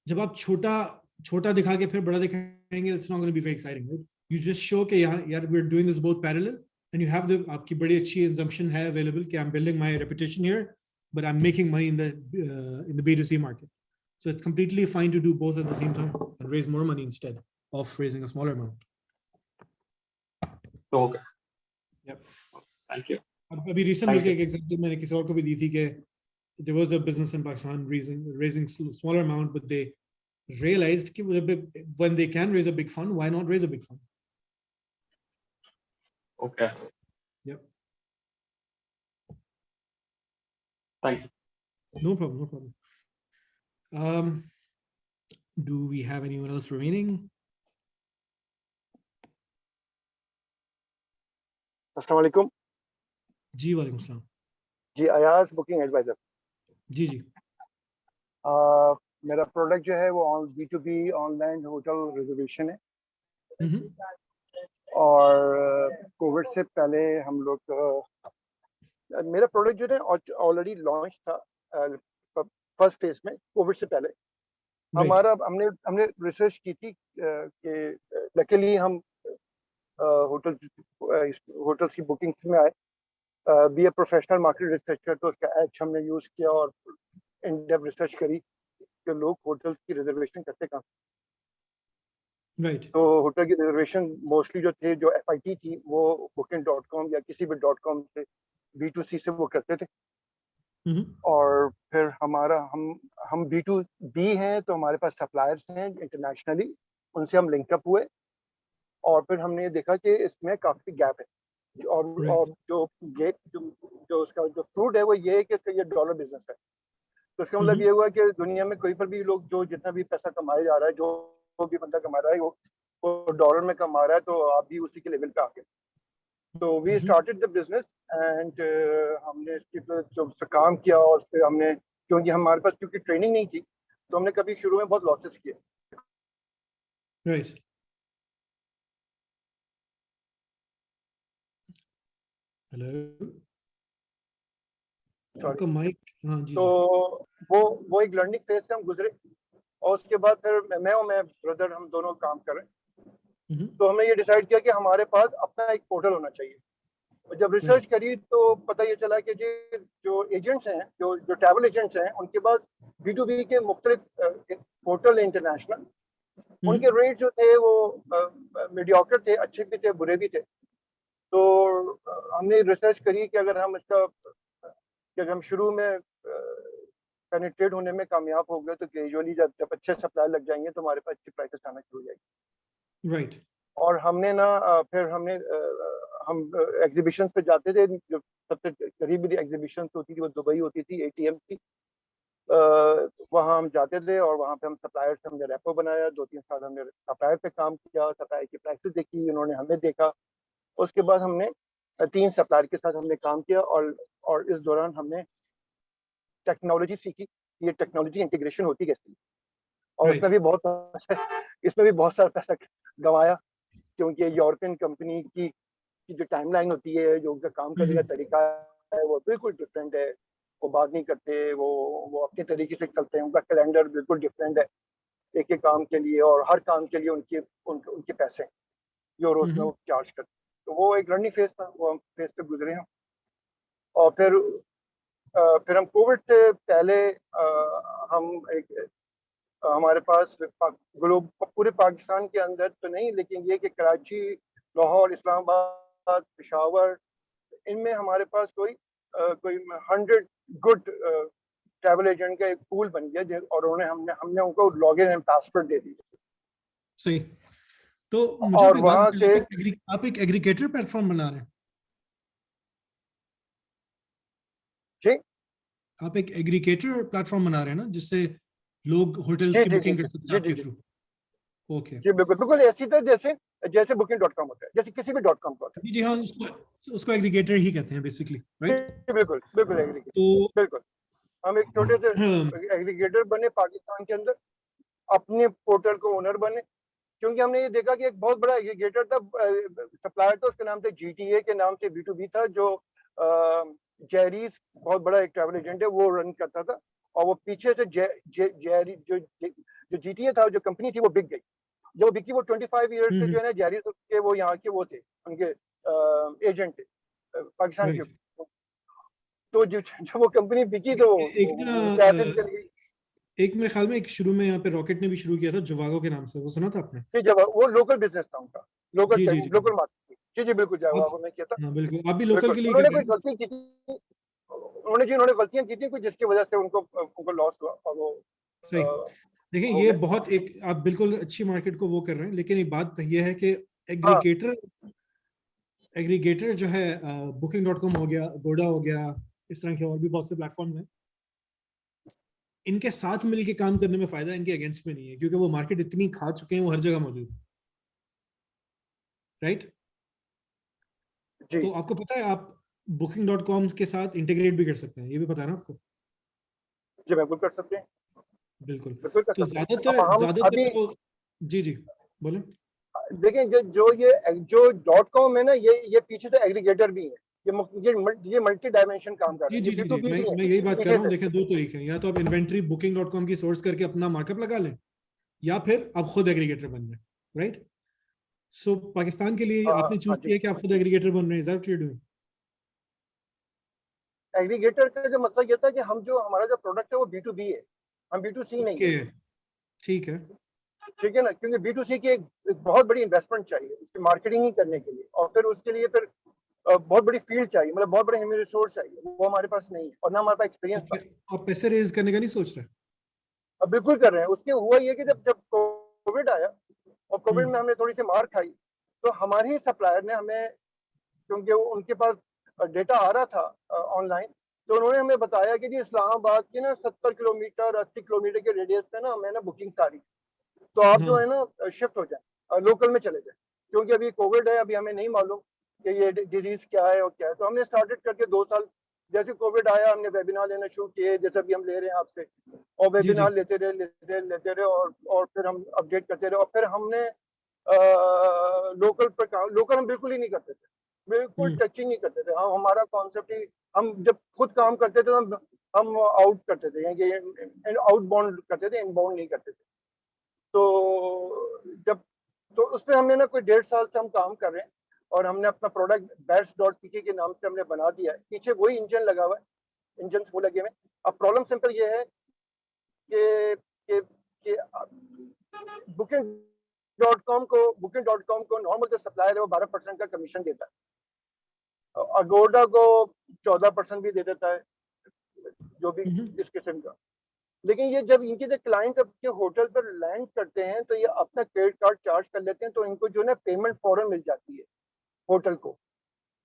जब आप छोटा दिखा के फिर बड़ा दिखाएंगे, it's not going to be very exciting, right? You just show कि यार we're doing this both parallel, and you have the आपकी बड़ी अच्छी assumption है available कि I'm building my reputation here, but I'm making money in the B2C market. So it's completely fine to do both at the same time and raise more money instead of raising a smaller amount. Okay, Yep. Thank you. अभी रिसेंट में एक एग्जांपल मैंने किसी और को भी दी थी कि there was a business in Pakistan raising smaller amount, but they realized कि when they can raise a big fund, why not raise a big fund? Okay, Yep. Thank you. No problem, no problem. Do we have anyone else remaining? अस्सलाम वालेकुम। जी वालेकुम सलाम। जी अयाज बुकिंग एडवाइजर। जी जी। मेरा प्रोडक्ट जो है वो B2B ऑनलाइन होटल रिजर्वेशन है। और कोविड से पहले हम लोग मेरा प्रोडक्ट जो है ऑलरेडी लॉन्च था फर्स्ट फेज में कोविड से पहले। हमारा हमने रिसर्च की थी कि लकीली हम होटल्स की बुकिंग्स में आए, be a professional market researcher, तो उसका एच हमने यूज़ किया और इन डेप्थ रिसर्च करी कि लोग होटल्स की रिजर्वेशन करते कहाँ। राइट। तो होटल की रिजर्वेशन मोस्टली जो थे, जो FIT थी, वो booking.com या किसी भी .com से B2C से वो करते थे। और फिर हमारा हम B2B हैं, तो हमारे पास सप्लायर्स हैं इंटरनेशनली, उनसे हम लिंकअप हुए और फिर हमने देखा कि इसमें काफ़ी गैप है। और जो गैप जो उसका जो फ्रूट है वो ये है कि इसका ये डॉलर बिजनेस है। तो इसका मतलब ये हुआ कि दुनिया में कोई पर भी लोग जो जितना भी पैसा कमाया जा रहा है, जो भी बंदा कमा रहा है वो डॉलर में कमा रहा है, तो आप भी उसी के लेवल पे आके। तो we started the business and हमने इसके पर जो काम किया और फिर हमने, क्योंकि हमारे पास क्योंकि ट्रेनिंग नहीं थी, तो हमने कभी शुरू में बहुत लॉसेस किए। राइट। हेलो, आपका माइक। हाँ जी। तो वो एक लर्निंग फेज से हम गुजरे और उसके बाद फिर मैं और मैं ब्रदर हम दोनों काम कर रहे हैं। तो हमने ये डिसाइड किया कि हमारे पास अपना एक पोर्टल होना चाहिए। और जब रिसर्च करी तो पता ये चला कि जो एजेंट्स हैं, जो ट्रैवल एजेंट्स हैं, उनके पास B2B के मुख्तलिफ पोर्टल इंटरनेशनल, उनके रेट जो थे वो मीडियोकर थे, अच्छे भी थे, बुरे भी थे। तो हमने रिसर्च करी कि अगर हम शुरू में पेनिट्रेट होने में कामयाब हो गए, तो ग्रेजुअली जब अच्छे सप्लाई लग जाएंगे तो हमारे पास अच्छी प्राइसेस आना शुरू हो जाएगी। राइट। और हमने फिर हम एग्जीबिशंस पे जाते थे। जो सबसे करीबी एग्जीबिशंस होती थी वो दुबई होती थी, ATM की। वहाँ हम जाते थे और वहाँ पे हम सप्लायर से हमने रेपो बनाया। 2-3 साल हमने सप्लायर पे काम किया, सप्लायर की प्राइसेस देखी, उन्होंने हमें देखा। उसके बाद हमने 3 सप्लायर के साथ हमने काम किया और इस दौरान हमने टेक्नोलॉजी सीखी, ये टेक्नोलॉजी इंटीग्रेशन होती कैसे। और इसमें भी बहुत सारा पैसा गंवाया, क्योंकि यूरोपियन कंपनी की जो टाइमलाइन होती है, जो उनका काम करने का तरीका है, वो बिल्कुल डिफरेंट है वो बात नहीं करते, वो अपने तरीके से चलते हैं, उनका कैलेंडर बिल्कुल डिफरेंट है एक एक काम के लिए, और हर काम के लिए उनके पैसे यूरोस में वो चार्ज करते हैं। तो वो एक लर्निंग फेज था, वो हम फेज से गुजरे हैं। और फिर हम कोविड से पहले हम एक हमारे पास पूरे पाकिस्तान के अंदर तो नहीं, लेकिन ये कि कराची, लाहौर, इस्लामाबाद, पेशावर, इनमें हमारे पास कोई 100 गुड ट्रैवल एजेंट का एक पूल बन गया, और हमने उनको लॉगिन एंड पासवर्ड दे दिए। सही। तो मुझे और एक बात वहां से आप एक एग्रीगेटर प्लेटफॉर्म बना रहे हैं? जी आप एक एग्रीगेटर प्लेटफॉर्म बना रहे हैं ना, जिससे लोग होटल्स जी की जी जी बुकिंग कर जी सकते हैं जी आपके जी थ्रू? ओके जी बिल्कुल बिल्कुल ऐसी तरह जैसे booking.com होता है, जैसे किसी भी .com का होता जी, जी हाँ, उसको एग्रीगेटर ही कहते हैं बेसिकली, है। राइट? जी बिल्कुल बिल्कुल एग्रीगेटर, तो बिल्कुल। हम एक छोटे से एग्रीगेटर बने पाकिस्तान के अंदर, अपने पोर्टल को ओनर बने, क्योंकि हमने ये देखा कि एक बहुत बड़ा एग्रीगेटर था, सप्लायर था, उसके नाम से GTA के नाम से B2B था, जो जेरीज बहुत बड़ा एक ट्रैवल एजेंट है, वो रन करता था। और वो पीछे से जेरी जो GTA था, जो कंपनी थी, वो बिक गई। जो बिकी, वो 25 ईयर्स से जो है ना जेरीज के वो यहाँ के वो थे, उनके एजेंट थे पाकिस्तान के। राइट। तो जब वो कंपनी बिकी तो एक ना वो पैसे भी चली गई। एक मेरे ख्याल में एक शुरू में यहाँ पे रॉकेट ने भी शुरू किया था जवागो के नाम से, वो सुना था आपने? कि जब वो लोकल बिजनेस था उनका, जी जी जी लोकल मार्केट। जी जी बिल्कुल, आप, जवाब में किया था। हाँ बिल्कुल, आप भी लोकल बिल्कुल, के लिए कर उन्होंने रहे कोई हैं। गलती की थी, उन्होंने गलतियां की थी कुछ, जिसकी वजह से उनको लॉस हुआ, और वो सही। देखिए, हो ये गया। बहुत एक आप बिल्कुल अच्छी मार्केट को वो कर रहे हैं, लेकिन एक बात ये है कि हाँ एग्रीगेटर एग्रीगेटर जो है, booking.com हो गया, गोडा हो गया, इस तरह के और भी बहुत से प्लेटफॉर्म हैं, इनके साथ मिलके काम करने में फायदा इनके अगेंस्ट में नहीं है, क्योंकि वो मार्केट इतनी खा चुके हैं, वो हर जगह मौजूद है, राइट? जी तो आपको पता है आप booking.com के साथ इंटीग्रेट भी कर सकते हैं, ये भी पता है ना आपको? जी बिल्कुल कर सकते हैं, बिल्कुल। बिल्कुल कर तो सकते हैं। अब ज्यादातर हम ज्यादातर अभी जो, जी जी बोले। देखें, जो .com है ना, ये पीछे से एग्रीगेटर भी है, ये मल्टी डायमेंशन काम कर रहे जी हैं, जी ये जी जी, B2B भी है मैं यही बात कर पीछे रहा हूँ। से। देखें, दो तरीके हैं, या तो आप इन्वेंट्री booking.com की सोर्स करके अपना मार्कअप लगा लें, या फिर आप खुद एग्रीगेटर बन जाए, राइट? सो पाकिस्तान के लिए आपने चूज हाँ जी, किया कि आप खुद एग्रीगेटर बन रहे हैं, is that what you doing? Aggregator का जो मतलब ये था कि हमारा जो प्रोडक्ट है वो B2B है, हम B2C नहीं है। ओके, ठीक है। ठीक है ना, क्योंकि B2C की एक बहुत बड़ी इन्वेस्टमेंट चाहिए उसकी मार्केटिंग ही करने के लिए, और फिर उसके लिए फिर बहुत बड़ी फील्ड चाहिए, मतलब बहुत बड़े ह्यूमन रिसोर्स चाहिए, वो हमारे पास नहीं है, और ना हमारे पास एक्सपीरियंस था। आप पैसे रेज करने का नहीं सोच रहे? अब बिल्कुल कर रहे हैं। उसके हुआ ये कि जब कोविड आया, और कोविड में हम्म। हमने थोड़ी सी मार खाई, तो हमारे ही सप्लायर ने हमें, क्योंकि उनके पास डेटा आ रहा था ऑनलाइन, तो उन्होंने हमें बताया कि जी इस्लामाबाद की ना 70 किलोमीटर 80 किलोमीटर के रेडियस पे ना हमें ना बुकिंग सारी, तो आप जो है हाँ ना शिफ्ट हो जाए, लोकल में चले जाए, क्योंकि अभी कोविड है, अभी हमें नहीं मालूम कि ये डिजीज क्या है और क्या है। तो हमने स्टार्टेड करके 2 साल, जैसे कोविड आया हमने वेबिनार लेना शुरू किए, जैसे अभी हम ले रहे हैं आपसे, और जी जी। वेबिनार लेते रहे, और फिर हम अपडेट करते रहे, और फिर हमने लोकल पर काम, लोकल हम बिल्कुल ही नहीं करते थे, बिल्कुल हम्म। टच ही नहीं करते थे। हम हमारा कॉन्सेप्ट ही, हम जब खुद काम करते थे हम आउट करते थे, यानी आउट बाउंड करते थे, इनबाउंड नहीं करते थे। तो जब तो उस पर हमने ना कोई 1.5 साल से हम काम कर रहे हैं, और हमने अपना प्रोडक्ट बैट्स.pk के नाम से हमने बना दिया है, पीछे वही इंजन लगा हुआ है, इंजन वो लगे हुए। अब प्रॉब्लम सिंपल ये है कि बुकिंग.com को नॉर्मल जो सप्लायर है वो 12% का कमीशन देता है, अगोडा को 14% भी दे देता है, जो भी इस किस्म का। लेकिन ये जब इनके जो क्लाइंट अपने होटल पर लैंड करते हैं, तो ये अपना क्रेडिट कार्ड चार्ज कर लेते हैं, तो इनको जो है पेमेंट फौरन मिल जाती है होटल को,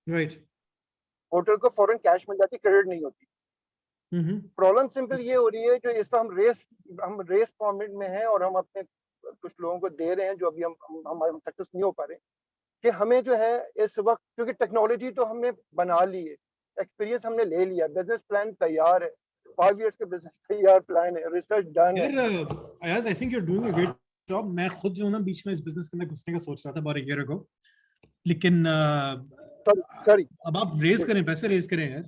राइट। होटल को फौरन कैश मिल जाती है, क्रेडिट नहीं होती। प्रॉब्लम सिंपल ये हो रही है, जो इस हम रेस फॉर्मेट में हैं, और हम अपने कुछ लोगों को दे रहे हैं, जो अभी हमारे सक्सेस नहीं हो पा रहे, कि हमें जो है इस वक्त, क्योंकि टेक्नोलॉजी तो हमने बना ली है, एक्सपीरियंस हमने ले लिया, बिजनेस प्लान तैयार है, 5 इयर्स का बिजनेस तैयार प्लान है, रिसर्च डन है। यार Ayaz, I think you are doing a great job. मैं खुद जो है ना बीच में इस बिजनेस के अंदर घुसने का सोच रहा था अबाउट अ ईयर अगो, लेकिन सॉरी अब आप रेज जी करें, पैसे रेज करें यार।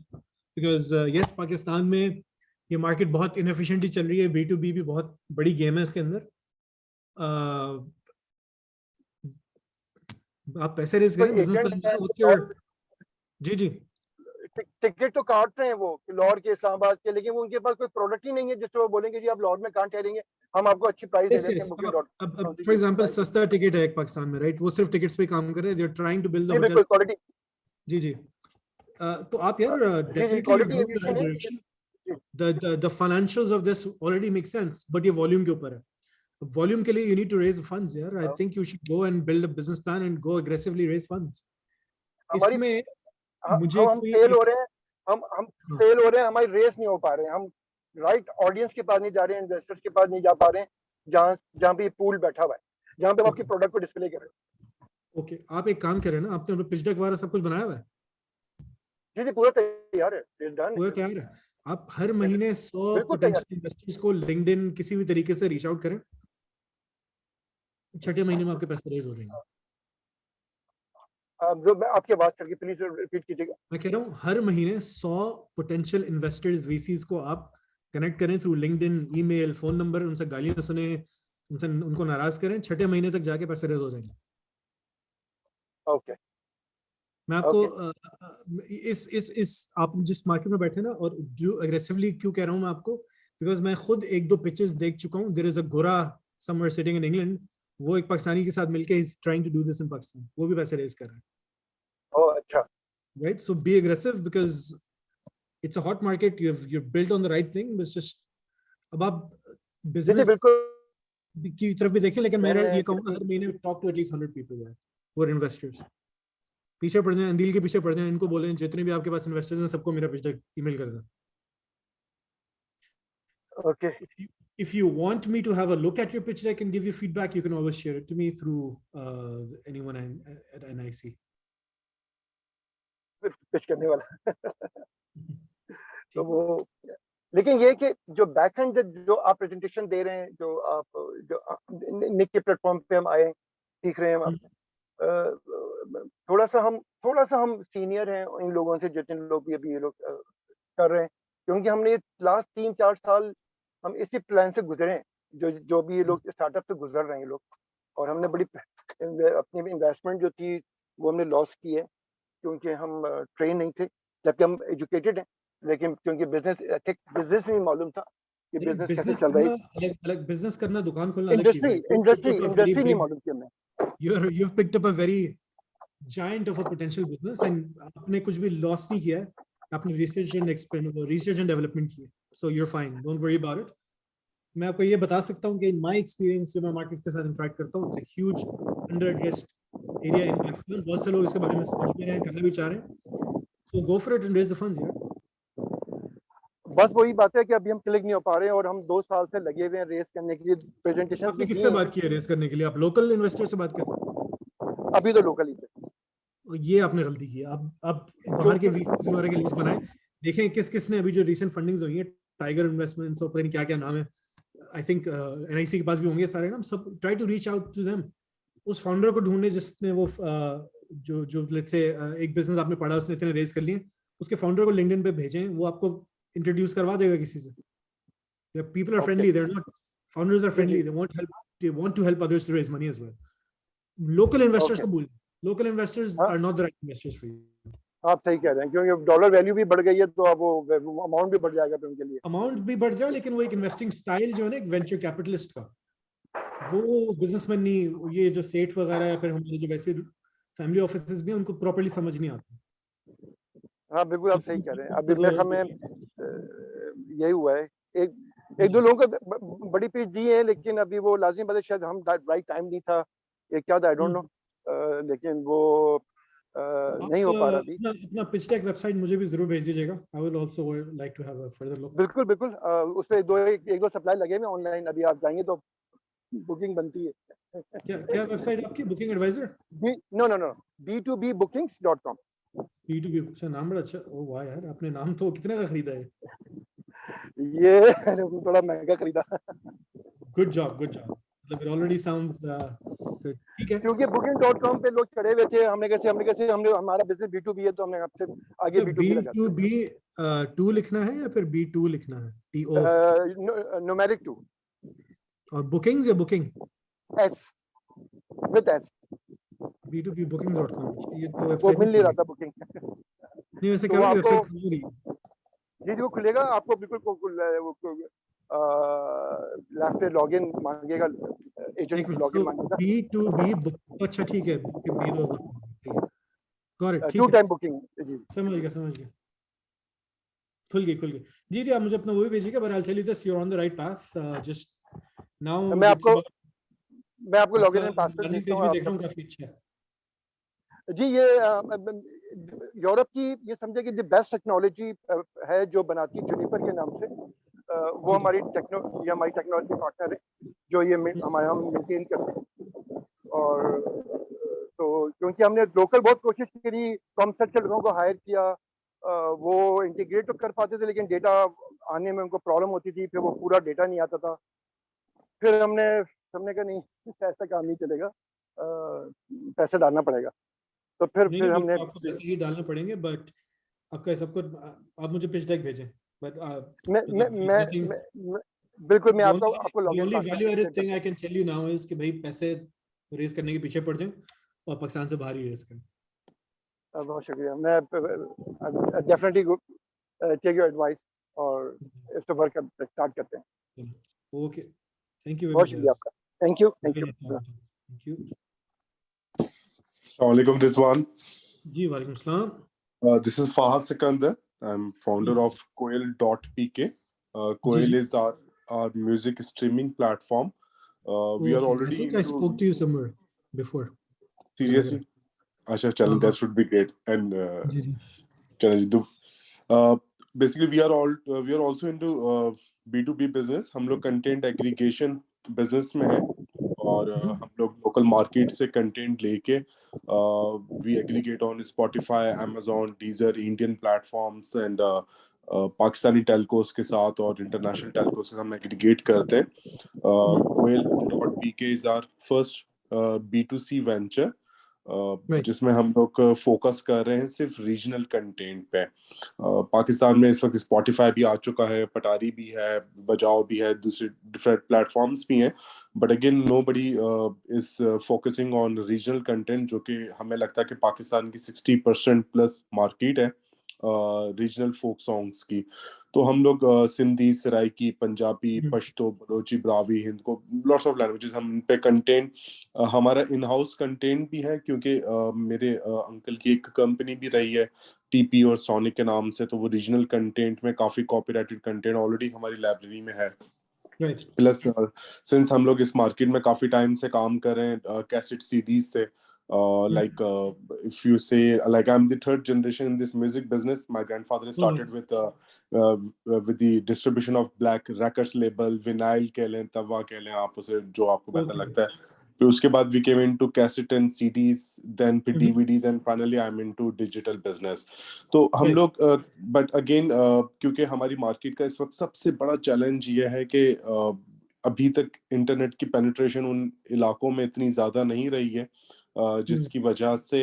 बिकॉज यस पाकिस्तान में ये मार्केट बहुत इनएफिशिएंटली चल रही है, B2B भी बहुत बड़ी गेम है इसके अंदर। आप पैसे रेज तो करें, बिजनेस एजेंट है प्लान। जी जी टिकट तो काट रहे हैं वो लाहौर के, इस्लामाबाद के, लेकिन वो उनके पास कोई प्रोडक्ट ही नहीं है जिससे वो बोलेंगे जी आप लाहौर में कहाँ ठहरेंगे, हम आपको अच्छी प्राइस दे yes, देते yes. हैं booking.com से फॉर एग्जांपल प्राइस। सस्ता टिकट है एक पाकिस्तान में, राइट, वो सिर्फ टिकट्स पे काम कर रहे हैं, they are trying to build the G hotel. बिल्कुल क्वालिटी, जी जी तो आप यार जी जी definitely you quality going in the aviation right है डायरेक्शन। जी। The financials of this already make sense, but ये वॉल्यूम के ऊपर है। वॉल्यूम के लिए you need to raise funds यार। I think you should go and build a business plan and go aggressively raise funds. हमारी इसमें मुझे हम कोई फेल हो रहे हैं, हम हाँ, फेल हो रहे हैं, हमारी रेस नहीं हो पा रहे हैं, हम राइट ऑडियंस के पास नहीं जा रहे हैं, इन्वेस्टर्स के पास नहीं जा पा रहे हैं, जहाँ जहाँ पे पूल बैठा हुआ है, जहाँ पे हम अपनी ओके प्रोडक्ट को डिस्प्ले कर रहे हैं। ओके, आप एक काम करें ना, आपने पिच डेक वगैरह सब कुछ बनाया हुआ है, जी जी पूरा तैयार है, डन पूरा तैयार है। आप हर महीने 100 बिल्कुल तैयार। पोटेंशियल इन्वेस्टर्स को लिंक्डइन किसी भी तरीके से रीच आउट करें, छठे महीने में आपके पैसे रेज हो जाएंगे। जो मैं आपकी आवाज करके प्लीज रिपीट कीजिएगा। मैं कह रहा हूँ हर महीने 100 पोटेंशियल इन्वेस्टर्स वीसीज को आप कनेक्ट करें through LinkedIn, email, phone number, उनसे गालियां सुने, उनसे उनको नाराज करें, छठे महीने तक जाके पैसे रेज हो जाएंगे। ओके मैं आपको ओके इस आप जिस मार्केट में बैठे ना, और जो एग्रेसिवली क्यों कह रहा हूँ मैं आपको, बिकॉज मैं खुद एक दो पिचेस देख चुका हूँ। देयर इज अ गोरा समवेयर सिटिंग इन इंग्लैंड, वो एक पाकिस्तानी के साथ मिलके is trying to do this in Pakistan, वो भी पैसे रेज कर रहा है, ओ अच्छा right? So be aggressive because it's a hot market, you've built on the right thing, but it's just अब आप जी जी बिजनेस बिल्कुल की तरफ भी देखें, लेकिन कह मेरा रहे ये हैं कहूंगा कि हर महीने टॉक टू एटलीस्ट 100 पीपल है वो इन्वेस्टर्स, पीछे पड़ जाए, अंदील के पीछे पड़ जाए, इनको बोलें जितने भी आपके पास इन्वेस्टर्स हैं सबको मेरा पिच डेक ईमेल कर दें। Okay If you want me to have a look at your pitch deck and give you feedback, you can always share it to me through anyone at NIC. Pitch करने वाला तो वो, लेकिन ये कि जो बैक एंड जो आप प्रेजेंटेशन दे रहे हैं, जो निक के प्लेटफॉर्म पे हम आए सीख रहे हैं हम थोड़ा सा हम सीनियर हैं इन लोगों से, जितने लोग भी अभी ये लोग कर रहे हैं, क्योंकि हमने लास्ट 3-4 साल हम इसी प्लान से गुजरे हैं, जो भी ये लोग स्टार्टअप से गुजर रहे हैं ये लोग, और हमने बड़ी अपनी इन्वेस्टमेंट जो थी वो हमने लॉस की है, क्योंकि हम ट्रेन नहीं थे, जबकि हम एजुकेटेड हैं, लेकिन क्योंकि बिजनेस नहीं मालूम था कि बिजनेस कैसे चल रही है, अलग बिजनेस करना, दुकान खोलना अलग चीज है। इंडस्ट्री नहीं मालूम थी हमें। You've picked up a very giant of a potential business and आपने कुछ भी लॉस नहीं किया है, आपने रिसर्च एंड डेवलपमेंट की है, so you're fine, don't worry about it. मैं आपको ये बता सकता हूँ कि इन माय एक्सपीरियंस, जो मैं मार्केट के साथ इंटरेक्ट करता हूँ, it's a huge under addressed area in Pakistan, बहुत से लोग इसके बारे में सोच भी रहे हैं, करना भी चाह रहे हैं, so go for it and raise the funds यार। बस वही बात है कि अभी हम क्लिक नहीं हो पा रहे हैं, और हम 2 साल से लगे हुए हैं रेस करने के लिए, प्रेजेंटेशन आपने किससे बात की है रेस करने के लिए? आप लोकल इन्वेस्टर से बात कर? अभी तो लोकल ही थे। ये आपने गलती की। आप बाहर के वीसीज वगैरह के लिस्ट बनाएं, देखें किस किस ने अभी जो रीसेंट फंडिंग्स हुई है, टाइगर इन्वेस्टमेंट्स और पता नहीं क्या क्या नाम है, आई थिंक एनआईसी के पास भी होंगे सारे नाम, सब try to reach out to them. उस फाउंडर को ढूंढने जिसने वो जो लेट्स से एक बिजनेस आपने पढ़ा, उसने इतने रेज कर लिए, उसके फाउंडर को लिंक्डइन पे भेजें, वो आपको इंट्रोड्यूस करवा देगा किसी से। People are friendly, they are not, founders are friendly, they want to help others to raise money as well. Local investors को भूल, local investors are not the right investors for you. आप सही कह रहे हैं, क्योंकि डॉलर वैल्यू भी बढ़ गई है, तो अब वो अमाउंट भी बढ़ जाएगा फिर उनके लिए। अमाउंट भी बढ़ जाए, लेकिन वो एक इन्वेस्टिंग स्टाइल जो है ना एक वेंचर कैपिटलिस्ट का, वो बिजनेसमैन नहीं, ये जो सेठ वगैरह या फिर हमारे जो वैसे फैमिली ऑफिसेज भी, उनको प्रॉपर्ली समझ नहीं आता। हाँ बिल्कुल आप सही कह रहे हैं। अभी मेरे ख्याल में यही हुआ है, एक दो लोगों को बड़ी पिच दी है, लेकिन अभी वो लाजिम बात है, शायद हम राइट टाइम नहीं था, ये क्या था आई डोंट नो, लेकिन वो नहीं हो पा रहा अभी। अपना पिच डेक वेबसाइट मुझे भी जरूर भेज दीजिएगा, I will also like to have a further look. बिल्कुल बिल्कुल, उस पे एक दो सप्लाई लगे हुए ऑनलाइन, अभी आप जाएंगे तो बुकिंग बनती है। क्या वेबसाइट आपकी? Booking adviser? No b2bbookings.com। B2B, अच्छा नाम बड़ा अच्छा। ओ वाह यार, आपने नाम तो कितने का खरीदा है? ये थोड़ा महंगा खरीदा। Good job, good job. मतलब it already sounds good. ठीक है. क्योंकि booking.com पे लोग चढ़े हुए थे, हमने हमारा बिजनेस B2B है तो हमने आपसे आगे So B2B लगा दिया। B2B 2 लिखना है या फिर B2 लिखना है? TO न्यूमेरिक 2 और bookings या booking? S with S। B2B bookings.com ये तो वो वेबसाइट मिल नहीं रहा था बुकिंग। नहीं वैसे तो क्या है आपको वेबसाइट खुल रही है। जी वो खुलेगा, आपको बिल्कुल लेफ्ट पे लॉगिन मांगेगा, एजेंट एक मिनट. लॉगिन So मांगेगा। B2B book अच्छा ठीक है. B तो सही है. Got it. 2 ठीक है. टाइम बुकिंग जी। समझ गया. खुल गई. जी आप मुझे अपना वो भी भेजिएगा. But I'll tell you this, you're on the right path. Just now मैं it's आपको about आपका लॉगिन एंड पासवर्ड लैंडिंग भेजता पेज हूँ भी आप देख रहा हूँ काफी अच्छा है. जी। ये यूरोप की ये समझे कि द बेस्ट टेक्नोलॉजी है जो बनाती है जुनिपर के नाम से। वो हमारी टेक्नोलॉजी पार्टनर है जो ये हमारे हम मेंटेन करते हैं। और तो क्योंकि हमने लोकल बहुत कोशिश करी, कॉमसेट के लोगों को हायर किया, वो इंटीग्रेट तो कर पाते थे लेकिन डेटा आने में उनको प्रॉब्लम होती थी, फिर वो पूरा डेटा नहीं आता था। फिर हमने कहा नहीं ऐसा काम नहीं चलेगा, पैसे डालना पड़ेगा। तो फिर नहीं हमने बिल्कुल आपको पैसे ही डालने पड़ेंगे. बट आपका सबको आप मुझे पिच डेक भेजें. बट बिल्कुल मैं the आपको login only password value added send thing करता I can tell you now is कि भाई पैसे रेज करने के पीछे पड़ जाएं और पाकिस्तान से बाहर ही रेज करें. बहुत शुक्रिया। मैं डेफिनेटली टेक योर एडवाइस और इस पे वर्क स्टार्ट करते हैं। ओके. थैंक यू वेरी बहुत मच. शुक्रिया आपका। Thank you. Thank you. Assalamualaikum, Rizwan. जी वालेकुम सलाम. This is Fahad Sikandar. I'm founder of Koel.pk. Koel is our music streaming platform. We are I already think I spoke to you somewhere before. Seriously? Asha, challenge, that should be great. And challenge. Basically, we are also into B2B business. हम लोग content aggregation business में हैं और हम लोग local market से content लेके we aggregate on Spotify, Amazon, Deezer, Indian platforms and Pakistani telcos के साथ और international telcos से हम aggregate करते हैं. Koel.pk is our first B2C venture जिसमें हम लोग फोकस कर रहे हैं सिर्फ रीजनल कंटेंट पे. पाकिस्तान में इस वक्त स्पॉटिफाई भी आ चुका है, पटारी भी है, बजाओ भी है, दूसरे डिफरेंट प्लेटफॉर्म्स भी हैं. But again nobody is focusing on regional content, जो कि हमें लगता है कि पाकिस्तान की 60% प्लस मार्केट है रीजनल फोक सॉन्ग्स की. तो हम लोग सिंधी, सराइकी, पंजाबी, पश्तो, बलोची, ब्रावी, हिंद को लॉट्स ऑफ लैंग्वेजेस हम पे कंटेंट, हमारा इन हाउस कंटेंट भी है क्योंकि मेरे अंकल की एक कंपनी भी रही है टीपी और सोनिक के नाम से, तो वो रीजनल कंटेंट में काफी कॉपीराइटेड कंटेंट ऑलरेडी हमारी लाइब्रेरी में है. प्लस सिंस हम लोग इस मार्केट में काफी टाइम से काम कर रहे हैं कैसेट सीडीज से, like if you say like I'm the third generation in this music business. My grandfather started with the distribution of black records label, vinyl कह लें, तवा कह लें, आप उसे जो आपको बेहतर लगता है. फिर उसके बाद we came into cassette and CDs, then फिर DVDs and finally I'm into digital business. तो हम लोग but again क्योंकि हमारी मार्केट का इस वक्त सबसे बड़ा चैलेंज ये है कि अभी तक इंटरनेट की पेनिट्रेशन उन इलाकों में इतनी ज्यादा नहीं रही है जिसकी वजह से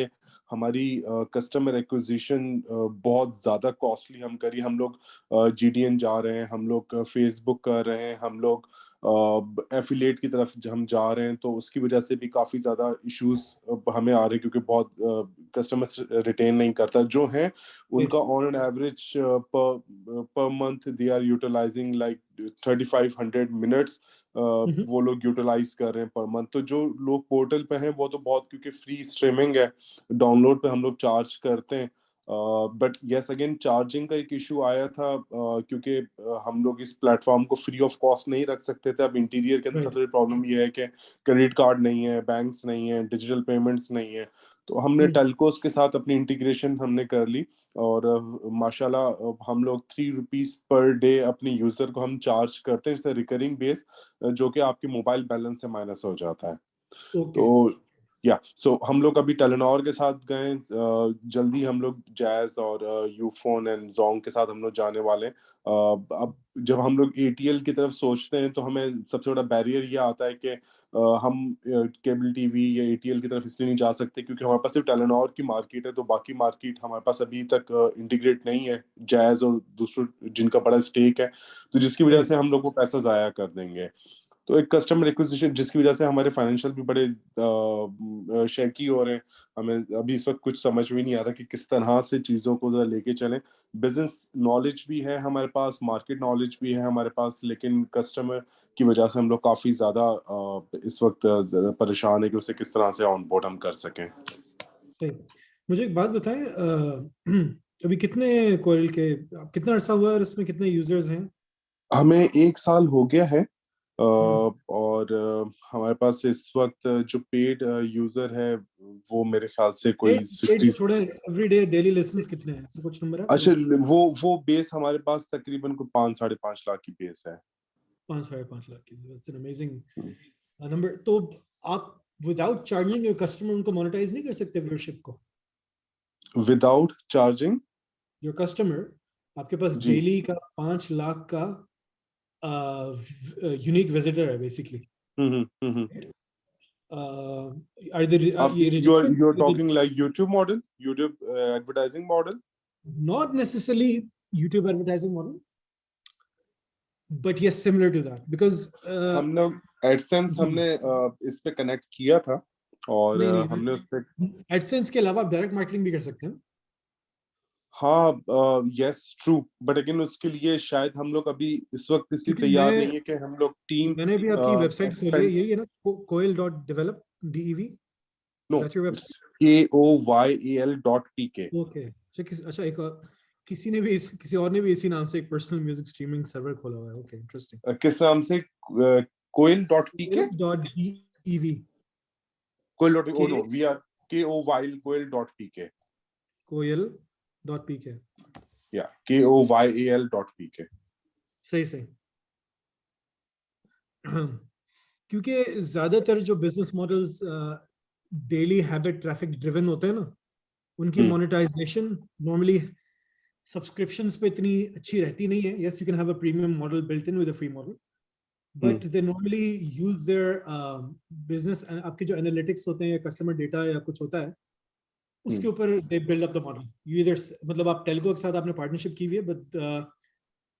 हमारी कस्टमर एक्विजिशन बहुत ज़्यादा कॉस्टली हम करी. हम लोग GDN जा रहे हैं, हम लोग फेसबुक कर रहे हैं, हम लोग एफिलिएट की तरफ हम जा रहे हैं, तो उसकी वजह से भी काफ़ी ज़्यादा इश्यूज हमें आ रहे हैं क्योंकि बहुत कस्टमर्स रिटेन नहीं करता. जो हैं उनका on an average per month they are utilizing like 3500 minutes वो लोग यूटिलाइज कर रहे हैं पर मंथ. तो जो लोग पोर्टल पे हैं वो तो बहुत, क्योंकि फ्री स्ट्रीमिंग है, डाउनलोड पे हम लोग चार्ज करते हैं. बट यस अगेन चार्जिंग का एक इशू आया था क्योंकि हम लोग इस प्लेटफॉर्म को फ्री ऑफ कॉस्ट नहीं रख सकते थे. अब इंटीरियर के अंदर सबसे प्रॉब्लम ये है कि क्रेडिट कार्ड नहीं है, बैंक्स नहीं है, डिजिटल पेमेंट्स नहीं है. तो हमने टेलकोस के साथ अपनी इंटीग्रेशन हमने कर ली और माशाल्लाह हम लोग ₹3 पर डे अपने यूजर को हम चार्ज करते हैं. इट्स रिकरिंग बेस जो कि आपके मोबाइल बैलेंस से माइनस हो जाता है. तो सो हम लोग अभी टेलेनॉर के साथ गए, जल्दी हम लोग जैज और यूफोन एंड जोंग के साथ हम लोग जाने वाले हैं। अब जब हम लोग एटीएल की तरफ सोचते हैं तो हमें सबसे बड़ा बैरियर ये आता है कि हम केबल टीवी या एटीएल की तरफ इसलिए नहीं जा सकते क्योंकि हमारे पास सिर्फ टेलेनॉर की मार्केट है, तो बाकी मार्केट हमारे पास अभी तक इंटीग्रेट नहीं है जैज और दूसरों जिनका बड़ा स्टेक है, तो जिसकी वजह से हम लोग वो पैसा जाया कर देंगे। तो एक कस्टमर एक्विजिशन जिसकी वजह से हमारे फाइनेंशियल भी बड़े शेकी हो रहे हैं। हमें अभी इस वक्त कुछ समझ में नहीं आ रहा कि किस तरह से चीज़ों को जरा लेके चलें। बिजनेस नॉलेज भी है हमारे पास, मार्केट नॉलेज भी है हमारे पास, लेकिन कस्टमर की वजह से हम लोग काफ़ी ज़्यादा इस वक्त परेशान है कि उसे किस तरह से ऑन बोर्ड हम कर सकें। सही। मुझे एक बात बताएं, अभी कितने कोयल के, कितना अरसा हुआ है, इसमें कितने यूजर्स हैं? हमें 1 साल हो गया है, और हमारे पास इस वक्त जो पेड यूजर है वो मेरे ख्याल से कोई 60। थोड़े एवरीडे डेली लिसंस कितने हैं, ऐसा कुछ नंबर है अच्छा, आपके पास? वो बेस हमारे पास तकरीबन को 5-5.5 लाख की बेस है। 5-5.5 लाख की, इट्स एन अमेजिंग नंबर। तो आप विदाउट चार्जिंग योर कस्टमर उनको मोनेटाइज नहीं कर सकते व्यूअरशिप को? विदाउट चार्जिंग योर कस्टमर, आपके पास जी। डेली का 5 लाख का यूनिक विजिटर है बेसिकली। Are they आप ये you're rejected? you're talking like YouTube model, YouTube advertising model? Not necessarily YouTube advertising model, but yes, similar to that. Because हम लोग एडसेंस हमने इस पे कनेक्ट किया था और नहीं हमने उस पे एडसेंस के अलावा आप डायरेक्ट मार्केटिंग भी कर सकते हैं। हाँ, यस ट्रू, बट अगेन उसके लिए शायद हम लोग अभी इस वक्त इसलिए क्योंकि तैयार नहीं है कि हम लोग टीम मैंने भी आपकी वेबसाइट खोली है, एक्सपेंड। यही है ना, coil.develop dev, no, is that your website? KOYAL.pk। Okay, अच्छा एक किसी ने भी किसी और ने भी इसी नाम से एक पर्सनल म्यूजिक स्ट्रीमिंग सर्वर खोला हुआ है। Okay, interesting. किस नाम से? कोयल.pk? coil.dev, coil. k Oh no, we are koyl.pk. coil.pk। Yeah, koyal.pk. सही सही। क्योंकि ज्यादातर जो business models daily habit traffic driven होते हैं ना, उनकी मोनेटाइजेशन नॉर्मली सब्सक्रिप्शंस पे इतनी अच्छी रहती नहीं है। Yes, you can have a premium model built in with a free model, but they normally use their business, आपके जो एनालिटिक्स होते हैं या कस्टमर डेटा या कुछ होता है उसके ऊपर they build up the model. You इधर मतलब आप टेलको के साथ आपने पार्टनरशिप की हुई है, बट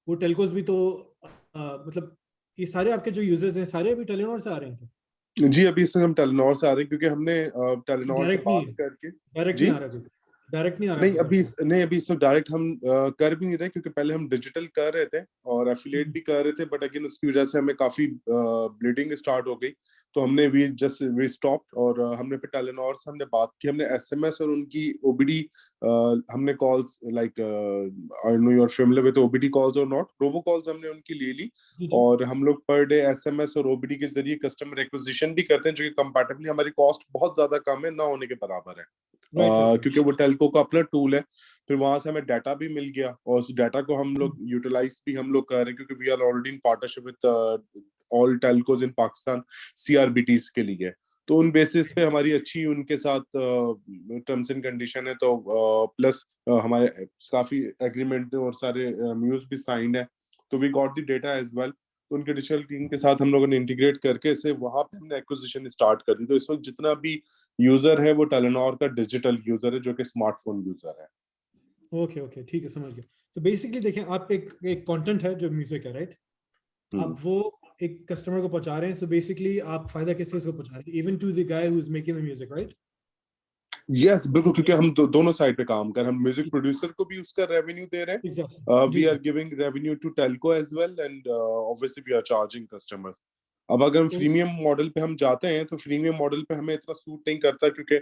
वो टेलकोस भी तो मतलब ये सारे आपके जो यूजर्स हैं सारे अभी टेलीनॉर से आ रहे हैं? जी, अभी इस समय हम टेलीनॉर से आ रहे हैं क्योंकि हमने टेलीनॉर से डायरेक्ट नहीं बात है, करके। डायरेक्ट नहीं जी आ रहा, डायरेक्ट नहीं आ रहा नहीं, आपके अभी पास? नहीं, अभी इसमें डायरेक्ट हम कर भी नहीं रहे क्योंकि पहले हम डिजिटल कर रहे थे और एफिलिएट भी कर रहे थे, बट अगेन उसकी वजह से हमें काफी ब्लीडिंग स्टार्ट हो गई, तो हमने वी स्टॉप्ड और हमने फिर टेलीनॉर से हमने बात की, हमने एसएमएस और उनकी ओबीडी, हमने calls like I know you are familiar with OBD calls और नॉट, रोबो कॉल्स हमने उनकी ले ली और हम लोग पर डे एसएमएस और ओबीडी के जरिए कस्टमर एक्विजिशन भी करते हैं, जो कि कंपैरेटिवली हमारी कॉस्ट बहुत ज्यादा कम है, ना होने के बराबर है। क्योंकि वो टेलको का अपना टूल है, फिर वहां से हमें डाटा भी मिल गया और उस डाटा को हम लोग यूटिलाइज भी हम लोग कर रहे हैं क्योंकि we are already in partnership with all telcos in Pakistan CRBTs के लिए, तो उन बेसिस पे हमारी अच्छी उनके साथ टर्म्स एंड कंडीशन है, तो प्लस हमारे काफी एग्रीमेंट और सारे म्यूज भी साइंड है, तो we got the data as well. तो उनके डिजिटल टीम के साथ हम लोगों ने इंटीग्रेट करके इसे वहां पे हमने एक्विजिशन स्टार्ट कर दी, तो इस वक्त जितना भी यूजर है वो टेलेनॉर का डिजिटल यूजर है जो कि स्मार्टफोन यूजर है। ओके ओके, ठीक है, समझ गया। तो बेसिकली देखें, आप एक कंटेंट है जो म्यूजिक है, राइट? आप वो एक कस्टमर को पहुंचा रहे हैं, सो बेसिकली आप फायदा किस चीज को पहुंचा रहे हैं? Even to the guy who is making the music, right? Yes, बिल्कुल, क्योंकि हम दोनों साइड पे काम कर, हम म्यूजिक प्रोड्यूसर को भी उसका रेवेन्यू दे रहे हैं, we are giving revenue to telco as well, and obviously we are charging customers. अब अगर हम फ्रीमियम मॉडल पे हम जाते हैं तो फ्रीमियम मॉडल पे हमें इतना सूट नहीं करता क्योंकि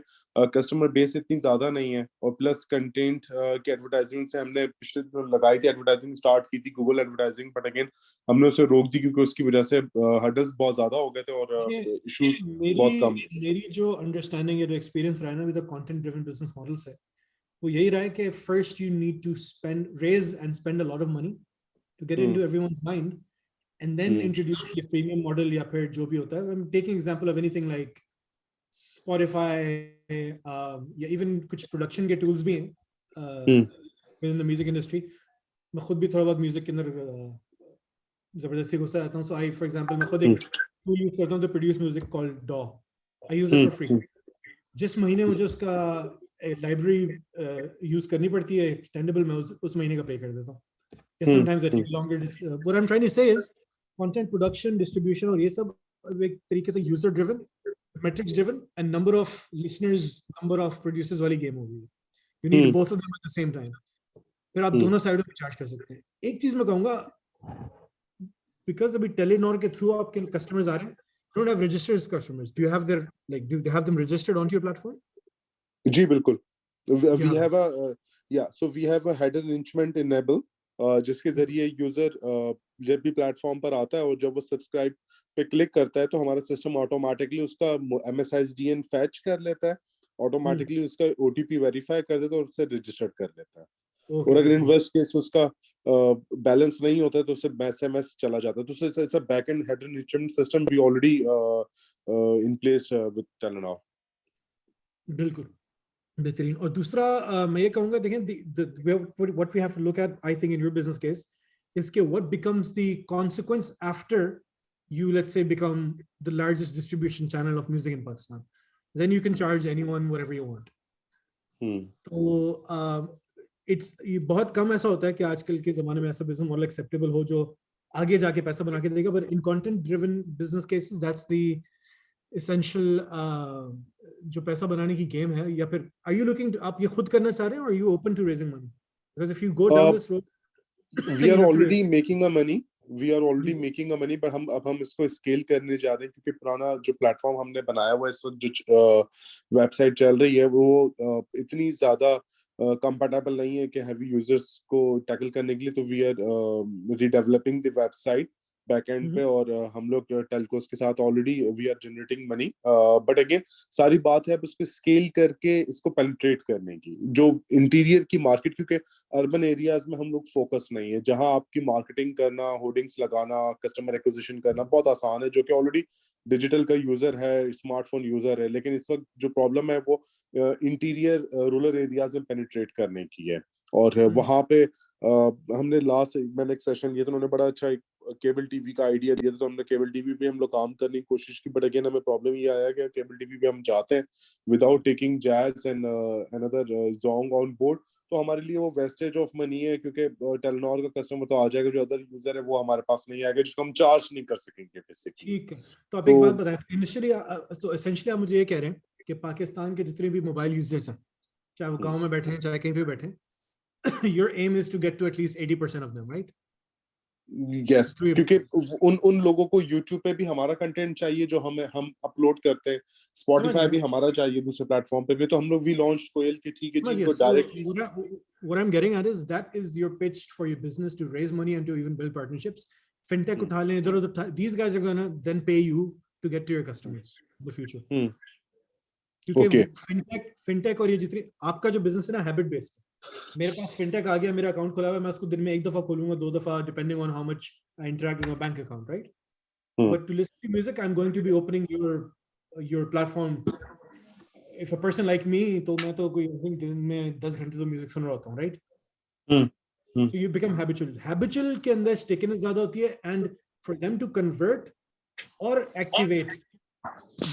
कस्टमर बेस इतनी ज्यादा नहीं है, और प्लस कंटेंट की एडवर्टाइजमेंट से हमने पिछले दिनों लगाई थी, एडवर्टाइजिंग स्टार्ट की थी गूगल एडवर्टाइजिंग, बट अगेन हमने उसे रोक दी क्योंकि उसकी वजह से हर्डल्स बहुत ज्यादा हो गए थे और इश्यूज बहुत कम। मेरी जो अंडरस्टैंडिंग है, जो एक्सपीरियंस रहा है ना with content driven business models है, वो यही रहा है कि first you need to raise and spend a lot of money to get into everyone's mind, and then introduce ये प्रीमियम मॉडल या फिर जो भी होता है। I am taking example of anything like Spotify, या even कुछ production के tools भी हैं in the music industry. मैं खुद भी थोड़ा बहुत म्यूजिक के अंदर जबरदस्ती घुसा जाता हूँ. So I, for example, मैं खुद एक tool यूज करता हूँ to produce music called DAW. I use it for free. जिस महीने मुझे उसका लाइब्रेरी यूज करनी पड़ती है एक्सटेंडेबल, मैं उस महीने का पे कर देता हूँ. Sometimes I take longer. What I'm trying to say is content production, distribution और ये सब एक तरीके से user driven, metrics driven and number of listeners, number of producers वाली गेम होगी. You need both of them at the same time. फिर आप दोनों साइडों पे चार्ज कर सकते हैं. एक चीज मैं कहूंगा, बिकॉज अभी टेलीनॉर के थ्रू आपके कस्टमर्स आ रहे हैं, you don't have registered customers. Do you have their, like, do you have them registered onto your platform? जी बिल्कुल. We have a so we have a header enrichment enable जिसके जरिए यूजर जब भी प्लेटफॉर्म पर आता है और जब वो सब्सक्राइब पे क्लिक करता है तो हमारा सिस्टम ऑटोमेटिकली उसका MSISDN फैच कर लेता है, ऑटोमेटिकली उसका OTP वेरीफाई कर देता है और उसे रजिस्टर्ड कर लेता है. और अगर इन वर्स्ट केस उसका बैलेंस नहीं होता है तो उसे SMS चला जाता है. तो it's a back end header enrichment system we already in place with Telenor. बिल्कुल बेहतरीन. और दूसरा मैं ये कहूंगा, देखें what we have to look at, I think, in your business case is कि what becomes the consequence after you, let's say, become the largest distribution channel of music in Pakistan. Then you can charge anyone whatever you want. तो ये बहुत कम ऐसा होता है कि आजकल के जमाने में ऐसा बिजनेस मॉडल एक्सेप्टेबल हो जो आगे जाके पैसा बना के देगा. But in content driven business cases that's the essential जो पैसा बनाने की गेम है. या फिर आर यू लुकिंग, आप ये खुद करना चाह रहे हैं, और you open to raising money? Because if you go down this road, we are already making a money, but हम इसको स्केल करने जा रहे हैं क्योंकि पुराना जो प्लेटफॉर्म हमने बनाया हुआ है इस वक्त जो वेबसाइट चल रही है वो इतनी ज्यादा कंपैटिबल नहीं है कि हैवी यूजर्स को टैकल करने के लिए. तो we are redeveloping the website backend पे और हम लोग टेलकोस के साथ already we are generating money. But again सारी बात है अब उसको स्केल करके इसको पेनिट्रेट करने की. जो इंटीरियर की मार्केट, क्योंकि अर्बन एरियाज में हम लोग फोकस नहीं है, जहां आपकी मार्केटिंग करना, होर्डिंग्स लगाना, कस्टमर एक्विजिशन करना बहुत आसान है, जो कि ऑलरेडी डिजिटल का यूजर है, स्मार्टफोन यूजर है. लेकिन इस वक्त जो प्रॉब्लम है वो इंटीरियर रूरल एरियाज में पेनिट्रेट करने की है. और वहां पे हमने मैंने एक सेशन लिया था, उन्होंने बड़ा अच्छा एक केबल टीवी का आइडिया दिया था. तो हमने केबल टीवी पे हम लोग काम करने की कोशिश की. बट अगेन हमें प्रॉब्लम ये आया कि केबल टीवी पे हम जाते हैं without taking jazz and another Jong on board, तो हमारे लिए वो वेस्टेज ऑफ मनी है, क्योंकि टेलीनॉर का कस्टमर तो आ जाएगा, जो अदर यूजर है वो हमारे पास नहीं आएगा, जिसको हम चार्ज नहीं कर सकेंगे बेसिकली. ठीक है. तो आप एक बात बताएं, इनिशियली तो एसेंशियली आप मुझे ये कह रहे हैं कि पाकिस्तान के जितने भी मोबाइल यूजर्स हैं, चाहे वो गांव में बैठे हैं चाहे कहीं पे बैठे हैं, your aim is to get to at least 80% of them, right? Yes, क्योंकि उन लोगों को YouTube पे भी हमारा कंटेंट चाहिए जो हम अपलोड करते हैं, Spotify भी हमारा चाहिए, दूसरे प्लेटफॉर्म पे भी. तो हम लोग वी लॉन्च कोयल के ठीक है जी को directly. What I'm getting at is that is your pitch for your business to raise money and to even build partnerships. Fintech उठा लें इधर उधर, these guys are gonna then pay you to get to your customers in the future. क्योंकि fintech और ये जितनी आपका जो बिजनेस है ना, हैबिट बेस्ड. मेरे पास फिनटेक आ गया, मेरा अकाउंट खुला हुआ है, मैं उसको दिन में एक दफा खोलूंगा, 2 दफा, depending on how much I interact with my bank account, right? But to listen to music I am going to be opening your platform. If a person like me, तो मैं तो कोई दिन में 10 घंटे तो म्यूजिक सुन रहा होता हूं, right? So you become habitual के अंदर स्टिकनेस ज्यादा होती है, and for them to convert और एक्टिवेट,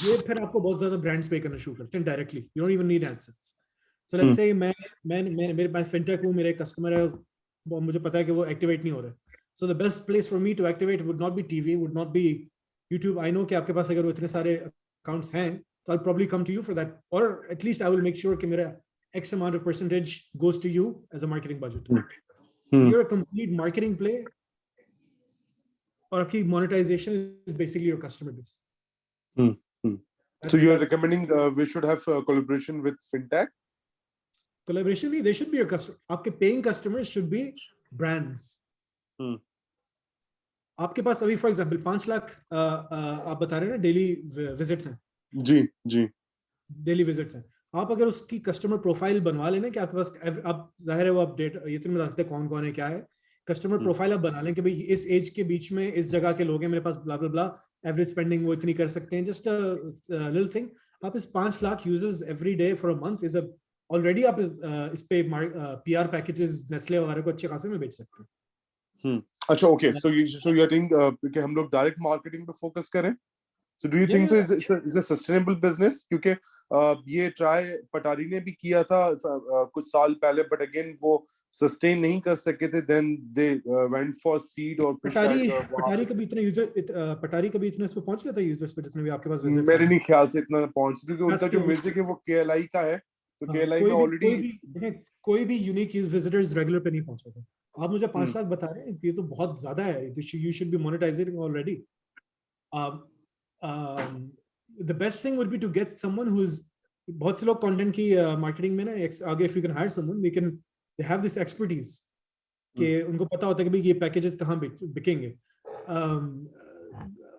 ये फिर आपको बहुत ज्यादा ब्रांड्स पे करना शुरू करते हैं directly. You don't even need AdSense. So let's say मैं मेरे पास फिनटेक हूँ, मेरे कस्टमर है, मुझे पता है कि वो एक्टिवेट नहीं हो रहे. So the best place for me to activate would not be TV, would not be YouTube. I know कि आपके पास अगर इतने सारे accounts हैं, तो I'll probably come to you for that, or at least I will make sure कि मेरा X amount of percentage goes to you as a marketing budget. You're a complete marketing play, और आपकी monetization is basically your customer base. So you are recommending we should have collaboration with fintech? Collaboration, they should be your customer. आपके paying customers should be brands. आपके पास अभी फॉर एग्जांपल 5 लाख आप बता रहे हैं ना डेली विजिट्स हैं. जी डेली विजिट्स हैं. आप अगर उसकी कस्टमर प्रोफाइल बनवा लेना कि आपके पास, आप जाहिर है वो अपडेट ये तो नहीं बता सकते कौन कौन है क्या है, कस्टमर प्रोफाइल आप बना लें कि भाई इस एज के बीच में इस जगह के लोग हैं, मेरे पास ब्ला ब्ला ब्ला, एवरेज स्पेंडिंग वो इतनी कर सकते हैं, जस्ट अ लिटिल थिंग. आप इस 5 lakh users every day for a month is already आप इस पे पीआर पैकेजेस नेस्ले वगैरह को अच्छे खासे में बेच सकते हैं। अच्छा, okay, so you are think कि हम लोग डायरेक्ट मार्केटिंग पे फोकस करें? So do you think so is a sustainable business? क्योंकि ये ट्राई पटारी ने भी किया था कुछ साल पहले, बट अगेन वो सस्टेन नहीं कर सके थे, then they went for seed और फिर शायद पटारी कभी इतने यूजर पटारी कभी इतने इस पे पहुंच गया था यूजर्स पे जितने भी आपके पास विजिट्स मेरे नहीं ख्याल से इतना पहुंच, क्योंकि उनका जो म्यूजिक है वो केएलआई का है, तो केएलआई में ऑलरेडी कोई भी यूनिक विजिटर्स रेगुलर पे नहीं पहुंचा था। आप मुझे 5 लाख बता रहे हैं, ये तो बहुत ज्यादा है। You should B monetising already. the best thing would be to get someone who's बहुत से लोग कंटेंट की मार्केटिंग में ना आगे if you can hire someone we can they have this expertise कि उनको पता होता है कि ये पैकेजेस कहाँ बिकेंगे।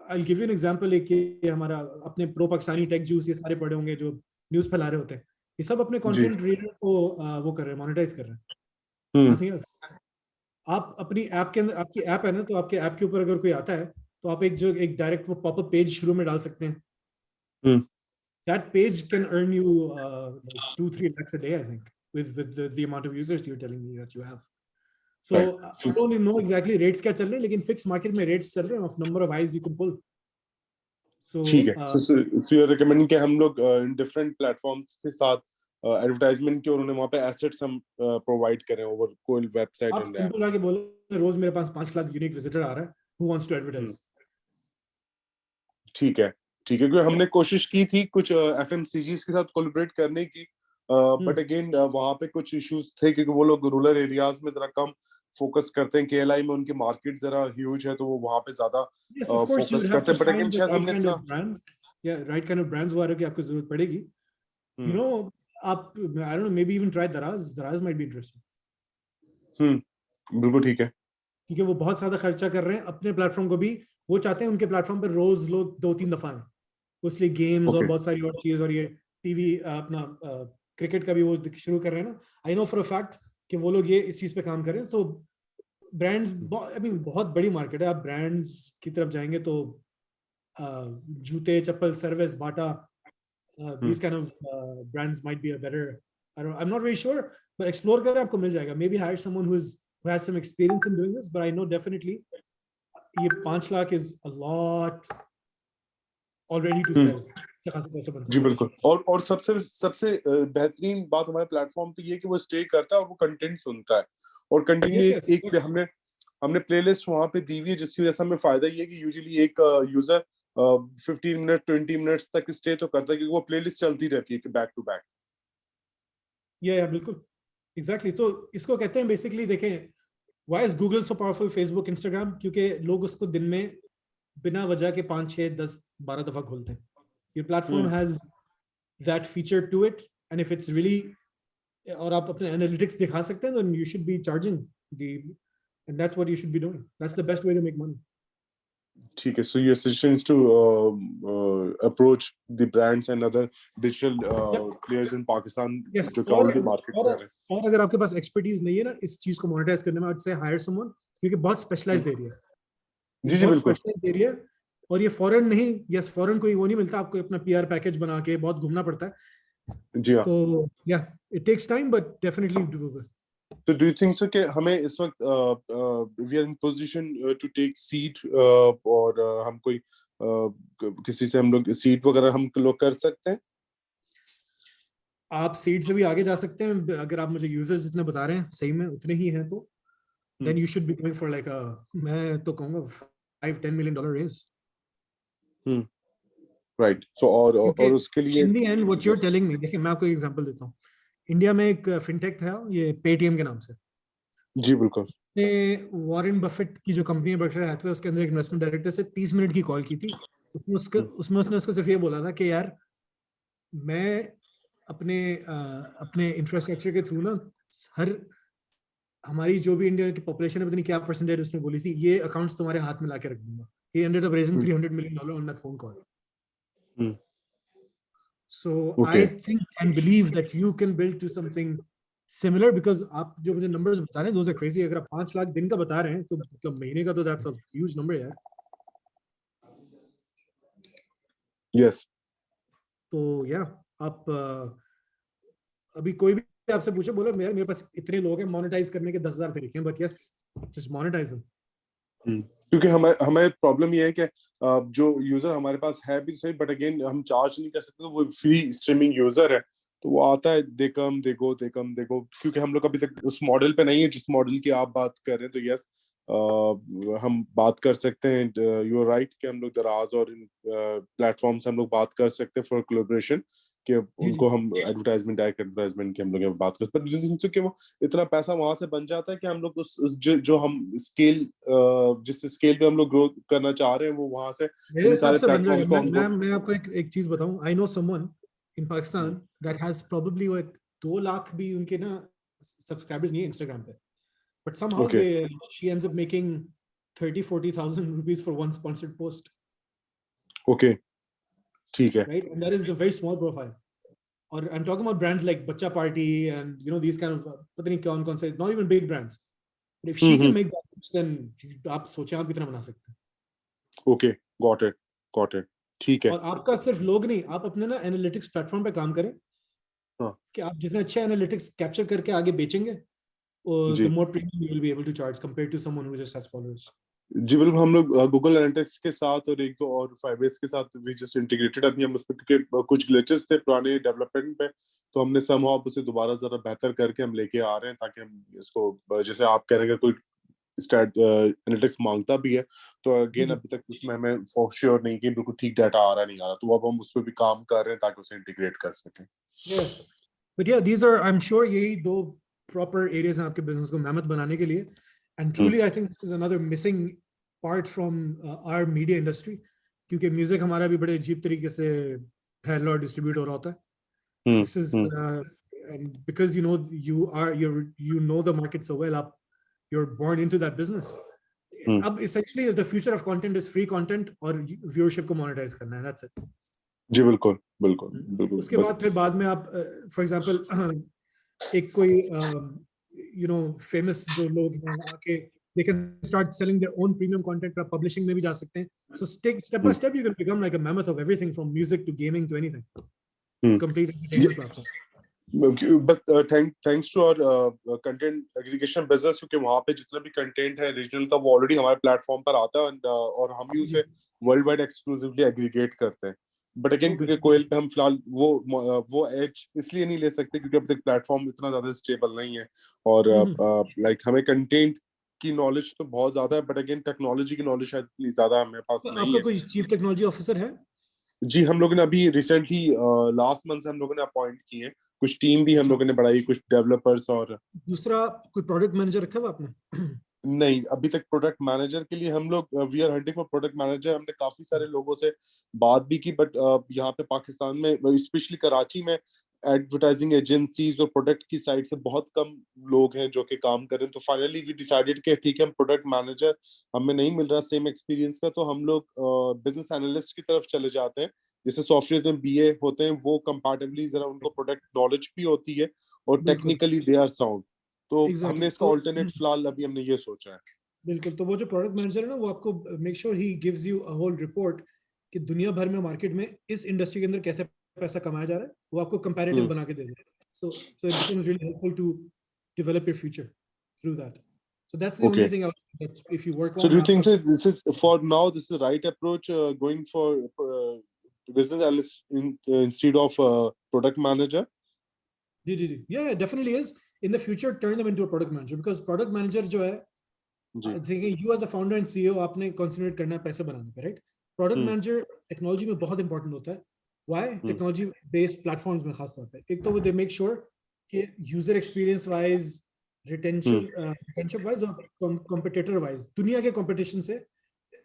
I'll give you an example, एक हमारा अपने प्रो पाकिस्तानी टेक जूस ये सारे पढ़े होंगे जो न्यूज़ फैला रहे होते हैं, ये सब अपने कंटेंट रीडर को वो कर रहे हैं, मोनेटाइज कर रहे हैं। आप अपनी ऐप के अंदर, आपकी ऐप है ना, तो आपके ऐप के ऊपर अगर कोई आता है तो आप एक डायरेक्ट वो पॉपअप पेज शुरू में डाल सकते हैं। That page can earn you like 2-3 lakhs a day, I think, with the amount of users you're telling me that you have. So I don't even know exactly rates क्या चल रहे हैं, लेकिन fixed market में rates चल रहे हैं of number of eyes you can pull. So ठीक है। So you're recommending कि हम लोग different platforms के साथ एडवर्टाइजमेंट के और उन्हें वहाँ पे एसेट्स हम प्रोवाइड करें ओवर कोई वेबसाइट आप सिंपल आके बोले रोज मेरे पास 5 लाख यूनिक विजिटर आ रहा है, who wants to advertise? ठीक है, ठीक है, क्योंकि हमने कोशिश की थी कुछ एफएमसीजीज के साथ कोलैबोरेट करने की, बट अगेन वहाँ पे कुछ इश्यूज थे क्योंकि वो लोग रूरल एरियाज में जरा कम फोकस करते हैं। केएलआई में उनकी मार्केट जरा ह्यूज है, तो वो वहाँ पे ज्यादा फोकस करते हैं, बट अगेन शायद हमने राइट काइंड ऑफ ब्रांड्स वाले की आपको जरूरत पड़ेगी। यू नो आप आई don't no, may be even try दराज माइट बी इंटरेस्टिंग। बिल्कुल ठीक है, क्योंकि वो बहुत ज्यादा खर्चा कर रहे हैं अपने प्लेटफॉर्म को भी, वो चाहते हैं उनके प्लेटफॉर्म पर रोज लोग 2-3 दफा आए, उसलिए गेम्स और बहुत सारी और चीज, और ये टीवी अपना क्रिकेट का भी वो शुरू कर रहे हैं ना। I know for a fact कि वो लोग ये इस चीज पे काम कर रहे हैं। सो ब्रांड्स, आई मीन बहुत बड़ी मार्केट है। आप ब्रांड्स की तरफ जाएंगे तो जूते, चप्पल, service, Bata, these kind of brands might be a better, I'm not really sure, but explore करें, आपको मिल जाएगा। Maybe hire someone who has some experience in doing this, but I know definitely ये 5 lakh is a lot already to sell। जी बिल्कुल। और सबसे बेहतरीन बात हमारे प्लेटफॉर्म पे ये कि वो स्टे करता है और वो कंटेंट सुनता है, और कंटिन्यू हमने प्लेलिस्ट वहाँ पे दी हुई है, जिसकी वजह से हमें फायदा ये है कि यूजुअली एक यूजर 15 मिनट 20 मिनट्स तक स्टे तो करता है, क्योंकि वो प्लेलिस्ट चलती रहती है बैक टू बैक। या बिल्कुल एग्जैक्टली। तो इसको कहते हैं बेसिकली, देखें why is Google so powerful, Facebook, Instagram, क्योंकि लोग उसको दिन में बिना वजह के 5, 6, 10, 12 दफा खोलते हैं। Your platform has that feature to it, and if it's really, और आप अपने analytics दिखा सकते हैं, then you should be charging and that's what you should be doing. That's the best way to make money. ठीक है, so your suggestion is to approach the brands and other digital players in Pakistan जो कि already market कर रहे हैं। और अगर आपके पास expertise नहीं है ना इस चीज को monetize करने में, I'd say hire someone, क्योंकि बहुत specialized area है। जी बिल्कुल specialized area, और ये फॉरेन नहीं, यस फॉरेन कोई वो नहीं मिलता, आपको अपना पीआर पैकेज बना के बहुत घूमना पड़ता है। जी हाँ। तो yeah it takes time, but definitely doable. तो डू यू थिंक सो कि हमें इस वक्त we are in position to take seat, और हम कोई किसी से हम लोग सीट वगैरह हम लोग कर सकते हैं? आप सीट से भी आगे जा सकते हैं अगर आप मुझे यूजर्स जितने बता रहे हैं सही में उतने ही हैं, तो then you should be going for like मैं तो कहूंगा $5-10 million रेज। राइट। सो और उसके लिए in the end what you are telling me, देखिए मैं आपको एक एग्जांपल देता हूं। इंडिया में एक फिनटेक था, ये पेटीएम के नाम से। जी बिल्कुल। वॉरेन बफेट की जो कंपनी है बर्कशायर हैथवे, उसके अंदर एक इन्वेस्टमेंट डायरेक्टर से 30 मिनट की कॉल की थी। उसमें उसने उसको सिर्फ ये बोला था कि यार मैं अपने इंफ्रास्ट्रक्चर के थ्रू ना हमारी जो भी इंडिया की पॉपुलेशन है, पता नहीं क्या परसेंटेज उसने बोली थी, ये अकाउंट्स तुम्हारे हाथ में लाके रख दूंगा। He ended up raising $300 million on that phone call. So okay. I think and believe that you can build to something similar, because आप जो मुझे numbers बता रहे हैं, those are crazy। अगर आप 5 लाख दिन का बता रहे हैं, तो मतलब महीने का तो that's a huge number यार। Yes. तो या आप अभी कोई भी आपसे पूछे, बोलो मेरे पास इतने लोग हैं, मोनेटाइज करने के 10,000 तरीके हैं, but yes just monetize them. क्योंकि हमें हमें प्रॉब्लम ये है कि जो यूजर हमारे पास है भी सही, बट अगेन हम चार्ज नहीं कर सकते, तो वो फ्री स्ट्रीमिंग यूजर है, तो वो आता है दे कम दे गो, क्योंकि हम लोग अभी तक उस मॉडल पे नहीं है जिस मॉडल की आप बात कर रहे हैं। तो यस हम बात कर सकते हैं, यू आर राइट, कि हम लोग दराज और इन प्लेटफॉर्म से हम लोग बात कर सकते हैं फॉर कोलैबोरेशन, कि उनको हम एडवर्टाइजमेंट, डायरेक्ट एडवर्टाइजमेंट की हम लोग बात कर सकते हैं, जिनसे कि वो इतना पैसा वहां से बन जाता है कि हम लोग जो हम स्केल, जिस स्केल पे हम लोग ग्रो करना चाह रहे हैं, वो वहां से मेरे इन हिसाब सारे से बन प्लेटफॉर्म जाएगा। को हमको। मैं आपको एक चीज बताऊं, I know someone in Pakistan that has probably 2 lakh भी उनके ना सब्सक्राइबर्स नहीं है इंस्टाग्राम पे, but somehow okay she ends up making 30,000-40,000 rupees for one sponsored post, okay ठीक है। right? And that is a very small profile. Or I'm talking about brands like Bacha Party and these kind of पता नहीं कौन से, not even big brands. But if she can make that, then आप सोचें आप कितना बना सकते हैं। ओके गॉट इट ठीक है। और आपका सिर्फ लोग नहीं, आप अपने ना एनालिटिक्स प्लेटफॉर्म पे काम करें, हाँ कि आप जितने अच्छे एनालिटिक्स कैप्चर करके आगे बेचेंगे, the ji more premium you will be able to charge compared to someone who just has followers. जी बिल्कुल। हम लोग गूगल एनालिटिक्स के साथ और एक दो और फाइबेस के साथ भी जस्ट इंटीग्रेटेड अभी हम उस पर, क्योंकि कुछ ग्लिचेस थे पुराने डेवलपमेंट पे, तो हमने समहाउ उसे दोबारा जरा बेहतर करके हम लेके आ रहे हैं, ताकि हम इसको, जैसे आप कह रहे हैं, कोई स्टैट एनालिटिक्स मांगता भी है, तो अगेन अभी तक उसमें हमें फॉर श्योर नहीं कि बिल्कुल ठीक डाटा आ रहा नहीं आ रहा, तो अब हम उस पर भी काम कर रहे हैं ताकि उसे इंटीग्रेट कर सकें। Yeah, but yeah, these are, I'm sure, यही 2 proper areas हैं आपके बिजनेस को मेहनत बनाने के लिए, and truly I think this is another missing part from our media industry, क्योंकि म्यूजिक हमारा भी बड़े अजीब तरीके से फैला और डिस्ट्रीब्यूट हो रहा होता है। This is and because you know the market so well, you're born into that business. अब essentially the future of content is free content और viewership को monetize करना है, that's it. जी बिल्कुल बिल्कुल बिल्कुल। उसके बाद फिर बाद में आप फॉर एग्जांपल एक कोई फेमस जो लोग हैं आके they can start selling their own premium content, पर publishing में भी जा सकते हैं, so step by step you can become like a mammoth of everything from music to gaming to anything, complete entertainment platform. But thanks to our content aggregation business, क्योंकि वहाँ पे जितना भी कंटेंट है रीजनल का, वो ऑलरेडी हमारे प्लेटफॉर्म पर आता है, और हम ही उसे वर्ल्ड वाइड एक्सक्लूसिवली एग्रीगेट करते हैं। बट अगेन क्योंकि कोयल पे हम फिलहाल वो एज इसलिए नहीं ले सकते क्योंकि अब तक प्लेटफॉर्म इतना ज्यादा स्टेबल नहीं है, और लाइक हमें कंटेंट की नॉलेज तो बहुत ज्यादा है, बट अगेन टेक्नोलॉजी की नॉलेज शायद इतनी ज्यादा हमारे पास नहीं आपका है। कोई चीफ टेक्नोलॉजी ऑफिसर है? जी हम लोगों ने अभी रिसेंटली लास्ट मंथ से हम लोगों ने अपॉइंट किए हैं, कुछ टीम भी हम लोगों ने बढ़ाई, कुछ डेवलपर्स। और दूसरा कोई प्रोडक्ट मैनेजर रखा हुआ आपने? नहीं, अभी तक प्रोडक्ट मैनेजर के लिए हम लोग we are hunting for product manager. हमने काफी सारे लोगों से बात भी की, बट यहाँ पे पाकिस्तान में स्पेशली कराची में एडवर्टाइजिंग एजेंसीज और प्रोडक्ट की साइड से बहुत कम लोग हैं जो कि काम कर रहे हैं। तो फाइनली वी डिसाइडेड कि ठीक है, हम प्रोडक्ट मैनेजर हमें नहीं मिल रहा सेम एक्सपीरियंस का, तो हम लोग बिजनेस एनालिस्ट की तरफ चले जाते हैं। जैसे सॉफ्टवेयर में बीए होते हैं, वो कंपैरेटिवली जरा उनको प्रोडक्ट नॉलेज भी होती है और टेक्निकली दे आर साउंड। तो हमने इसका ऑल्टरनेट फिलहाल अभी हमने ये सोचा है। बिल्कुल। तो वो जो प्रोडक्ट मैनेजर है ना, वो आपको make sure he gives you a whole report कि दुनिया भर में मार्केट में इस इंडस्ट्री के अंदर कैसे पैसा कमाया जा रहा है, वो आपको कंपैरेटिव बना के दे देगा। So it becomes really helpful to develop your future through that. So that's the only thing I would say, that if you work on. So do you think that this is for now, this is the right approach, going for business analyst instead of product manager? जी, yeah, it definitely is. In the future, turn them into a product manager, because product manager जो है, I think you as a founder and CEO आपने concentrate करना है पैसे बनाने पे, right? Product manager technology में बहुत important होता है। Why? Technology based platforms में खास तौर पे, एक तो वो they make sure कि user experience wise, retention wise और competitor wise, दुनिया के competition से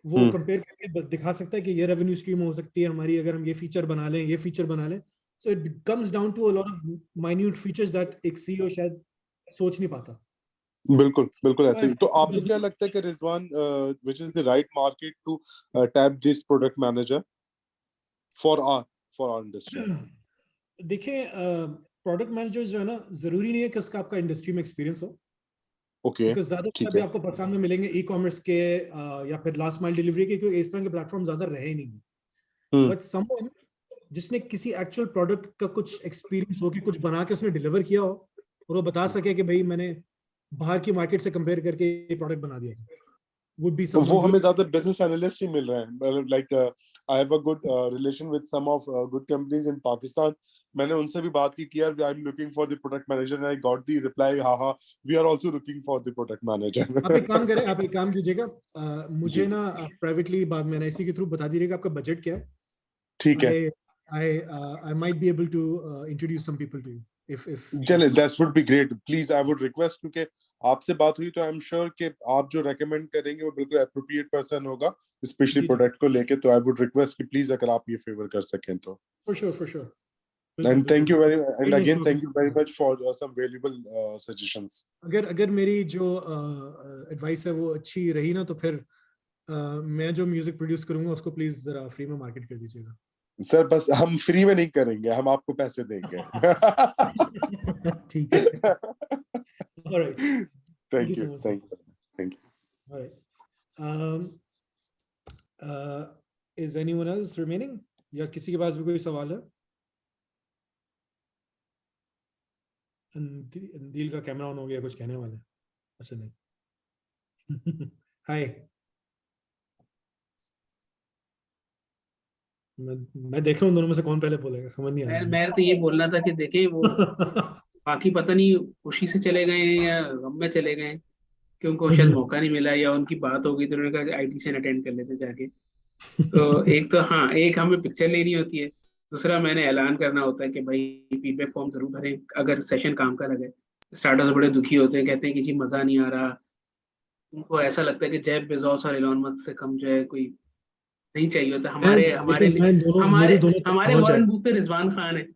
वो कंपेयर करके दिखा सकता है कि ये रेवेन्यू स्ट्रीम हो सकती है हमारी अगर हम ये फीचर बना लें, ये फीचर बना लें। So it comes down to a lot of minute features that एक सीईओ शायद सोच नहीं पाता। बिल्कुल बिल्कुल ऐसे ही। तो आपको क्या लगता है कि Rizwan, which is the right market to tap this product manager for our industry? देखिए, प्रोडक्ट मैनेजर जो है ना, जरूरी नहीं है कि उसका आपका इंडस्ट्री में एक्सपीरियंस हो। ओके, बिकॉज़ ज्यादातर अभी आपको पाकिस्तान में मिलेंगे ई कॉमर्स के या फिर लास्ट माइल डिलीवरी के, क्योंकि इस तरह के प्लेटफॉर्म ज्यादा रहे नहीं। बट समवन जिसने किसी एक्चुअल प्रोडक्ट का कुछ एक्सपीरियंस हो कि कुछ बना के उसने डिलीवर किया हो और वो बता सके कि भाई मैंने बाहर की मार्केट से कंपेयर करके ये प्रोडक्ट बना दिया, would be तो वो someone हमें good. ज्यादा बिजनेस एनालिस्ट ही मिल रहे हैं. Like I have a good relation with some of good companies in Pakistan. मैंने उनसे भी बात की कि यार I am looking for the product manager and I got the reply हाँ हाँ we are also looking for the product manager. आप एक काम करें, आप एक काम कीजिएगा, मुझे जी. ना प्राइवेटली बाद में एनआईसी के थ्रू बता दीजिएगा आपका बजट क्या है. ठीक है. I might be able to introduce some people to you if चले, that would be great. Please, I would request, क्योंकि आपसे बात हुई तो आई एम श्योर कि आप जो रेकमेंड करेंगे वो बिल्कुल एप्रोप्रिएट पर्सन होगा, स्पेशली जी, प्रोडक्ट को लेके. तो आई वुड रिक्वेस्ट कि प्लीज अगर आप ये फेवर कर सकें तो. for sure. And thank you very and Very nice again talking thank you to very you. much for some valuable suggestions. अगर मेरी जो एडवाइस है वो अच्छी रही ना, तो फिर मैं जो म्यूजिक प्रोड्यूस करूंगा उसको प्लीज जरा फ्री में मार्केट कर दीजिएगा. सर बस हम फ्री में नहीं करेंगे, हम आपको पैसे देंगे. ठीक है. All right. Thank you you. so much. Thank you. All right. Is anyone else remaining? या किसी के पास भी कोई सवाल है? अंदील का कैमरा ऑन हो गया, कुछ कहने वाले? अच्छा नहीं. हाय. मैं देख रहा हूँ दोनों में से कौन पहले बोलेगा, समझ नहीं आ रहा. मैं तो ये बोलना था कि देखें वो बाकी पता नहीं खुशी से चले गए हैं या गम में चले गए हैं कि उनको शायद मौका नहीं मिला या उनकी बात हो गई तो उन्होंने कहा आईटी अटेंड कर लेते जाके. तो एक तो हाँ, एक हमें पिक्चर लेनी होती है, दूसरा मैंने ऐलान करना होता है कि भाई फीडबैक फॉर्म जरूर भरें अगर सेशन काम का लगे. स्टार्टर्स बड़े दुखी होते हैं, कहते हैं कि जी मजा नहीं आ रहा. उनको ऐसा लगता है कि जेफ बेजोस और एलोन मस्क से कम जो है कोई नहीं चाहिए होता. हमारे हमारे मैं दोनों, हमारे मेरी दोनों हमारे पहुंच वॉरेन बुफेट रिजवान खान है. है.